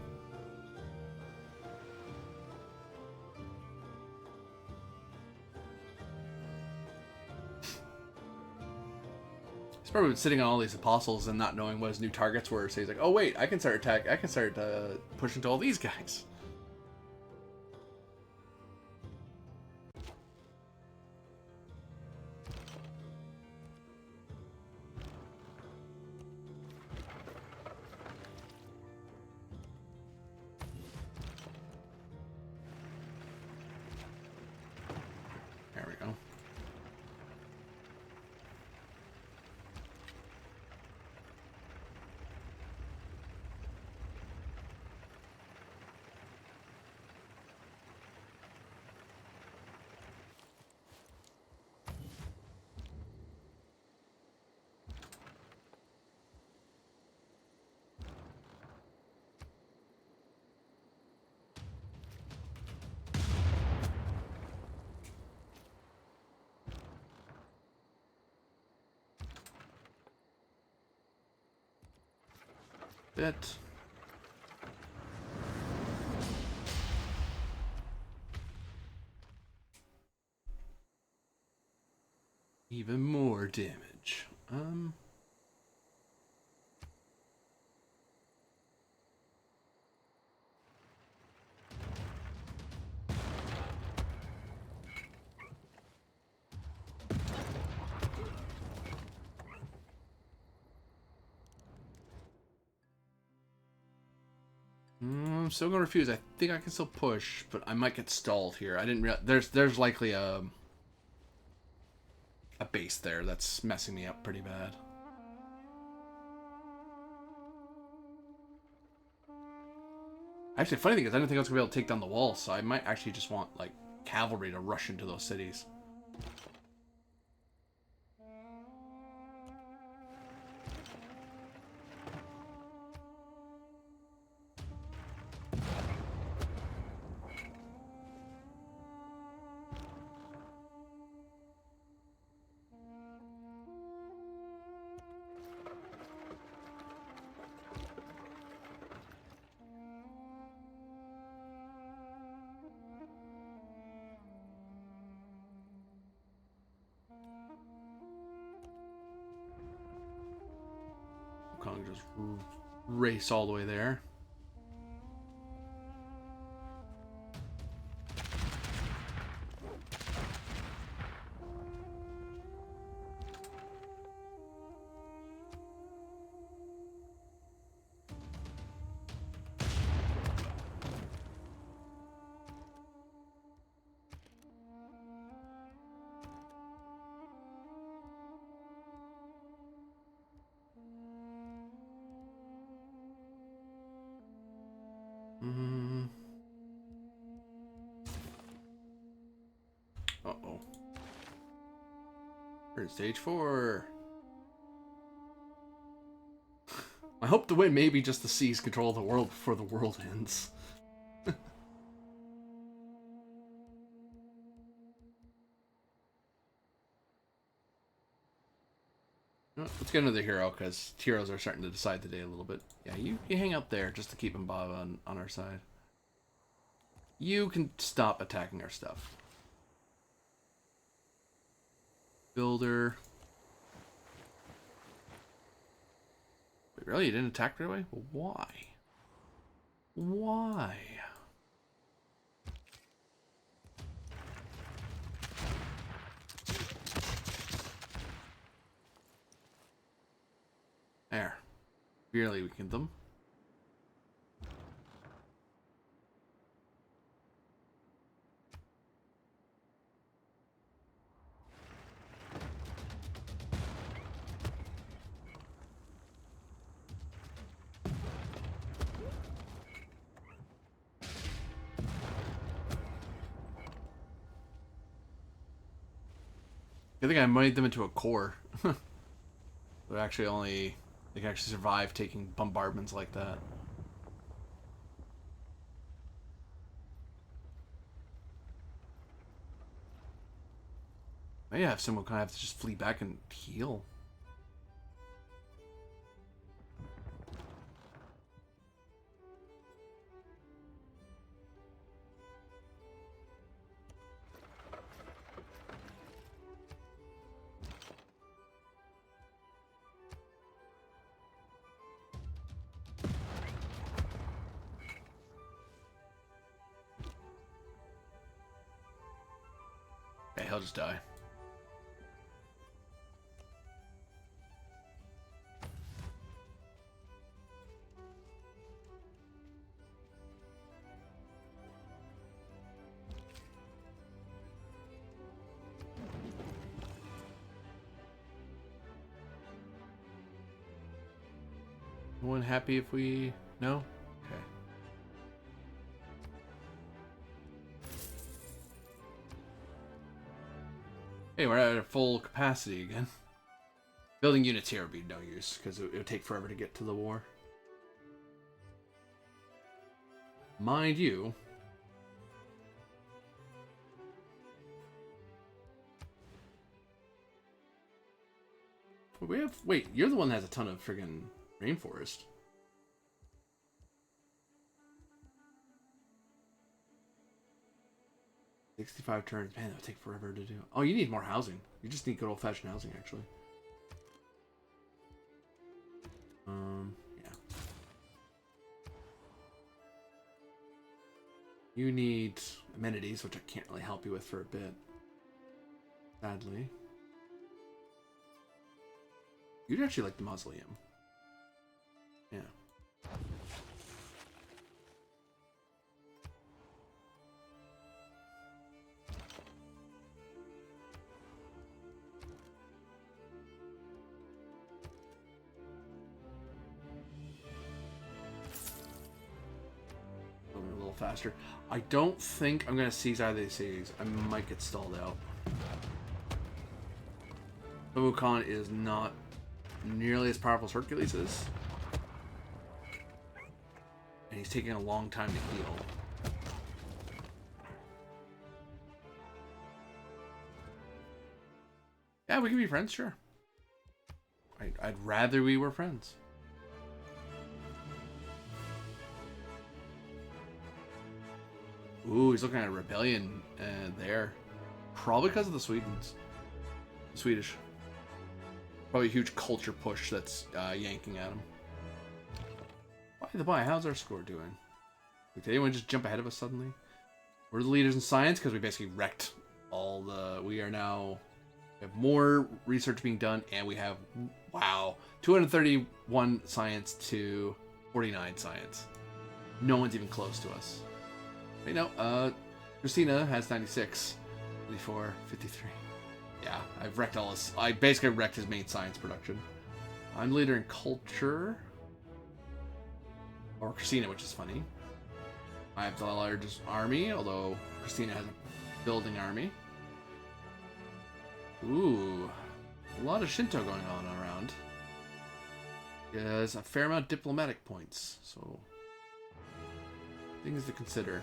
He's probably been sitting on all these apostles and not knowing what his new targets were. So he's like, oh wait, I can start attack. I can start pushing to all these guys. There we go. Bit. Even more damage. I'm still gonna refuse. I think I can still push, but I might get stalled here. I didn't realize there's likely a base there that's messing me up pretty bad. Actually, funny thing is, I didn't think I was gonna be able to take down the wall, so I might actually just want like cavalry to rush into those cities. Kong just race all the way there. Uh-oh. We're in stage 4. I hope to win maybe just to seize control of the world before the world ends. Let's get another hero, because heroes are starting to decide the day a little bit. Yeah, you hang out there just to keep him Bob on our side. You can stop attacking our stuff. Builder. Wait, really? You didn't attack right away? Well, why? Why? There. Barely weakened them. I think I made them into a core. They actually they can actually survive taking bombardments like that. Maybe I have someone kind of have to just flee back and heal. Okay, he'll just die. Anyone happy if we... No? Okay. Hey, we're at full capacity again. Building units here would be no use, because it would take forever to get to the war. Mind you... We have... Wait, you're the one that has a ton of friggin' rainforest. $65 turns. Man, that would take forever to do. Oh, you need more housing. You just need good old-fashioned housing, actually. Yeah. You need amenities, which I can't really help you with for a bit. Sadly. You'd actually like the mausoleum. Yeah. Moving a little faster. I don't think I'm going to seize either of these cities. I might get stalled out. Wukong is not nearly as powerful as Hercules is. And he's taking a long time to heal. Yeah, we can be friends, sure. I'd rather we were friends. Ooh, he's looking at a rebellion there. Probably because of the Swedish. Probably a huge culture push that's yanking at him. By the by, how's our score doing? Did anyone just jump ahead of us suddenly? We're the leaders in science because we basically wrecked all the... We are now... We have more research being done, and we have, wow, 231 science to 49 science. No one's even close to us. Wait, no, Christina has 96, 54, 53. Yeah, I've wrecked all his... I basically wrecked his main science production. I'm leader in culture. Or Christina, which is funny. I have the largest army, although Christina has a building army. Ooh, a lot of Shinto going on around. Yeah, there's a fair amount of diplomatic points, so things to consider.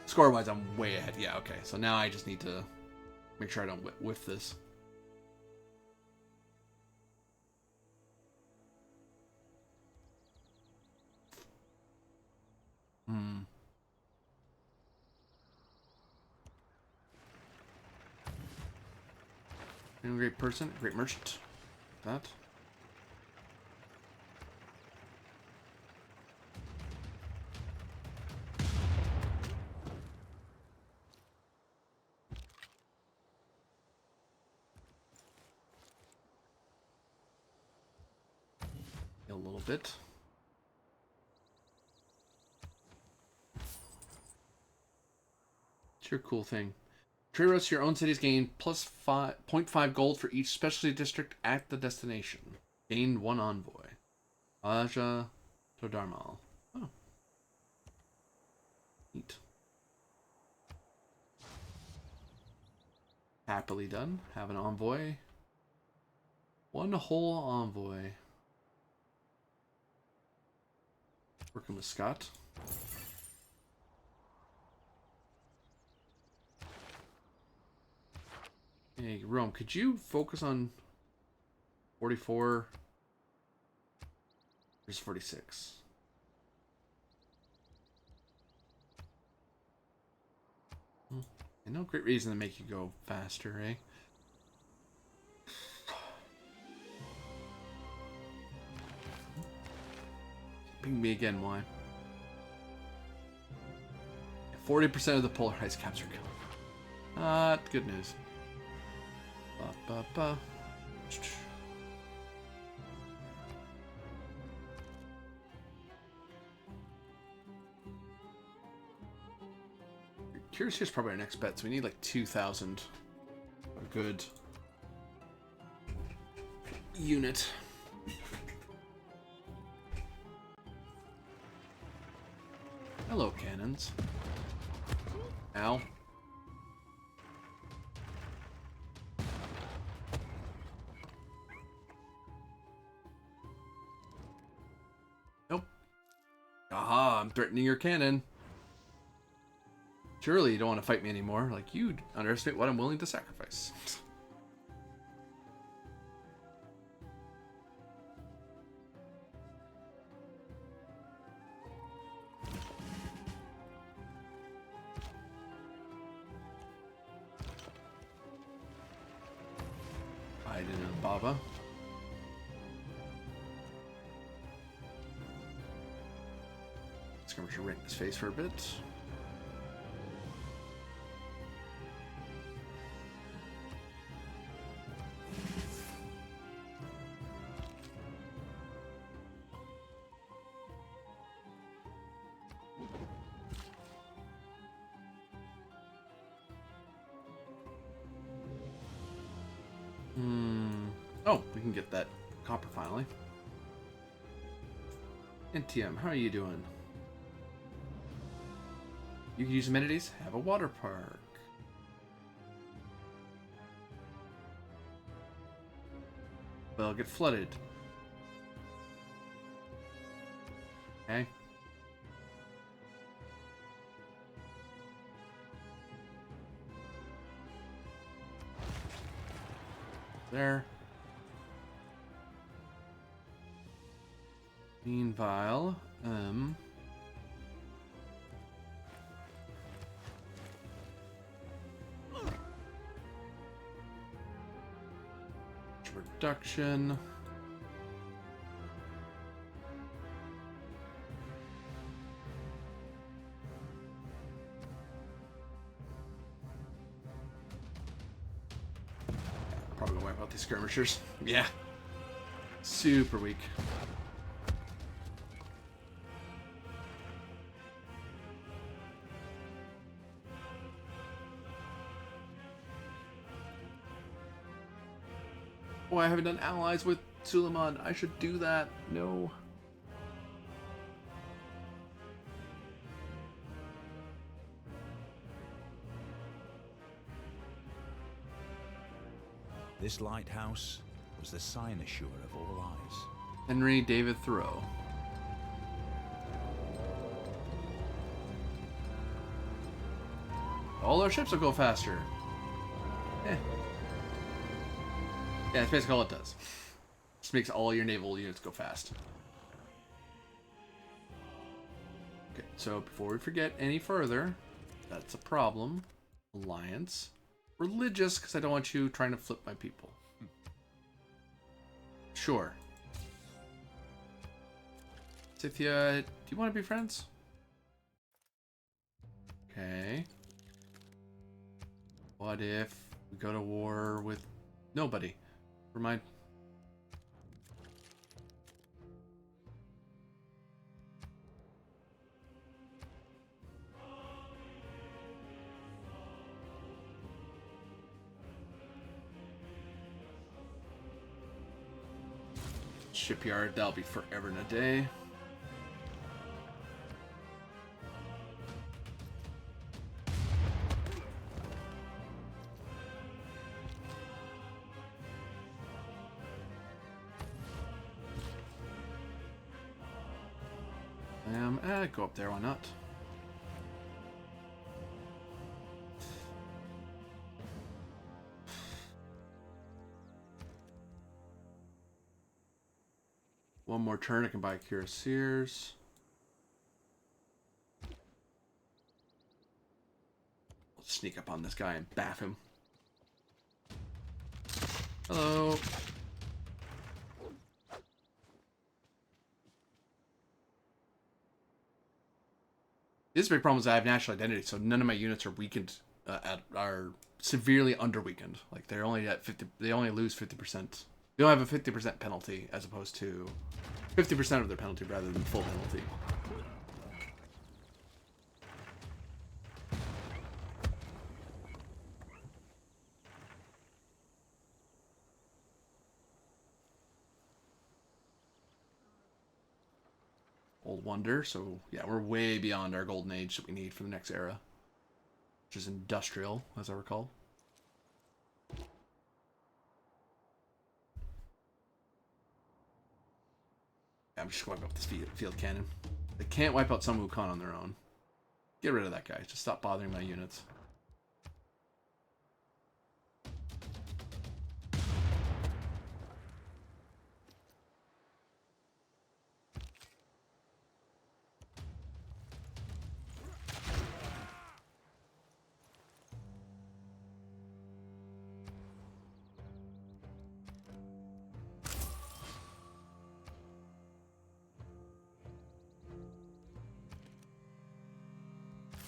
Score-wise, I'm way ahead. Yeah, okay. So now I just need to make sure I don't whiff this. Hmm. Great person, great merchant. That. A little bit. It's your cool thing. Trade routes to your own cities gain plus 0.5 gold for each specialty district at the destination. Gain 1 envoy. Aja Todarmal. Oh. Neat. Happily done. Have an envoy. 1 whole envoy. Working with Scott. Hey, Rome, could you focus on 44? There's 46. And no great reason to make you go faster, eh? Ping me again, why? 40% of the polarized caps are killed. Not good news. Ba, ba, ba. Curious here's probably our next bet, so we need like 2,000. A good unit. Hello, cannons. Ow. Nope. Aha, I'm threatening your cannon. Surely you don't want to fight me anymore. Like, you underestimate what I'm willing to sacrifice. Biden and Baba. Skirmisher right in his face for a bit. Oh, we can get that copper finally. NTM, how are you doing? You can use amenities. Have a water park. Well, get flooded. Okay. There. Meanwhile, reduction. Probably gonna wipe out these skirmishers. Yeah. Super weak. Oh, I haven't done allies with Suleiman. I should do that. No. This lighthouse was the cynosure of all eyes. Henry David Thoreau. All our ships will go faster. Eh. Yeah, that's basically all it does. Just makes all your naval units go fast. Okay, so before we forget any further, that's a problem. Alliance. Religious, because I don't want you trying to flip my people. Sure. Scythia, do you want to be friends? Okay. What if we go to war with nobody? Never mind. Shipyard, that'll be forever and a day. Go up there, why not? One more turn, I can buy cuirassiers. Let's sneak up on this guy and baff him. Hello. This big problem is I have national identity, so none of my units are weakened, are severely under weakened. Like they're only at 50. They only lose 50%. They don't have a 50% penalty as opposed to 50% of their penalty rather than full penalty. Old Wonder, so yeah, we're way beyond our golden age that we need for the next era, which is industrial, as I recall. I'm just going to wipe out this field cannon. They can't wipe out some Wukong on their own. Get rid of that guy. Just stop bothering my units.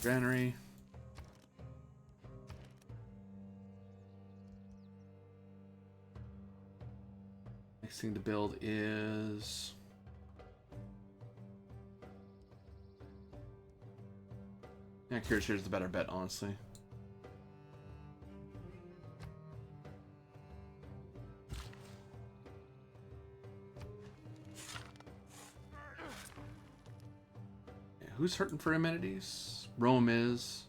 Granary. Next thing to build is... yeah, Cuirassiers the better bet, honestly. Yeah, who's hurting for amenities? Rome is.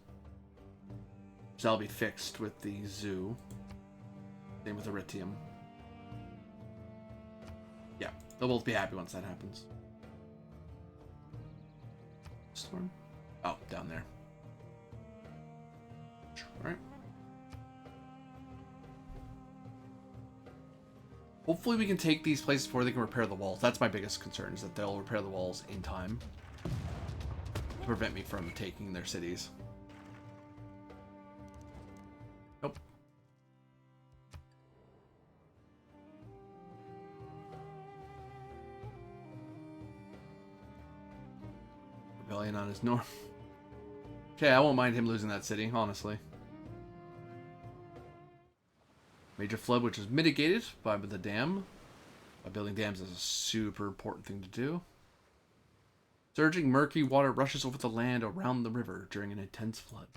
So that'll be fixed with the zoo. Same with Aritium. Yeah, they'll both be happy once that happens. Storm? Oh, down there. Alright. Hopefully we can take these places before they can repair the walls. That's my biggest concern, is that they'll repair the walls in time to prevent me from taking their cities. Nope. Rebellion on his north. Okay, I won't mind him losing that city, honestly. Major flood, which is mitigated by the dam. By building dams is a super important thing to do. Surging murky water rushes over the land around the river during an intense flood.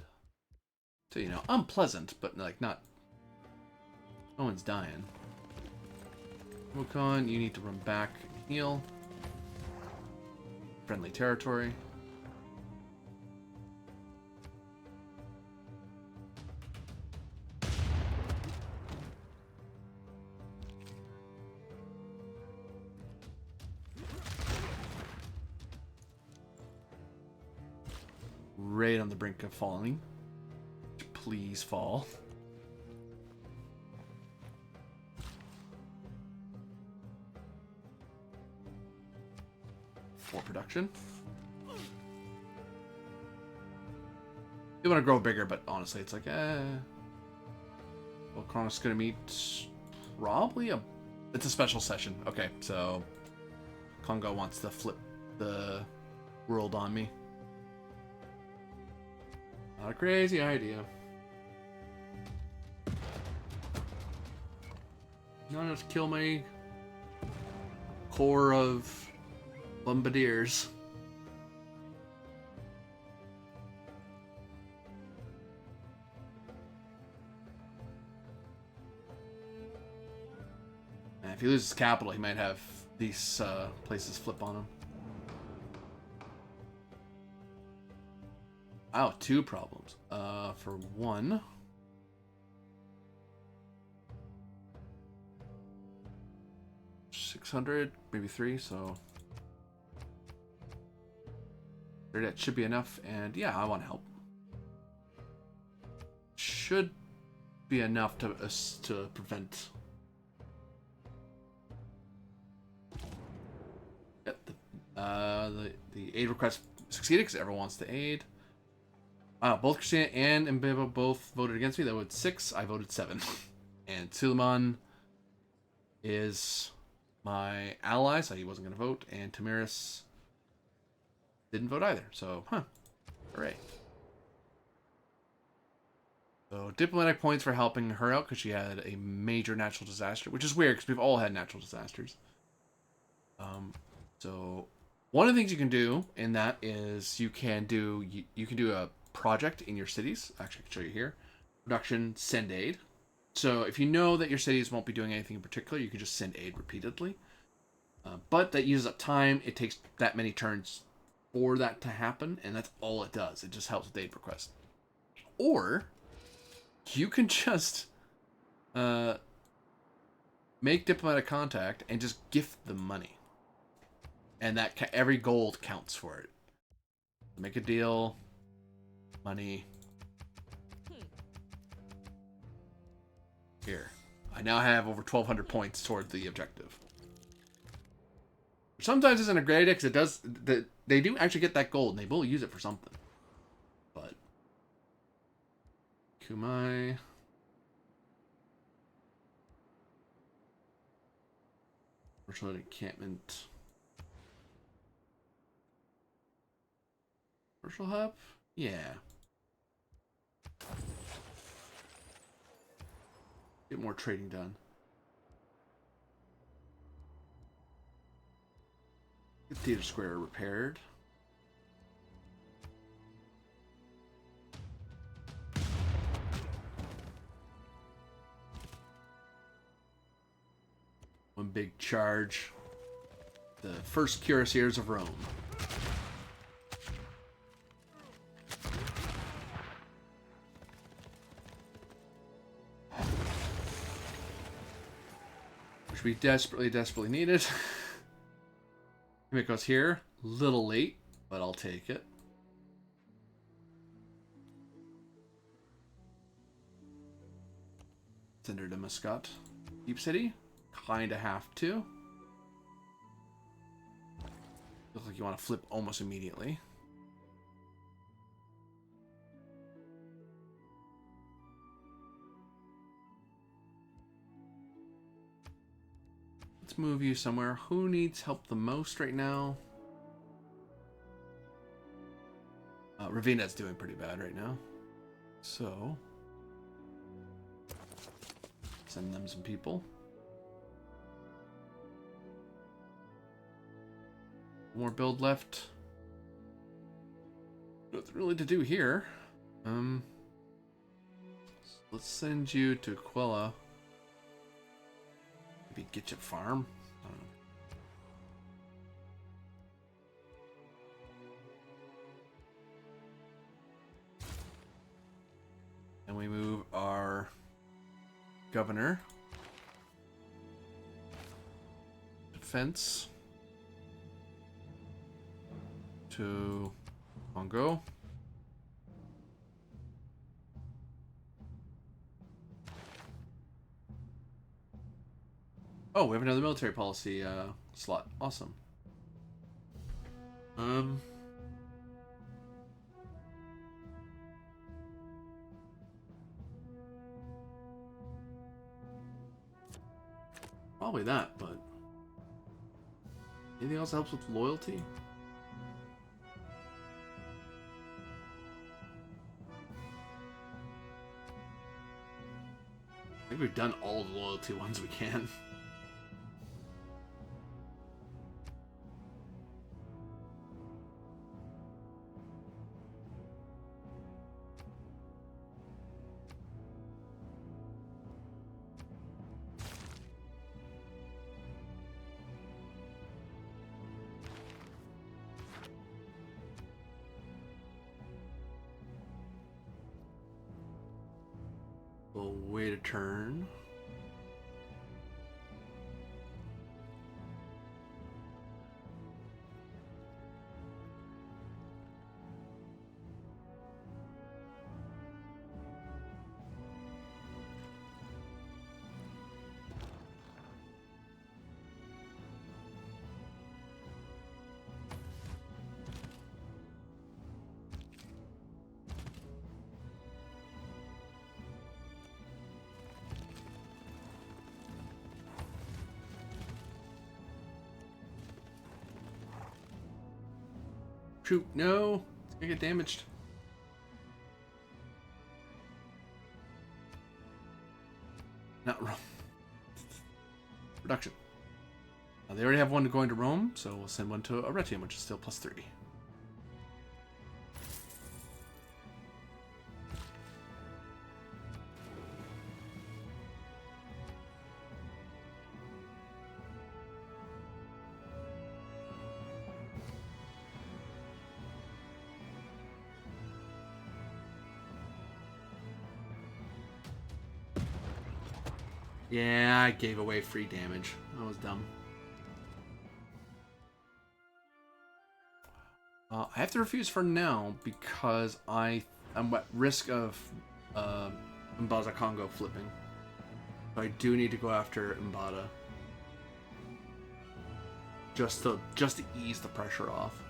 So, you know, unpleasant, but like not... no one's dying. Wukong, you need to run back and heal. Friendly territory. right on the brink of falling. Please fall. For production. You want to grow bigger, but honestly, it's like, Well, Kronos gonna meet probably a. It's a special session. Okay, so Congo wants to flip the world on me. Not a crazy idea. Not just kill my core of bombardiers. And if he loses capital, he might have these places flip on him. Wow, 2 problems. For 1. 600, maybe 3, so that should be enough. And yeah, I want to help. Should be enough to prevent. Yep, the aid request succeeded because everyone wants to aid. Both Christina and Mbiba both voted against me. That voted 6. I voted 7. And Suleiman is my ally, so he wasn't going to vote. And Tamiris didn't vote either. So, hooray. So, diplomatic points for helping her out because she had a major natural disaster, which is weird because we've all had natural disasters. So, one of the things you can do in that is you can do a project in your cities. Actually, I can show you here. Production, send aid. So if you know that your cities won't be doing anything in particular, you can just send aid repeatedly. But that uses up time. It takes that many turns for that to happen, and that's all it does. It just helps with aid requests. Or you can just make diplomatic contact and just gift them money. And that every gold counts for it. Make a deal. Money. Here. I now have over 1,200 points toward the objective. Sometimes isn't a great idea because it does. They do actually get that gold and they will use it for something. But. Kumai. Virtual encampment. Virtual hub? Yeah. Get more trading done. Get theater square repaired. One big charge. The first cuirassiers of Rome. Which we desperately needed. It goes here. Little late, but I'll take it. Send her to Muscat. Deep City? Kinda have to. Looks like you want to flip almost immediately. Let's move you somewhere. Who needs help the most right now? Ravina's doing pretty bad right now. So, send them some people. More build left. Nothing really to do here. Let's send you to Quella. Maybe get you a farm. I don't know. And we move our governor. Defense. To Congo. Oh, we have another military policy slot. Awesome. Probably that, but anything else that helps with loyalty? I think we've done all the loyalty ones we can. We'll wait a turn. Shoot, no! It's gonna get damaged. Not Rome. Production. They already have one going to Rome, so we'll send one to Arretium, which is still +3. Yeah, I gave away free damage. That was dumb. I have to refuse for now because I'm at risk of Mbaza Congo flipping. So I do need to go after Mbada. Just to ease the pressure off.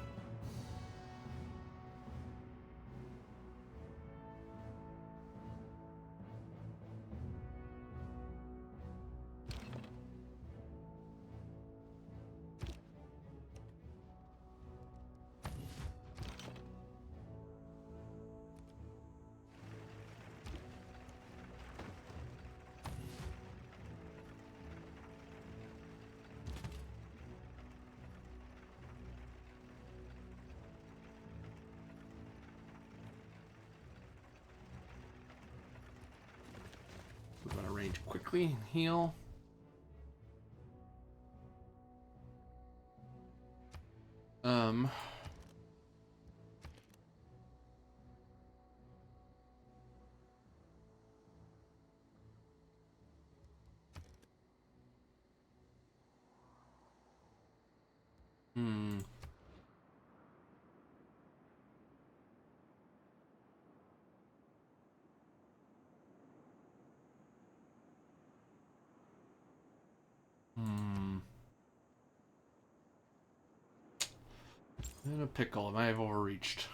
We're going to range quickly and heal. Hmm. In a pickle, I have overreached.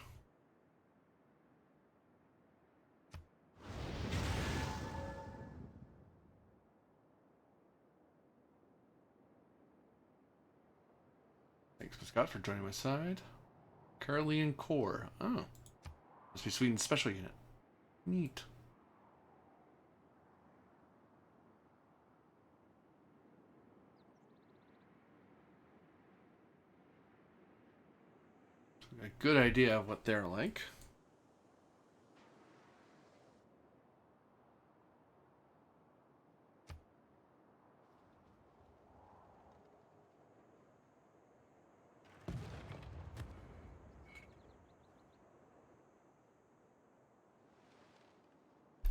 Thanks, Scott, for joining my side. Carolean Core. Oh. Must be Sweden's special unit. Neat. A good idea of what they're like.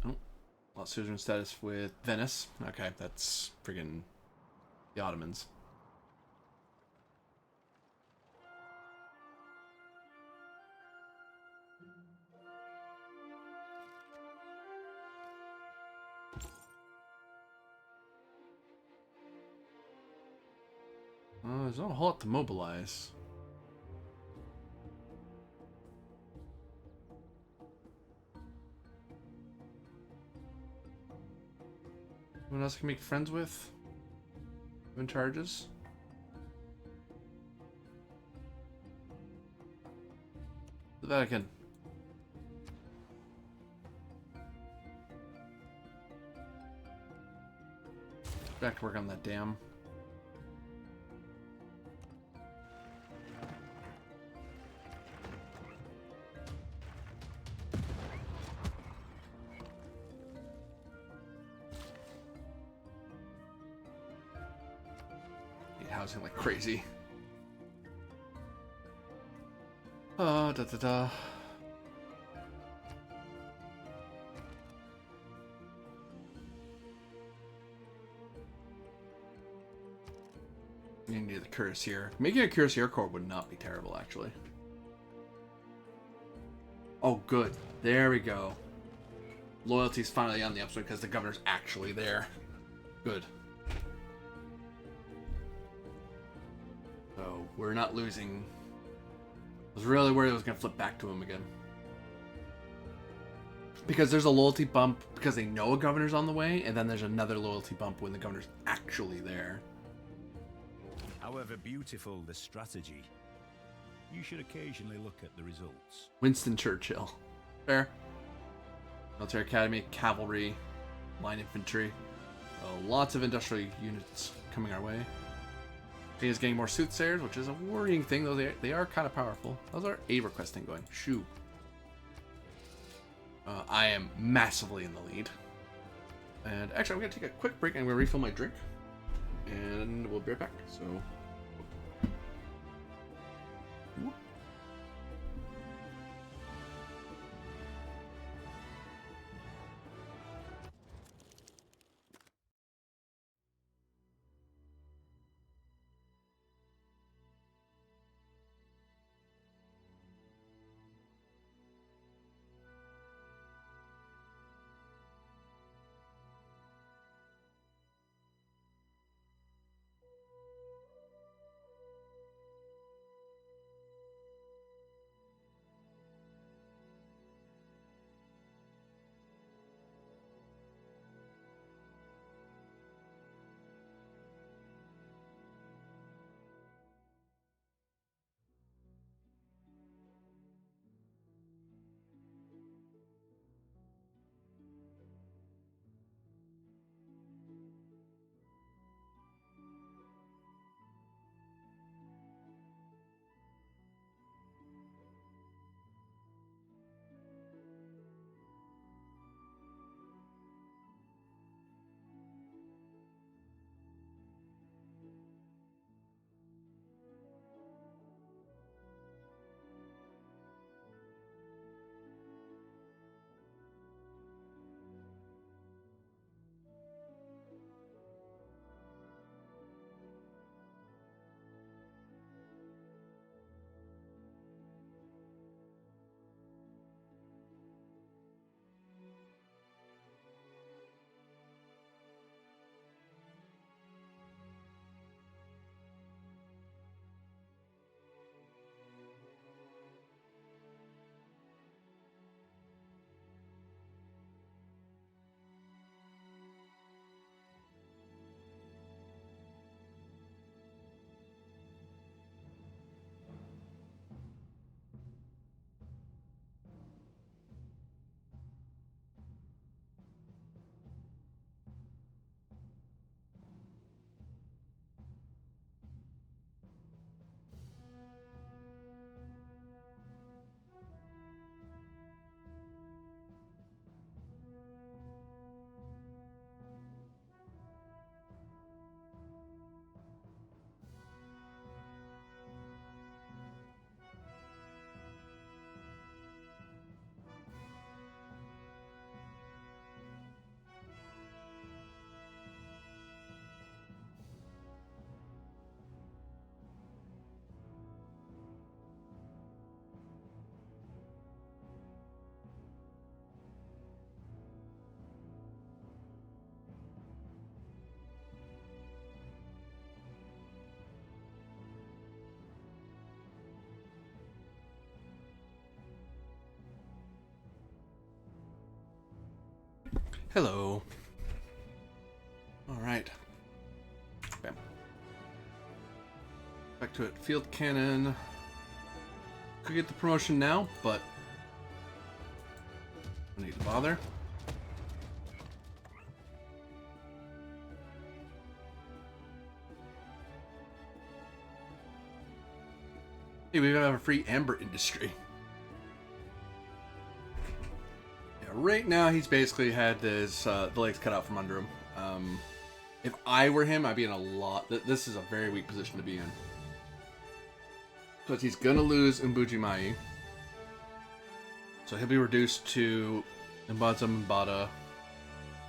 Oh, lost suzerain status with Venice. Okay, that's friggin' the Ottomans. There's not a whole lot to mobilize. Anyone else I can make friends with? In charges? The Vatican. Back to work on that dam. Housing like crazy. Da da da. You need the cuirassier. Making a cuirassier corps would not be terrible, actually. Oh, good. There we go. Loyalty's finally on the upswing because the governor's actually there. Good. So we're not losing. I was really worried it was going to flip back to him again. Because there's a loyalty bump because they know a governor's on the way, and then there's another loyalty bump when the governor's actually there. However beautiful the strategy, you should occasionally look at the results. Winston Churchill. Fair. Military Academy, cavalry, line infantry. Lots of industrial units coming our way. He is getting more soothsayers, which is a worrying thing, though they are kind of powerful. How's our A requesting going? Shoo. I am massively in the lead. And actually, I'm going to take a quick break. I'm going to refill my drink. And we'll be right back. So. Whoop. Hello. Alright. Bam. Back to it. Field cannon. Could get the promotion now, but don't need to bother. Hey, we even have a free amber industry. Yeah, right now he's basically had his the legs cut out from under him. If I were him, I'd be in a lot. This is a very weak position to be in. Because he's gonna lose Mbujimai. So he'll be reduced to Mbaza Mbada,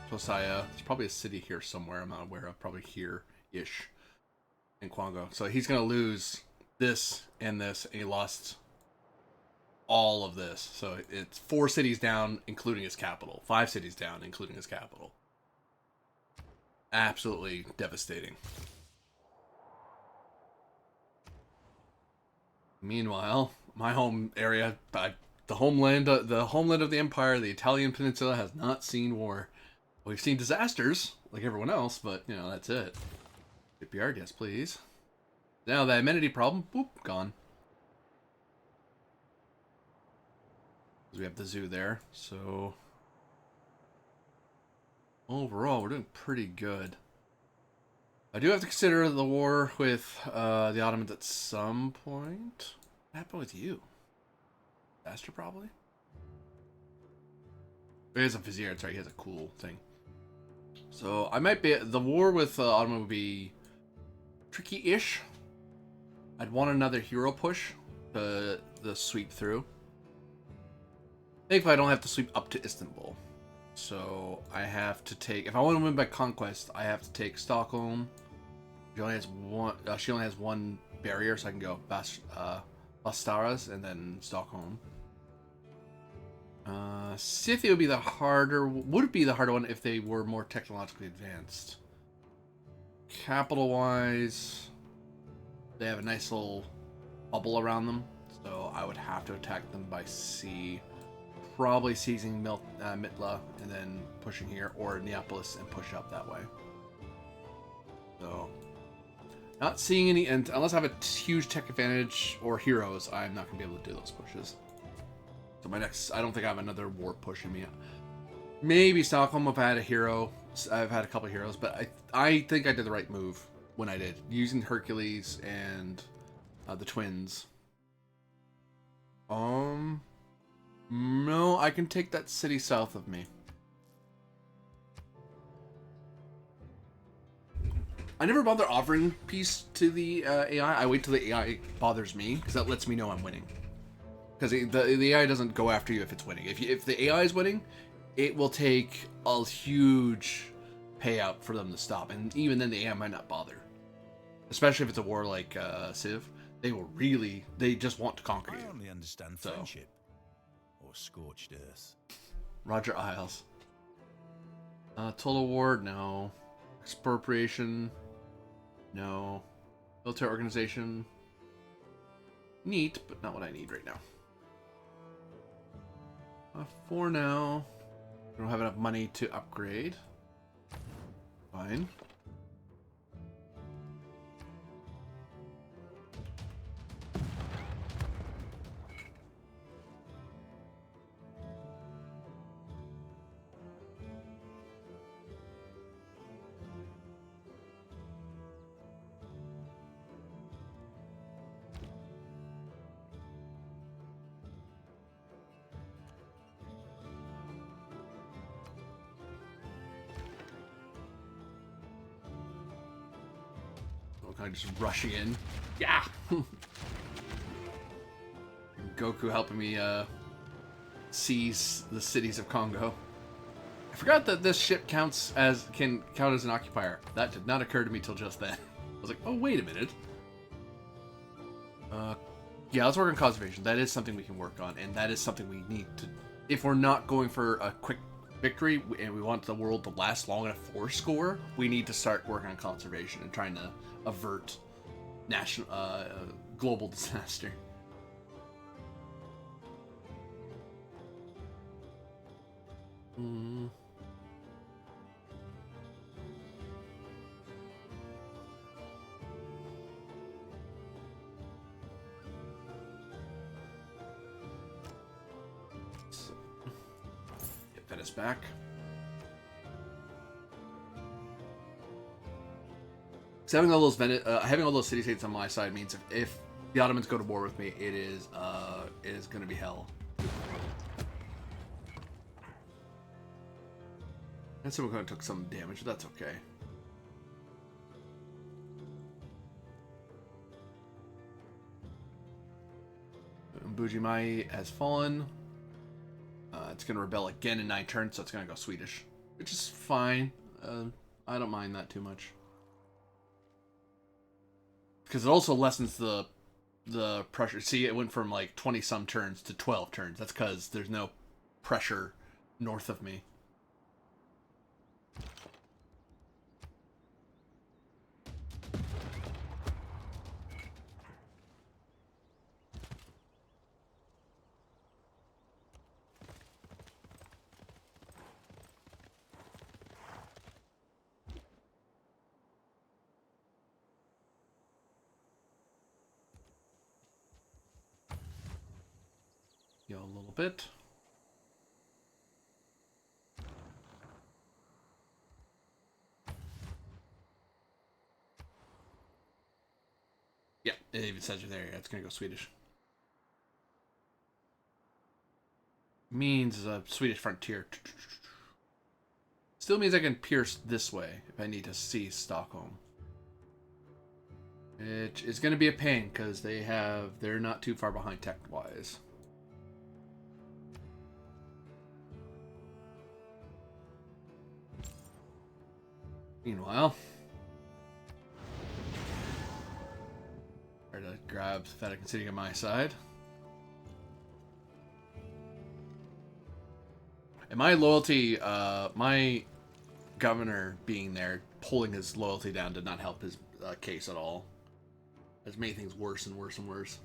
Tosaya. There's probably a city here somewhere I'm not aware of. Probably here-ish. In Kwango. So he's gonna lose this and this, and he lost all of this. So it's 4 cities down, including his capital. 5 cities down, including his capital. Absolutely devastating. Meanwhile, my home area, the homeland of the Empire, the Italian Peninsula, has not seen war. We've seen disasters, like everyone else, but, you know, that's it. Shipyard, yes, please. Now, the amenity problem, boop, gone. We have the zoo there, so... Overall, we're doing pretty good. I do have to consider the war with the Ottomans at some point. What happened with you? Disaster, probably? He has a vizier, that's right, he has a cool thing. So, I might be... The war with Ottoman would be tricky-ish. I'd want another hero push to sweep through. Thankfully, I don't have to sweep up to Istanbul. So, I have to take... If I want to win by conquest, I have to take Stockholm. She only has one barrier, so I can go Bastaras and then Stockholm. Scythia would be the harder... Would be the harder one if they were more technologically advanced. Capital-wise... They have a nice little bubble around them, so I would have to attack them by sea. Probably seizing Mitla and then pushing here, or Neapolis and push up that way. So, not seeing any, and unless I have a huge tech advantage or heroes, I'm not going to be able to do those pushes. So my next, I don't think I have another war pushing me. Maybe Stockholm if I had a hero. I've had a couple of heroes, but I think I did the right move when I did, using Hercules and the twins. No, I can take that city south of me. I never bother offering peace to the AI. I wait till the AI bothers me, because that lets me know I'm winning. Because the AI doesn't go after you if it's winning. If the AI is winning, it will take a huge payout for them to stop, and even then the AI might not bother. Especially if it's a war like Civ, they just want to conquer you. I only understand friendship or scorched earth. Roger Isles. Total war, no. Expropriation, no. Military organization, neat, but not what I need right now. For now, I don't have enough money to upgrade. Fine. Kind of just rushing in. Yeah! Goku helping me seize the cities of Congo. I forgot that this ship can count as an occupier. That did not occur to me till just then. I was like, oh, wait a minute. Yeah, let's work on conservation. That is something we can work on, and that is something we need to... If we're not going for a quick victory, and we want the world to last long enough for score, we need to start working on conservation and trying to avert global disaster. us back. So having all those city states on my side means if the Ottomans go to war with me, it is going to be hell. And someone kind of took some damage, but that's okay. Bujimai has fallen. It's going to rebel again in 9 turns, so it's going to go Swedish, which is fine. I don't mind that too much. Because it also lessens the pressure. See, it went from like 20-some turns to 12 turns. That's because there's no pressure north of me. A little bit. Yeah, it even says you're there. It's gonna go Swedish. Means a Swedish frontier. Still means I can pierce this way if I need to see Stockholm. Which is gonna be a pain because they're not too far behind tech-wise. Meanwhile, try to grab Vatican City on my side. And my loyalty, my governor being there, pulling his loyalty down did not help his case at all. It's made things worse and worse and worse.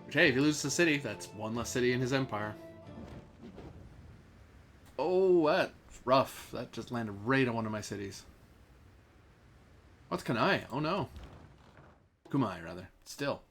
Which, hey, if he loses the city, that's one less city in his empire. Oh, that's rough. That just landed right on one of my cities. What's Kanai? Oh no. Kumai, rather. Still.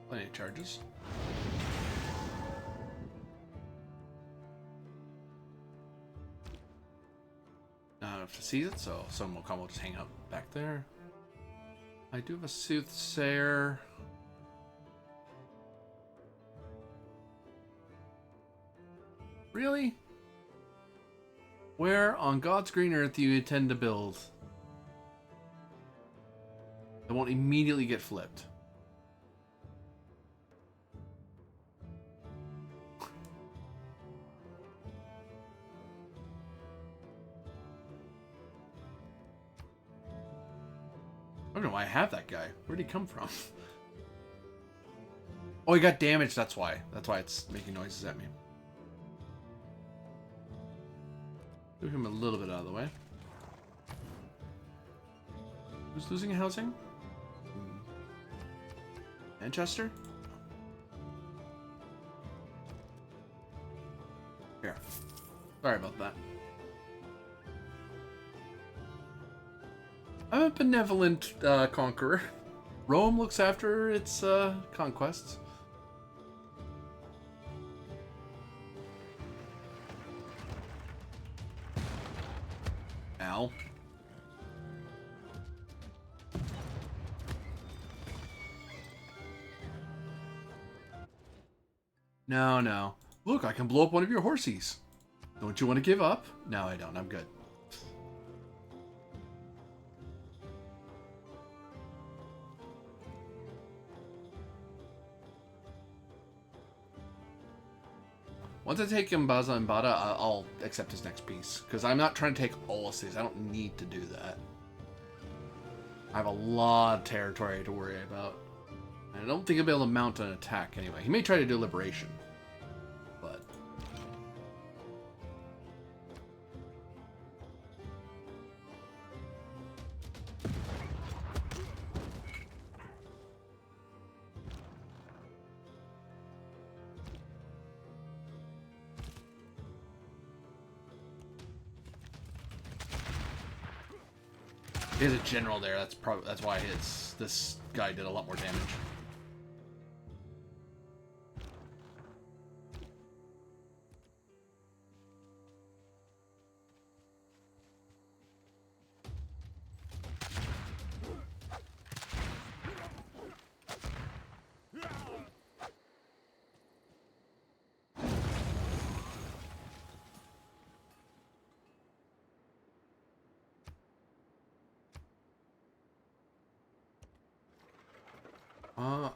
Plenty of charges. I don't have to seize it, so someone will come. We'll just hang out back there. I do have a soothsayer. Really? Where on God's green earth do you intend to build? It won't immediately get flipped. I don't know why I have that guy. Where'd he come from? Oh, he got damaged, that's why. That's why it's making noises at me. Move him a little bit out of the way. Who's losing housing? Manchester? Here. Sorry about that. I'm a benevolent conqueror. Rome looks after its conquests. Ow. No, no. Look, I can blow up one of your horsies. Don't you want to give up? No, I don't. I'm good. Once I take Mbaza and Bada, I'll accept his next piece. Because I'm not trying to take all of cities. I don't need to do that. I have a lot of territory to worry about. I don't think he'll be able to mount an attack anyway. He may try to do liberation, but he has a general there. That's why this guy did a lot more damage.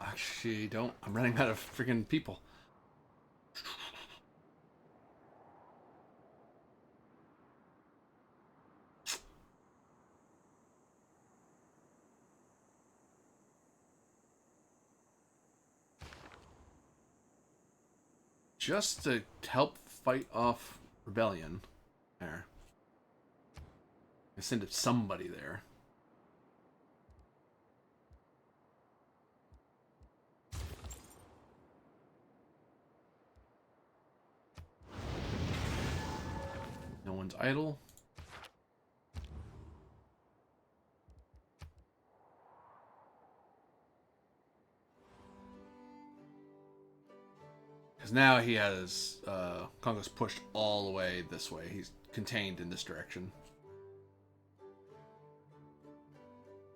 Actually, don't. I'm running out of freaking people. Just to help fight off rebellion. There. I send somebody there. No one's idle. Because now he has Congo's pushed all the way this way. He's contained in this direction.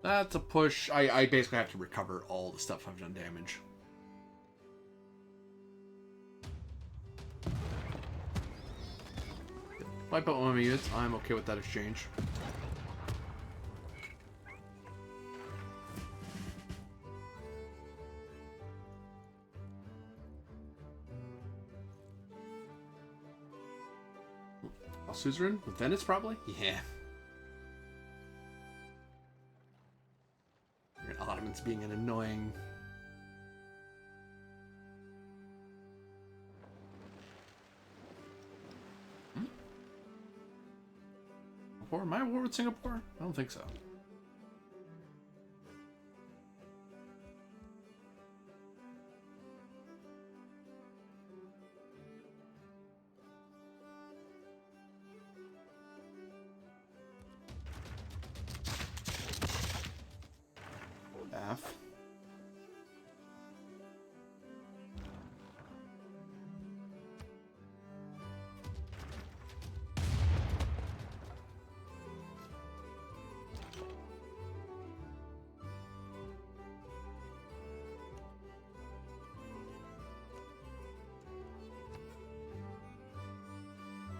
That's a push. I basically have to recover all the stuff I've done damage. Wipe out one of my units. I'm okay with that exchange. Suzerain? With Venice, probably? Yeah. Ottomans being an annoying... Singapore? Am I at war with Singapore? I don't think so. F.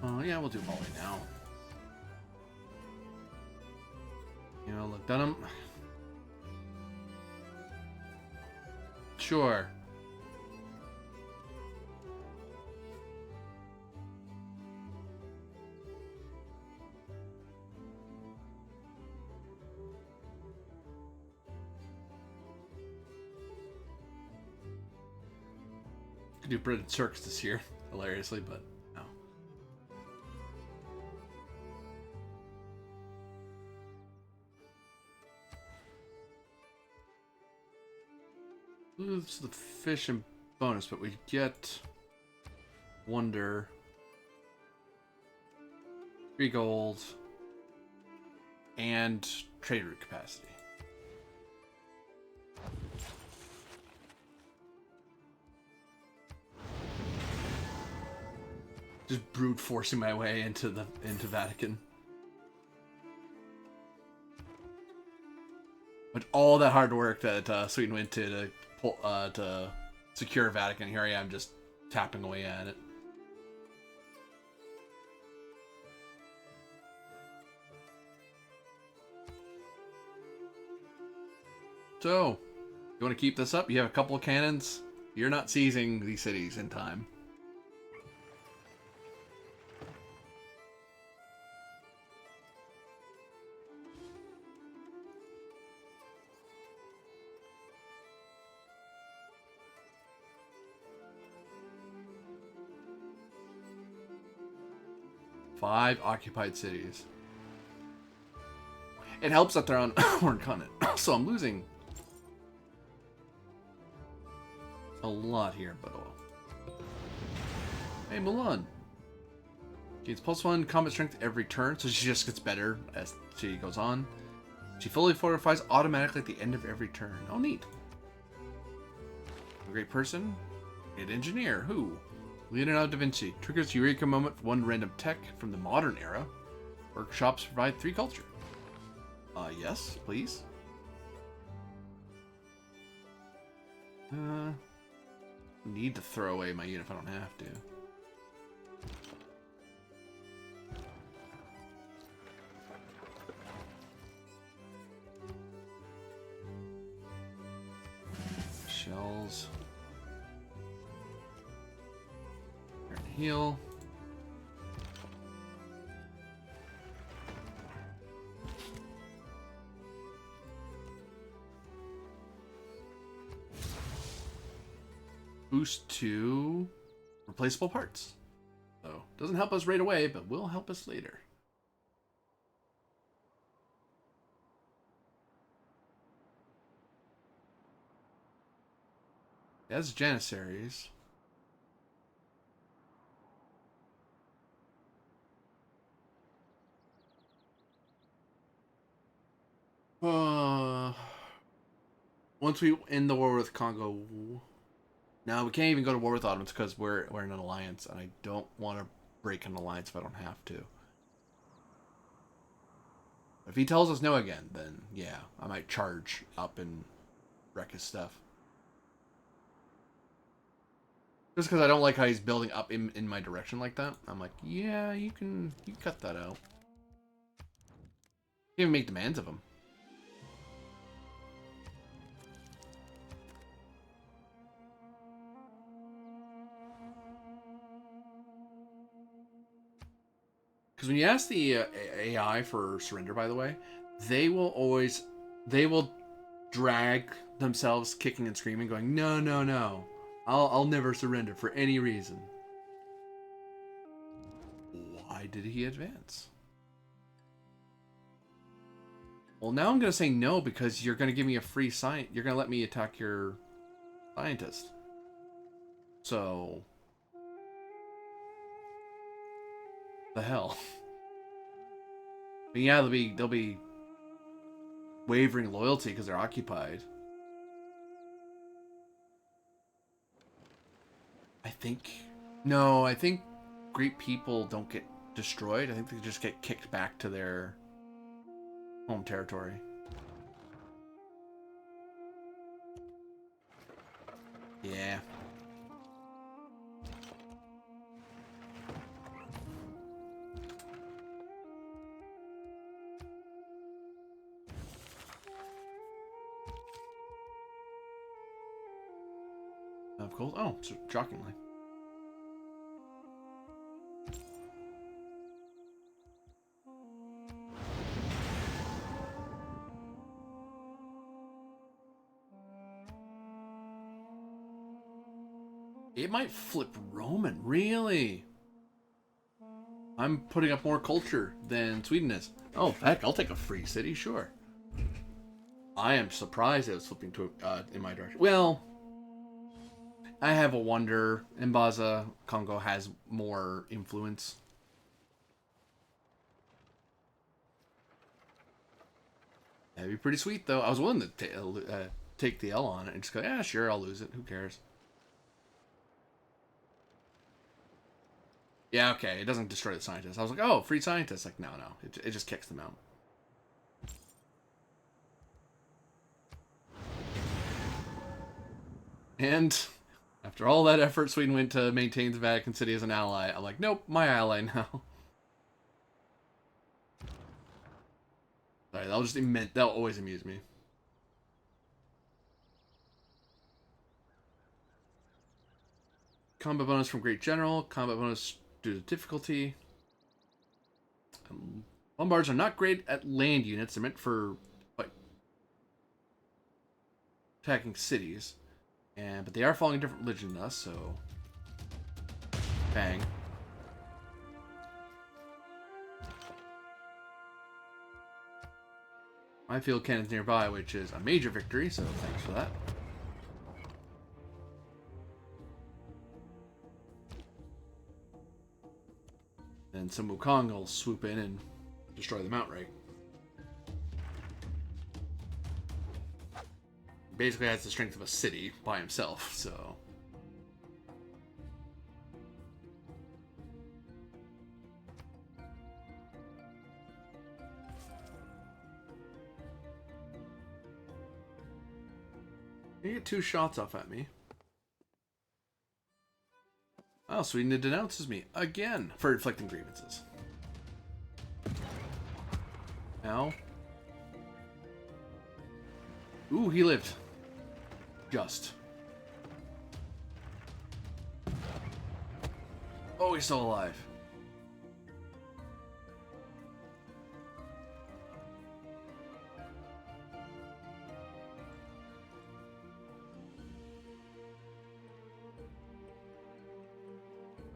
Oh, yeah, we'll do volley now. You know, look, Dunham. Sure. Could do Britain Turks this year, hilariously, but no. Lose the fish and bonus, but we get wonder, 3 gold, and trade route capacity. Just brute forcing my way into Vatican. But all that hard work that Sweden went to secure Vatican, here I am just tapping away at it. So, you want to keep this up? You have a couple of cannons. You're not seizing these cities in time. 5 occupied cities. It helps that they're on foreign continent, so I'm losing a lot here, but oh. Hey, Milan. Gains +1 combat strength every turn, so she just gets better as she goes on. She fully fortifies automatically at the end of every turn. Oh, neat. A great person. Great engineer. Who? Leonardo da Vinci. Triggers Eureka moment for 1 random tech from the modern era. Workshops provide 3 culture. Yes, please. Need to throw away my unit if I don't have to. Shells. Heal. Boost to replaceable parts. So, doesn't help us right away, but will help us later. As Janissaries. Once we end the war with Congo, no, we can't even go to war with Ottomans because we're in an alliance, and I don't want to break an alliance if I don't have to. If he tells us no again, then yeah, I might charge up and wreck his stuff. Just because I don't like how he's building up in my direction like that. I'm like, yeah, you can cut that out. You can even make demands of him. Because when you ask the AI for surrender, by the way, they will drag themselves kicking and screaming, going, no, no, no. I'll never surrender for any reason. Why did he advance? Well, now I'm going to say no because you're going to give me a free science. You're going to let me attack your scientist. So, the hell. But yeah, they'll be wavering loyalty because they're occupied. I think great people don't get destroyed. I think they just get kicked back to their home territory. Yeah. Of course. Oh, so shockingly. It might flip Roman, really? I'm putting up more culture than Sweden is. Oh, heck, I'll take a free city, sure. I am surprised it was flipping to in my direction. Well, I have a wonder. Mbaza Congo has more influence. That'd be pretty sweet, though. I was willing to take the L on it and just go, yeah, sure, I'll lose it. Who cares? Yeah, okay, it doesn't destroy the scientists. I was like, oh, free scientists. Like, no, it just kicks them out. And after all that effort Sweden went to maintain the Vatican City as an ally, I'm like, nope, my ally now. Sorry, that'll always amuse me. Combat bonus from Great General. Combat bonus due to difficulty. Lombards are not great at land units. They're meant for like attacking cities, but they are following a different religion than us. So, bang. My field cannon's nearby, which is a major victory, so thanks for that. And some Wukong will swoop in and destroy them outright. Basically has the strength of a city by himself, so... You get 2 shots off at me. Oh, Sweden denounces me again for inflicting grievances. Now. Ooh, he lived. Just. Oh, he's still alive.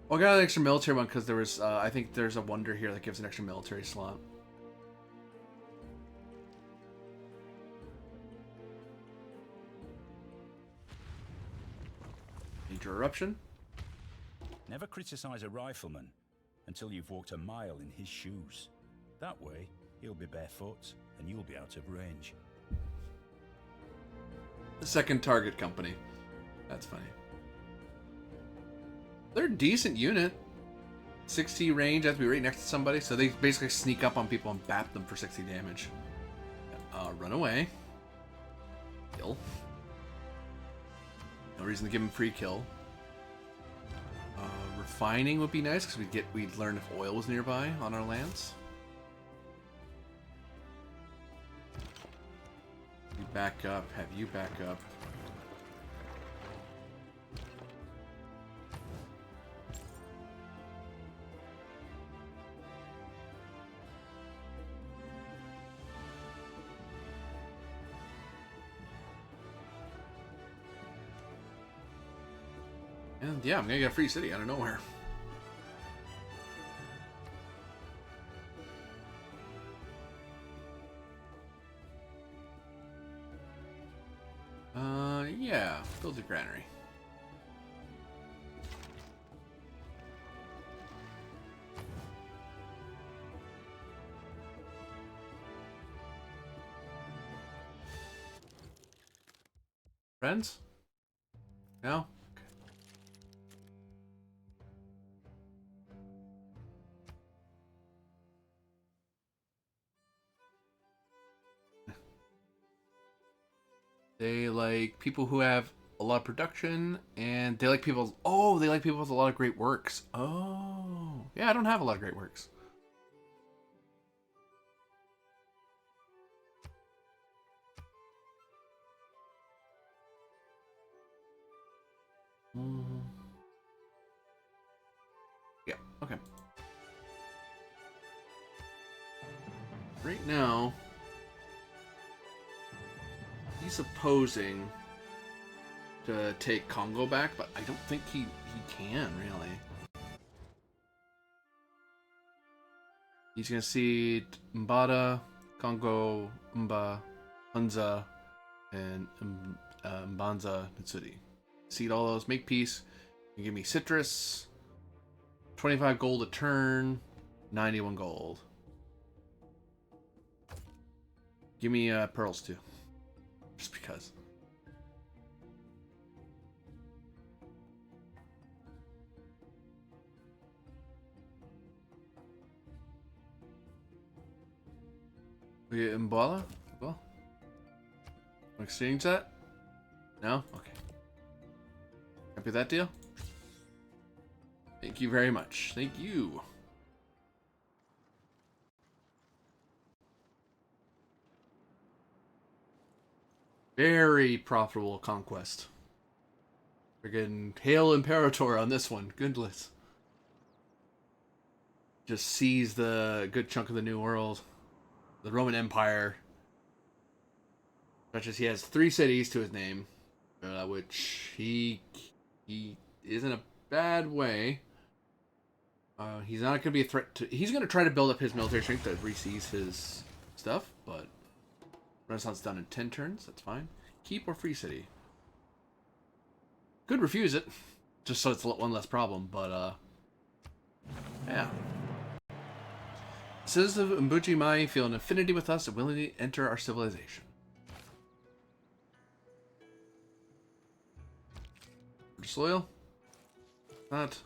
Well, I got an extra military one because there was, I think there's a wonder here that gives an extra military slot. Major eruption. Never criticize a rifleman until you've walked a mile in his shoes. That way, he'll be barefoot and you'll be out of range. The second target company. That's funny. They're a decent unit. 60 range, have to be right next to somebody, so they basically sneak up on people and bap them for 60 damage. Run away. Kill. No reason to give him free kill. Refining would be nice because we'd learn if oil was nearby on our lands. You back up, have you back up. And yeah, I'm gonna get a free city out of nowhere. Yeah, build a granary. Friends? No? They like people who have a lot of production, and they like people. Oh, they like people with a lot of great works. Oh, yeah, I don't have a lot of great works. Yeah, okay. Right now, he's opposing to take Congo back, but I don't think he can, really. He's going to cede Mbada, Congo, Mba, Hunza, and Mbanza Mitsuri. Cede all those, make peace. You give me citrus, 25 gold a turn, 91 gold. Give me pearls too. Just because. We get Mbala? Well, exchange that? No? Okay. Happy with that deal? Thank you very much. Thank you. Very profitable conquest. Friggin' Hail Imperator on this one. Goodness. Just seize the good chunk of the New World. The Roman Empire. Such as he has 3 cities to his name. Which he is in a bad way. He's not going to be a threat to... He's going to try to build up his military strength to re-seize his stuff, but... Renaissance done in 10 turns. That's fine. Keep or free city. Could refuse it, just so it's one less problem. But yeah. Citizens of Mbuji Mai feel an affinity with us and willingly enter our civilization. Disloyal? Not.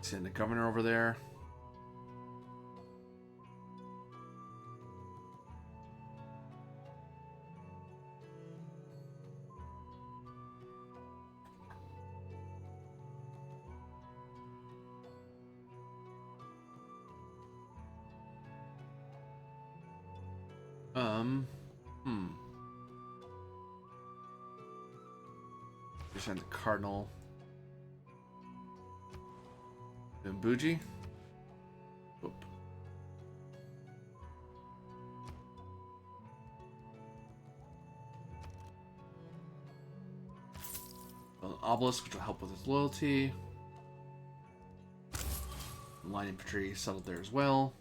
Send the governor over there. You send the cardinal. Mbuji. Whoop. An obelisk, which will help with his loyalty. Line infantry settled there as well.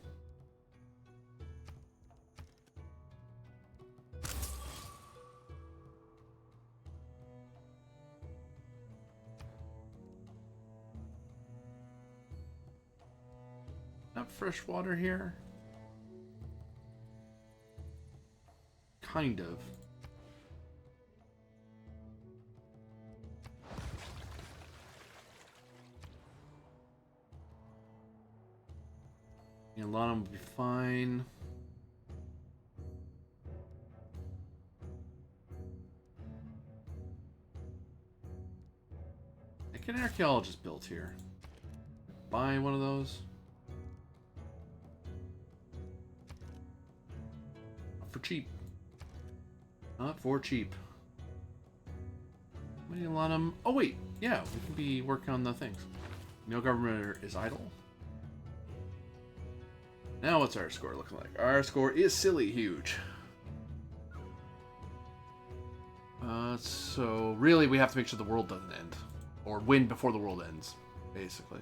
Not fresh water here. Kind of. Lana will be fine. I can an archaeologist built here. Buy one of those. Not for cheap. Not for cheap. Lana. Oh wait, yeah, we can be working on the things. No government is idle. Now what's our score looking like? Our score is silly huge. So really we have to make sure the world doesn't end. Or win before the world ends, basically.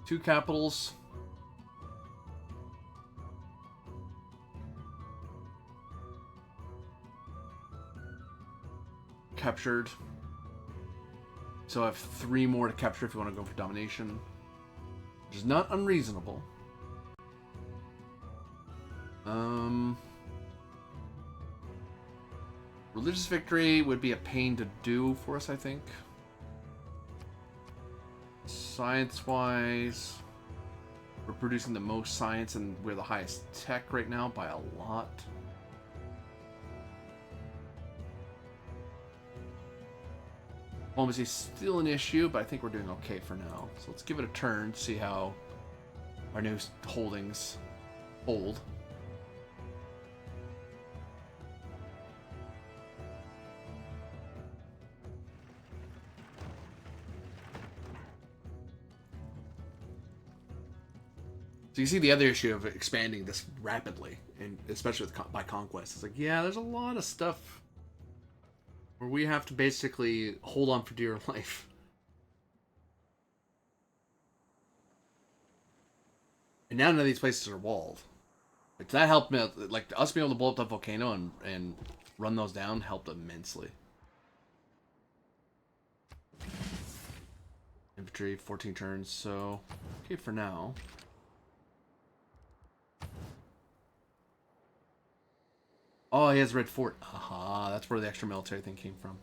2 capitals. Captured. So I have 3 more to capture if you want to go for domination. Which is not unreasonable. Religious victory would be a pain to do for us, I think. Science-wise, we're producing the most science and we're the highest tech right now by a lot. Diplomacy is still an issue, but I think we're doing okay for now. So let's give it a turn to see how our new holdings hold. So you see the other issue of expanding this rapidly, and especially with by conquest. It's like, yeah, there's a lot of stuff where we have to basically hold on for dear life. And now none of these places are walled. Like, that helped me, like, us being able to blow up that volcano and run those down helped immensely. Infantry, 14 turns, so okay for now. Oh, he has Red Fort. Aha, that's where the extra military thing came from.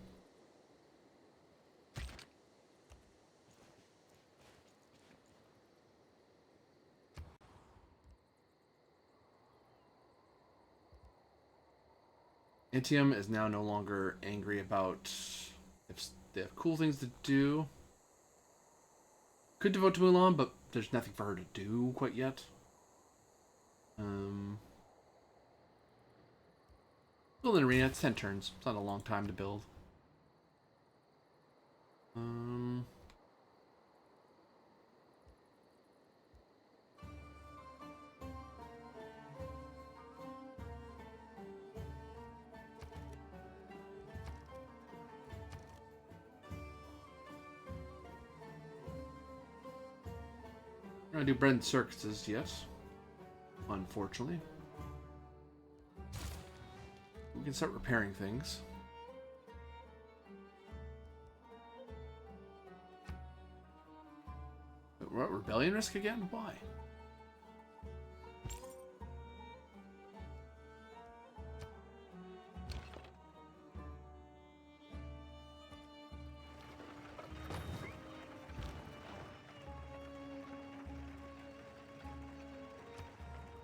Intium is now no longer angry about if they have cool things to do. Could devote to Mulan, but there's nothing for her to do quite yet. Build an arena, it's 10 turns. It's not a long time to build. We're gonna do bread and circuses, yes. Unfortunately. We can start repairing things. What, rebellion risk again? Why?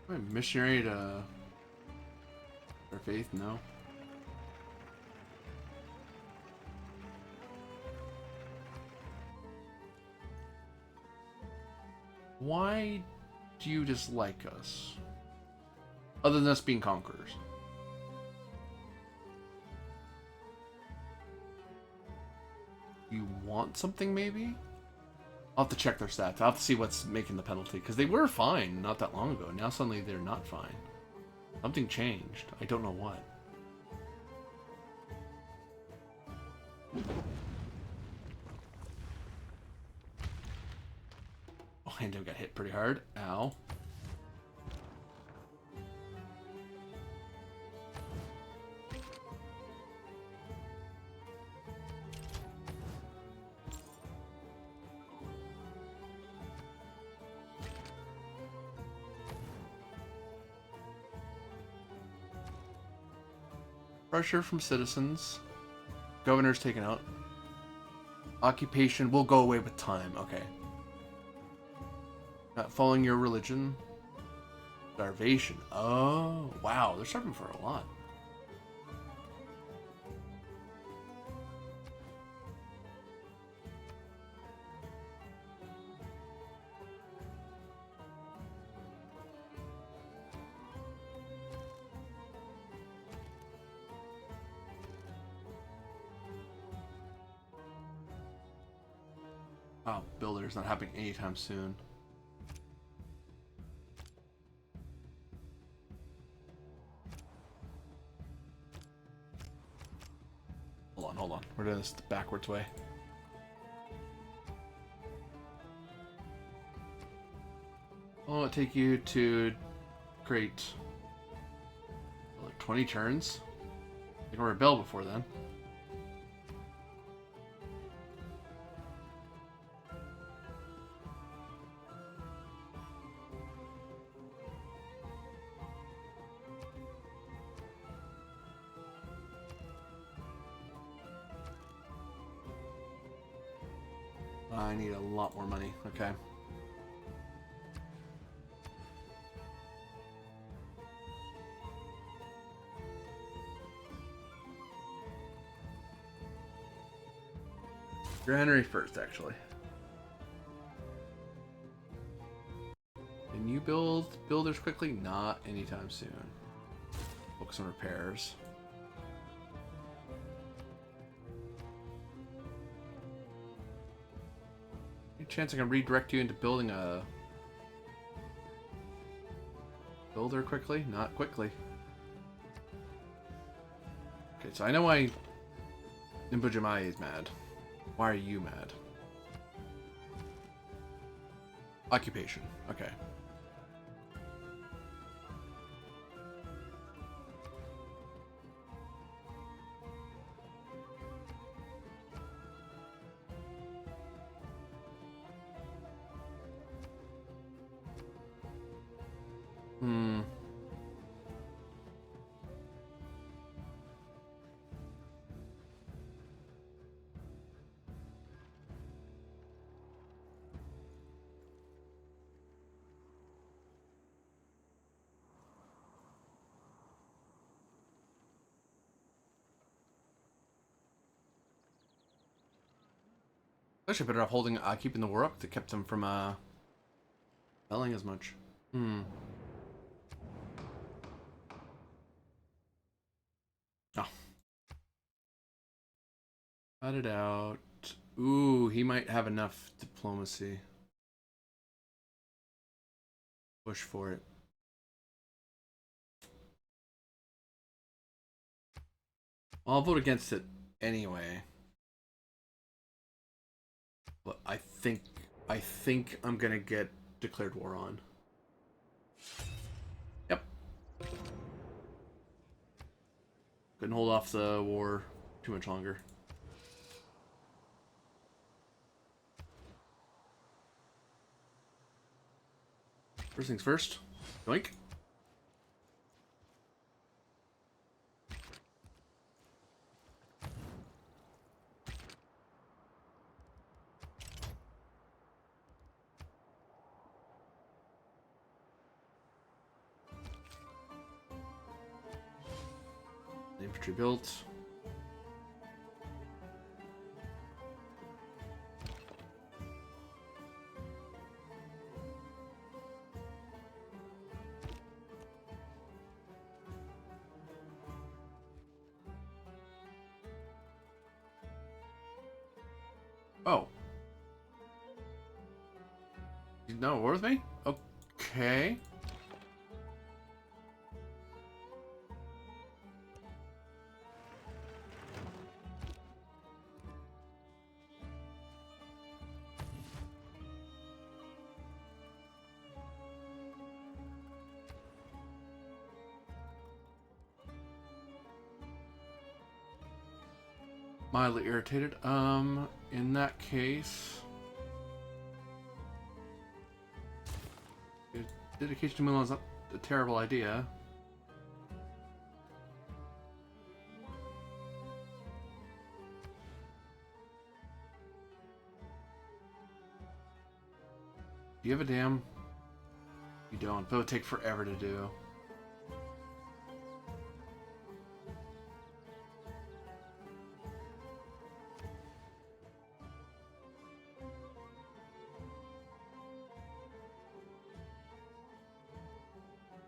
Am I missionary to their faith? No. Why do you dislike us? Other than us being conquerors. You want something, maybe? I'll have to check their stats. I'll have to see what's making the penalty. Because they were fine not that long ago. Now suddenly they're not fine. Something changed. I don't know what. Oh, and I got hit pretty hard. Ow. Pressure from citizens. Governor's taken out. Occupation will go away with time. Okay. Not following your religion. Starvation. Oh, wow. They're starving for a lot. Wow, builder's not happening anytime soon. Hold on. We're doing this the backwards way. Oh, it take you to create like 20 turns. You can rebel before then. I need a lot more money. Okay. Granary first, actually. Can you build builders quickly? Not anytime soon. Focus on repairs. Any chance I can redirect you into building a builder quickly? Not quickly. Okay, so I know why Nimbujimai is mad. Why are you mad? Occupation. Okay. Hmm. Actually, better off holding, keeping the war up that kept them from selling as much. Hmm. Oh. Cut it out. Ooh, he might have enough diplomacy. Push for it. Well, I'll vote against it anyway. But I think I'm gonna get declared war on. Yep. Couldn't hold off the war too much longer. First things first. Yoink. Infantry built. Oh. You know war with me? Okay. Mildly irritated. In that case, dedication to Mulan is not a terrible idea. Do you have a dam? You don't, but it would take forever to do.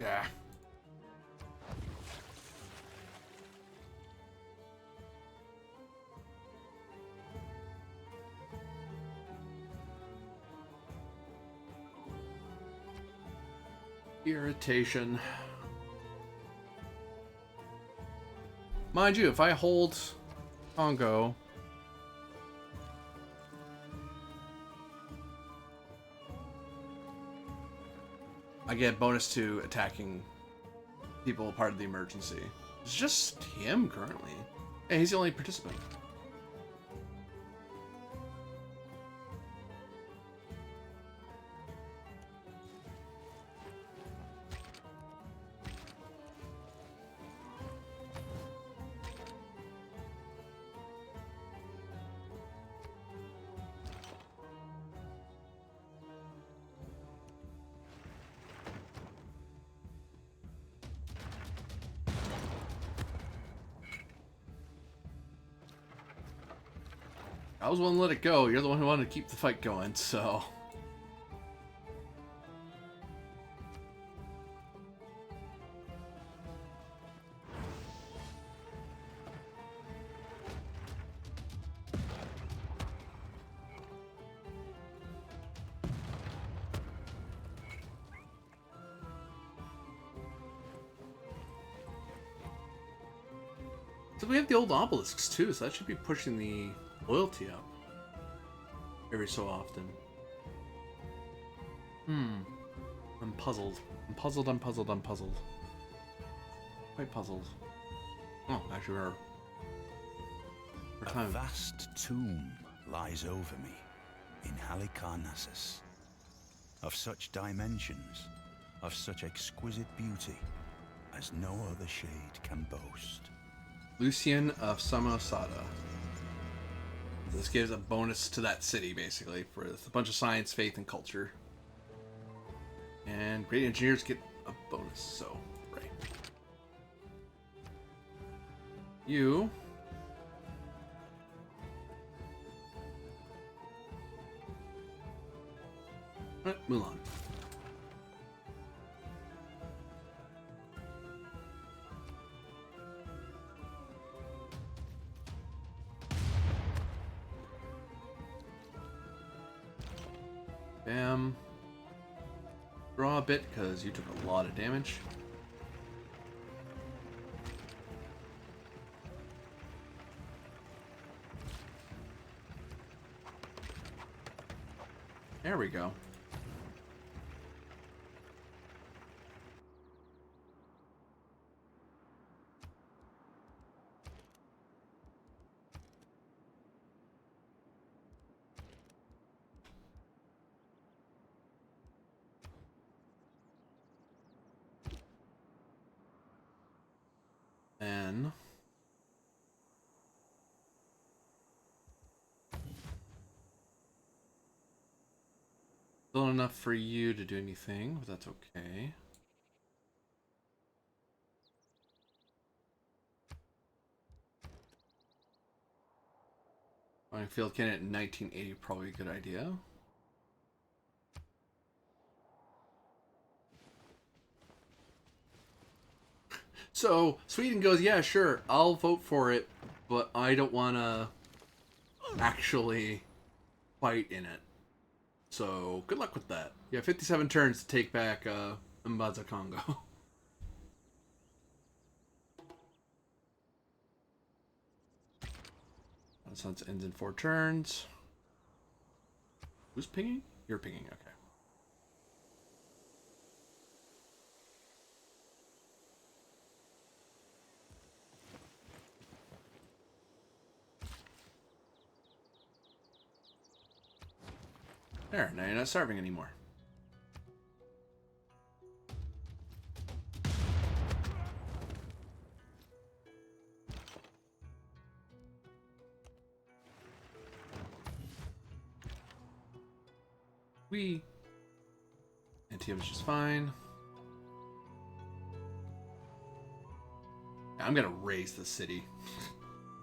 Yeah. Irritation. Mind you, if I hold Congo, I get bonus to attacking people part of the emergency. It's just him currently. Yeah, he's the only participant. I was the one to let it go. You're the one who wanted to keep the fight going, so. So we have the old obelisks too, so that should be pushing the loyalty up every so often. I'm puzzled. I'm puzzled, I'm puzzled, I'm puzzled. Quite puzzled. Oh, actually we're A vast tomb lies over me in Halicarnassus. Of such dimensions, of such exquisite beauty, as no other shade can boast. Lucian of Samosata. This gives a bonus to that city, basically, for a bunch of science, faith, and culture. And great engineers get a bonus, so, right. You... Mulan. Bam. Draw a bit because you took a lot of damage. There we go. Then still enough for you to do anything, but that's okay. Buying field cannon in 1980 probably a good idea. So Sweden goes, yeah, sure, I'll vote for it, but I don't want to actually fight in it. So good luck with that. Yeah, 57 turns to take back Mbaza Congo. Renaissance ends in 4 turns. Who's pinging? You're pinging, okay. There, now you're not starving anymore. Antietam is just fine. I'm gonna raise the city.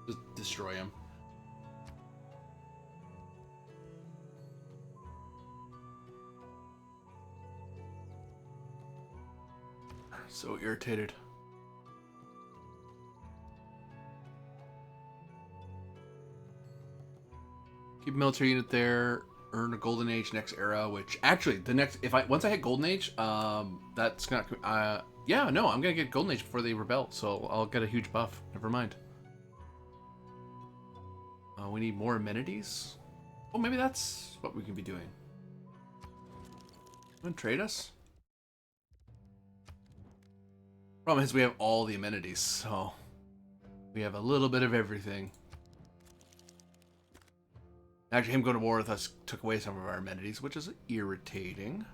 Just destroy him. So irritated. Keep a military unit there. Earn a golden age next era, which actually the next once I hit golden age, that's gonna yeah, no, I'm gonna get golden age before they rebel, so I'll get a huge buff. Never mind. We need more amenities. Oh, maybe that's what we can be doing. Want to trade us? Problem is we have all the amenities, so we have a little bit of everything. Actually, him going to war with us took away some of our amenities, which is irritating.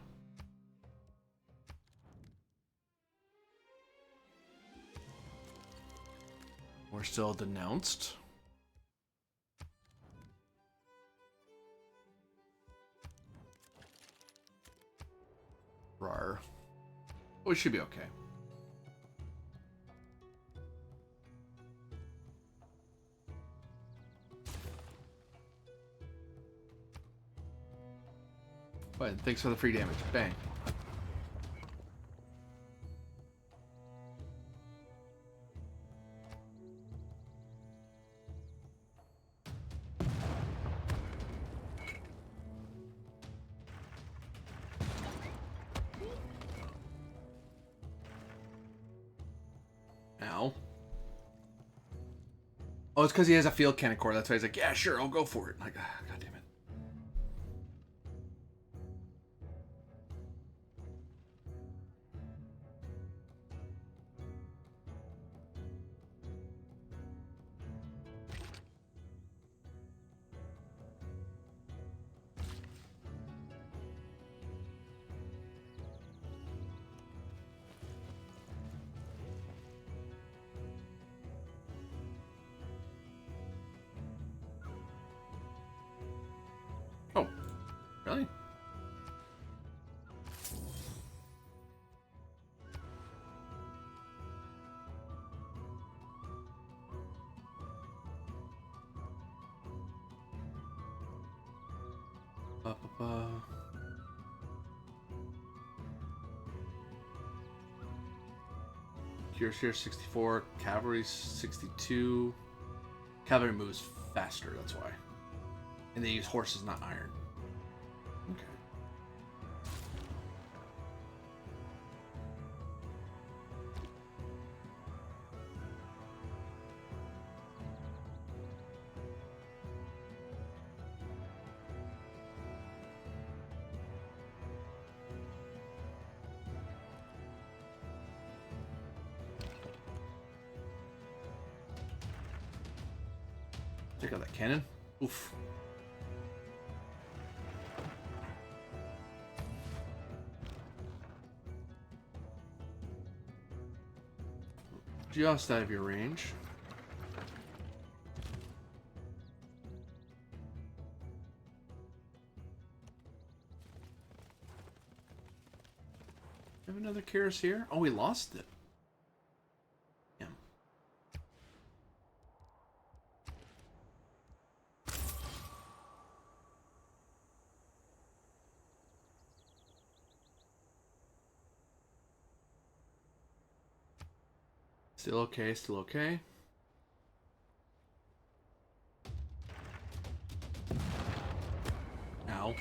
We're still denounced. Rar. We should be okay. But thanks for the free damage. Bang. Ow. Oh, it's because he has a field cannon core. That's why he's like, yeah, sure, I'll go for it. Like, ah, God damn it. Oh, really? Ba-ba-ba. Cuirassier 64, Cavalry 62. Cavalry moves faster, that's why. And they use horses, not iron. Okay. Check out that cannon. Oof. just out of your range. Have another Karis here? Oh, we lost it. Damn. Still okay, still okay. Ow.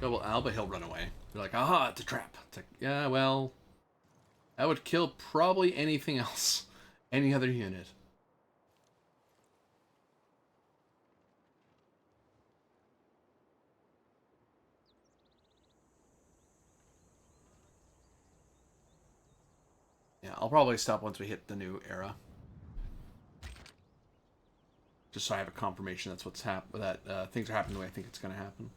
Double Al, but he'll run away. You're like, aha, it's a trap. It's like, yeah, well, that would kill probably anything else. Any other unit. Yeah, I'll probably stop once we hit the new era. Just so I have a confirmation that's what's that things are happening the way I think it's gonna happen.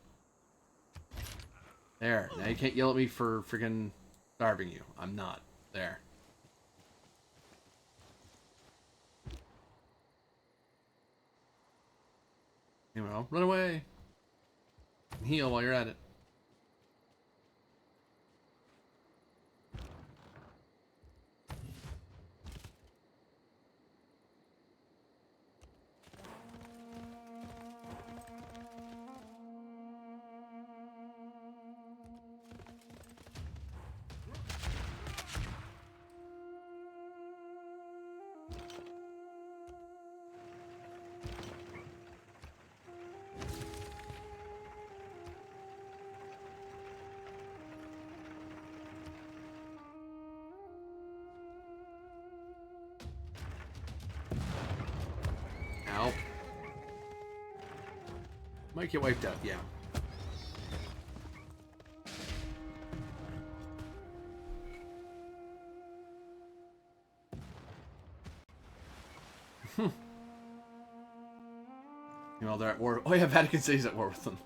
There. Now you can't yell at me for freaking starving you. I'm not. There. Anyway, run away. And heal while you're at it. Ow. Might get wiped out, yeah. You know, they're at war. Oh yeah, Vatican City's at war with them.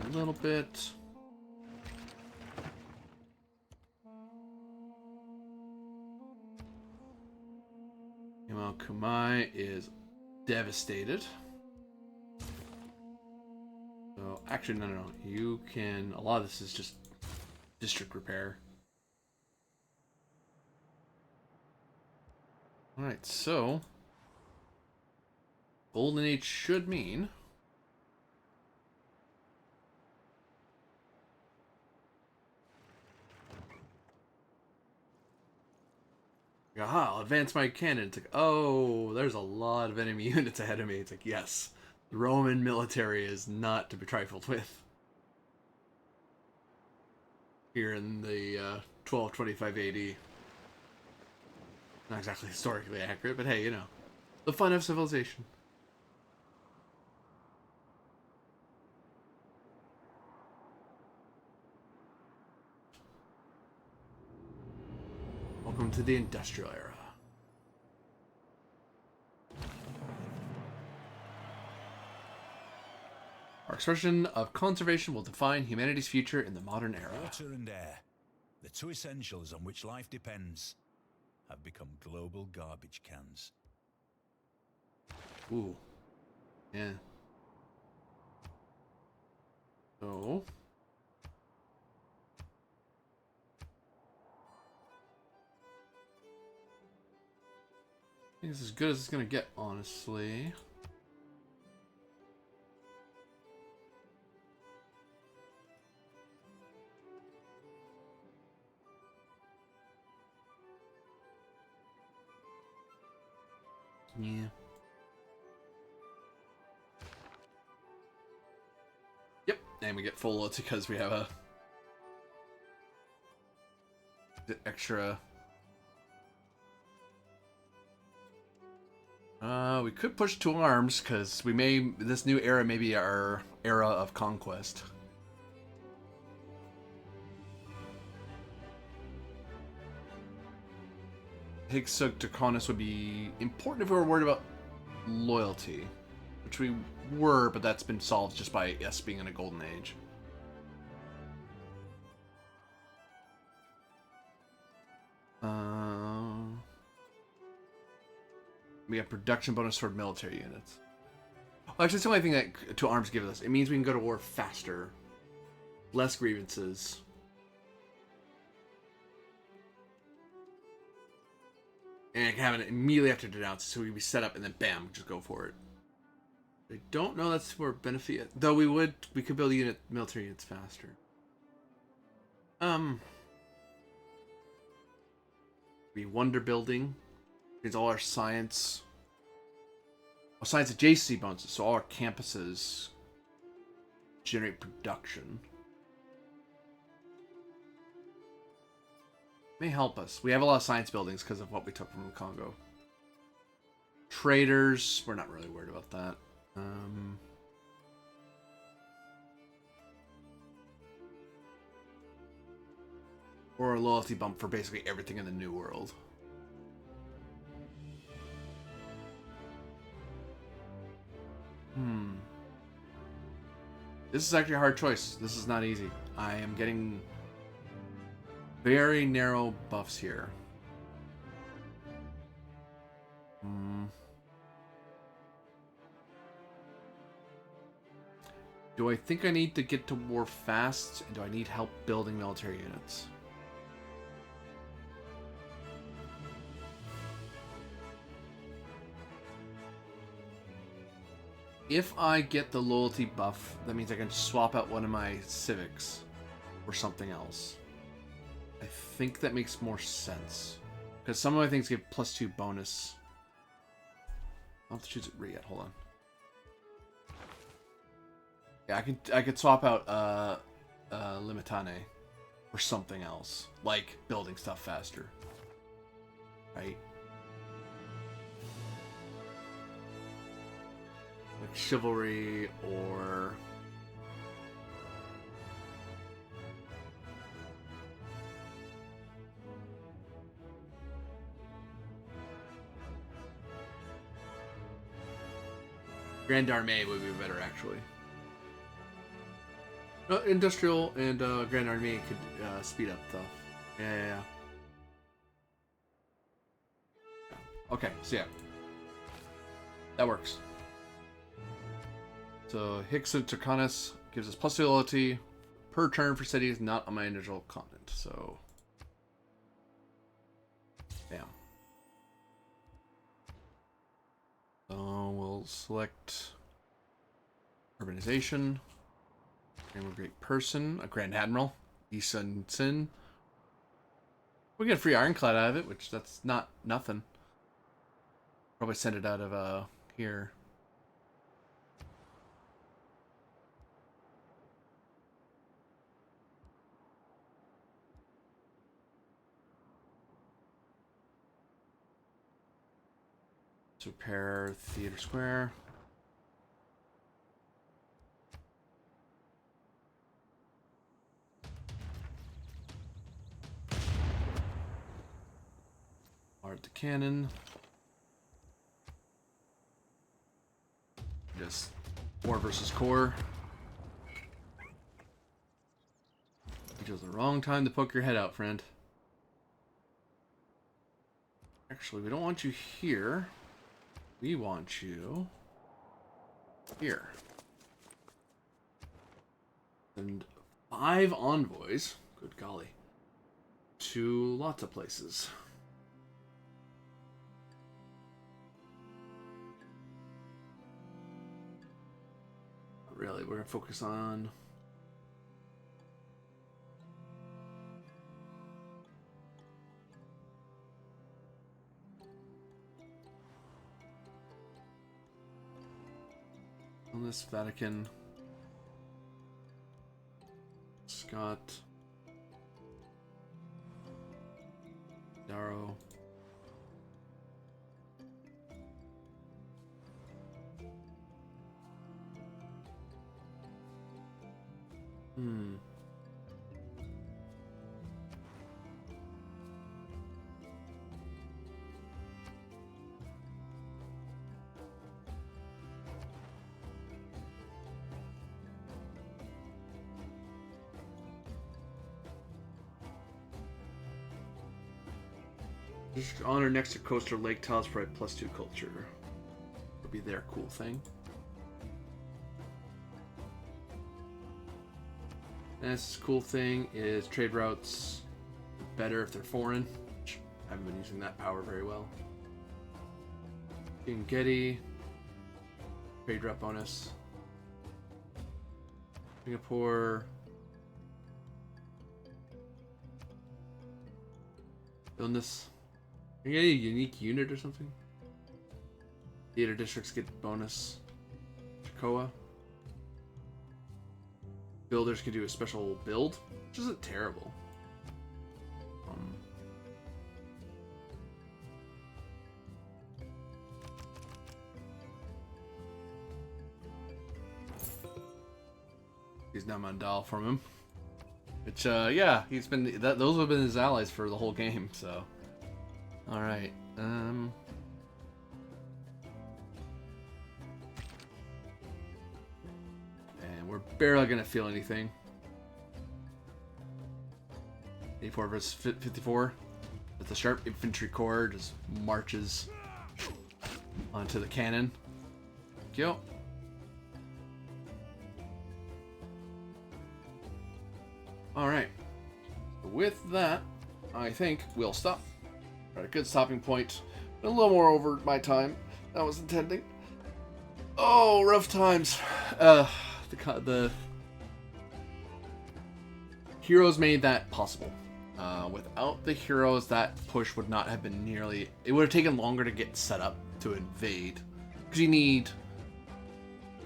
A little bit. Well, Kumai is devastated. So, actually, no. You can... A lot of this is just district repair. Alright, so... Golden Age should mean... Aha, I'll advance my cannon. It's like, oh, there's a lot of enemy units ahead of me. It's like, yes, the Roman military is not to be trifled with. Here in the 1225 AD. Not exactly historically accurate, but hey, you know. The fun of civilization. Welcome to the industrial era. Our expression of conservation will define humanity's future in the modern era. Water and air, the two essentials on which life depends, have become global garbage cans. Ooh. Yeah. So... I think it's as good as it's gonna get, honestly. Yeah. And we get full loyalty because we have a extra. We could push 2 arms because we may. This new era may be our era of conquest. Pt.III would be important if we were worried about loyalty, which we were, but that's been solved just by us being in a golden age. We have production bonus toward military units. Well, actually, it's the only thing that 2 arms give us. It means we can go to war faster, less grievances. And I can have it immediately after denounce, so we can be set up and then bam, just go for it. I don't know that's for benefit, though we could build military units faster. Be wonder building. It's all our science. Oh, science adjacency bonuses, so all our campuses generate production. May help us. We have a lot of science buildings because of what we took from the Congo. Traders, we're not really worried about that. Or a loyalty bump for basically everything in the New World. This is actually a hard choice. This is not easy. I am getting very narrow buffs here. Do I think I need to get to war fast? And do I need help building military units? If I get the loyalty buff, that means I can swap out one of my civics for something else. I think that makes more sense. Because some of my things give +2 bonus. I'll have to choose it yet. Hold on. Yeah, I could swap out Limitane for something else. Like building stuff faster. Right? Like chivalry or Grand Armée would be better actually. Industrial and Grand Armée could speed up stuff. Yeah. Okay, so yeah. That works. So Hixo Turcanis gives us +2 loyalty per turn for cities not on my individual continent. So, bam. So we'll select urbanization. Name of a great person, a Grand Admiral, Isun Sin. We get a free ironclad out of it, which that's not nothing. Probably send it out of here. Let's repair Theater Square. Art the cannon. Just war versus core. You chose the wrong time to poke your head out, friend. Actually, we don't want you here. We want you here. And 5 envoys, good golly, to lots of places. Not really, we're gonna focus on this Vatican. got Darrow. Just honor next to coastal lake tiles for a +2 culture. Would be their cool thing. And this cool thing is trade routes better if they're foreign. Which I haven't been using that power very well. King Getty. Trade route bonus. Singapore. Illness. Can you get a unique unit or something? Theater districts get bonus. Chacoa. Builders can do a special build, which isn't terrible. He's now Mandal from him. Which, yeah, he's been those have been his allies for the whole game. So, all right. And we're barely gonna feel anything. 84 versus 54. But the sharp infantry corps just marches onto the cannon. Go. Alright. With that, I think we'll stop. At a good stopping point. A little more over my time than I was intending. Oh, rough times. The heroes made that possible. Without the heroes, that push would not have been nearly... It would have taken longer to get set up to invade. Because you need...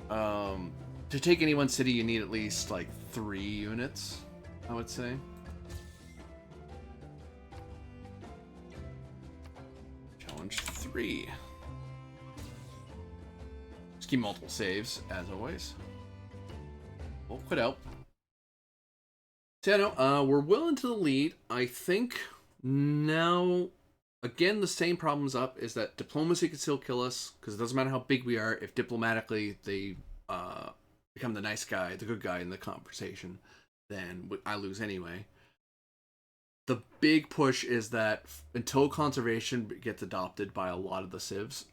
to take any one city, you need at least, like, 3 units, I would say. Challenge 3. Just keep multiple saves, as always. We'll quit out. So yeah, no, we're well into the lead. I think now, again, the same problem's up, is that diplomacy can still kill us, because it doesn't matter how big we are, if diplomatically they become the nice guy, the good guy in the conversation, then I lose anyway. The big push is that until conservation gets adopted by a lot of the civs,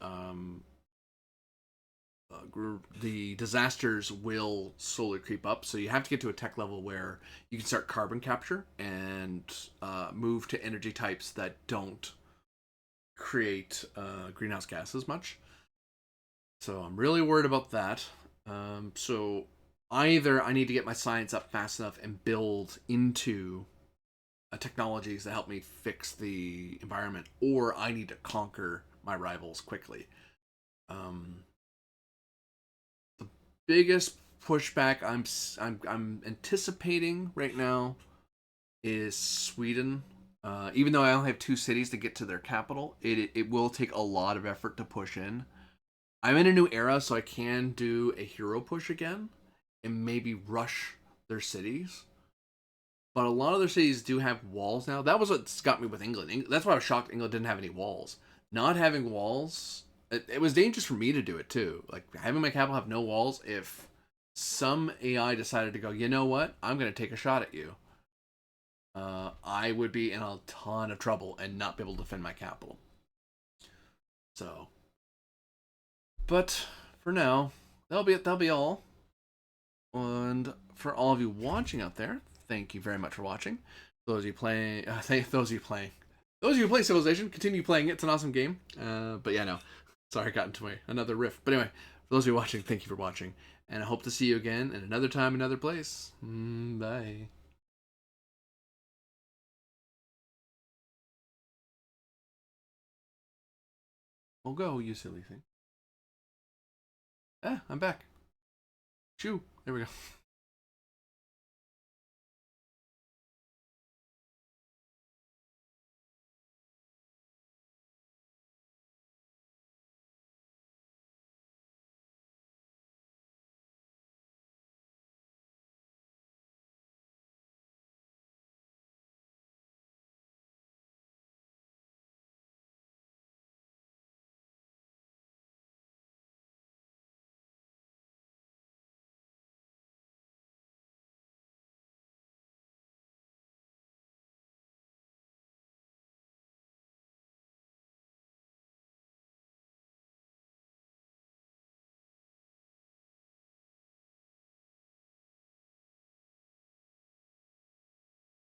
the disasters will slowly creep up. So you have to get to a tech level where you can start carbon capture and move to energy types that don't create greenhouse gases much. So I'm really worried about that. So either I need to get my science up fast enough and build into technologies that help me fix the environment, or I need to conquer my rivals quickly. The biggest pushback I'm anticipating right now is Sweden. Even though I only have 2 cities to get to their capital, it will take a lot of effort to push in. I'm in a new era, so I can do a hero push again and maybe rush their cities. But a lot of their cities do have walls now. That was what's got me with England. That's why I was shocked England didn't have any walls. Not having walls, it was dangerous for me to do it too. Like, having my capital have no walls, if some AI decided to go, you know what, I'm going to take a shot at you, I would be in a ton of trouble and not be able to defend my capital. So, but for now, that'll be all. And for all of you watching out there, thank you very much for watching. Those of you playing, those of you who play Civilization, continue playing it. It's an awesome game. But yeah, no, sorry, I got into another riff. But anyway, for those of you watching, thank you for watching, and I hope to see you again in another time, another place. Bye. Oh, go, you silly thing. I'm back. Shoo. There we go.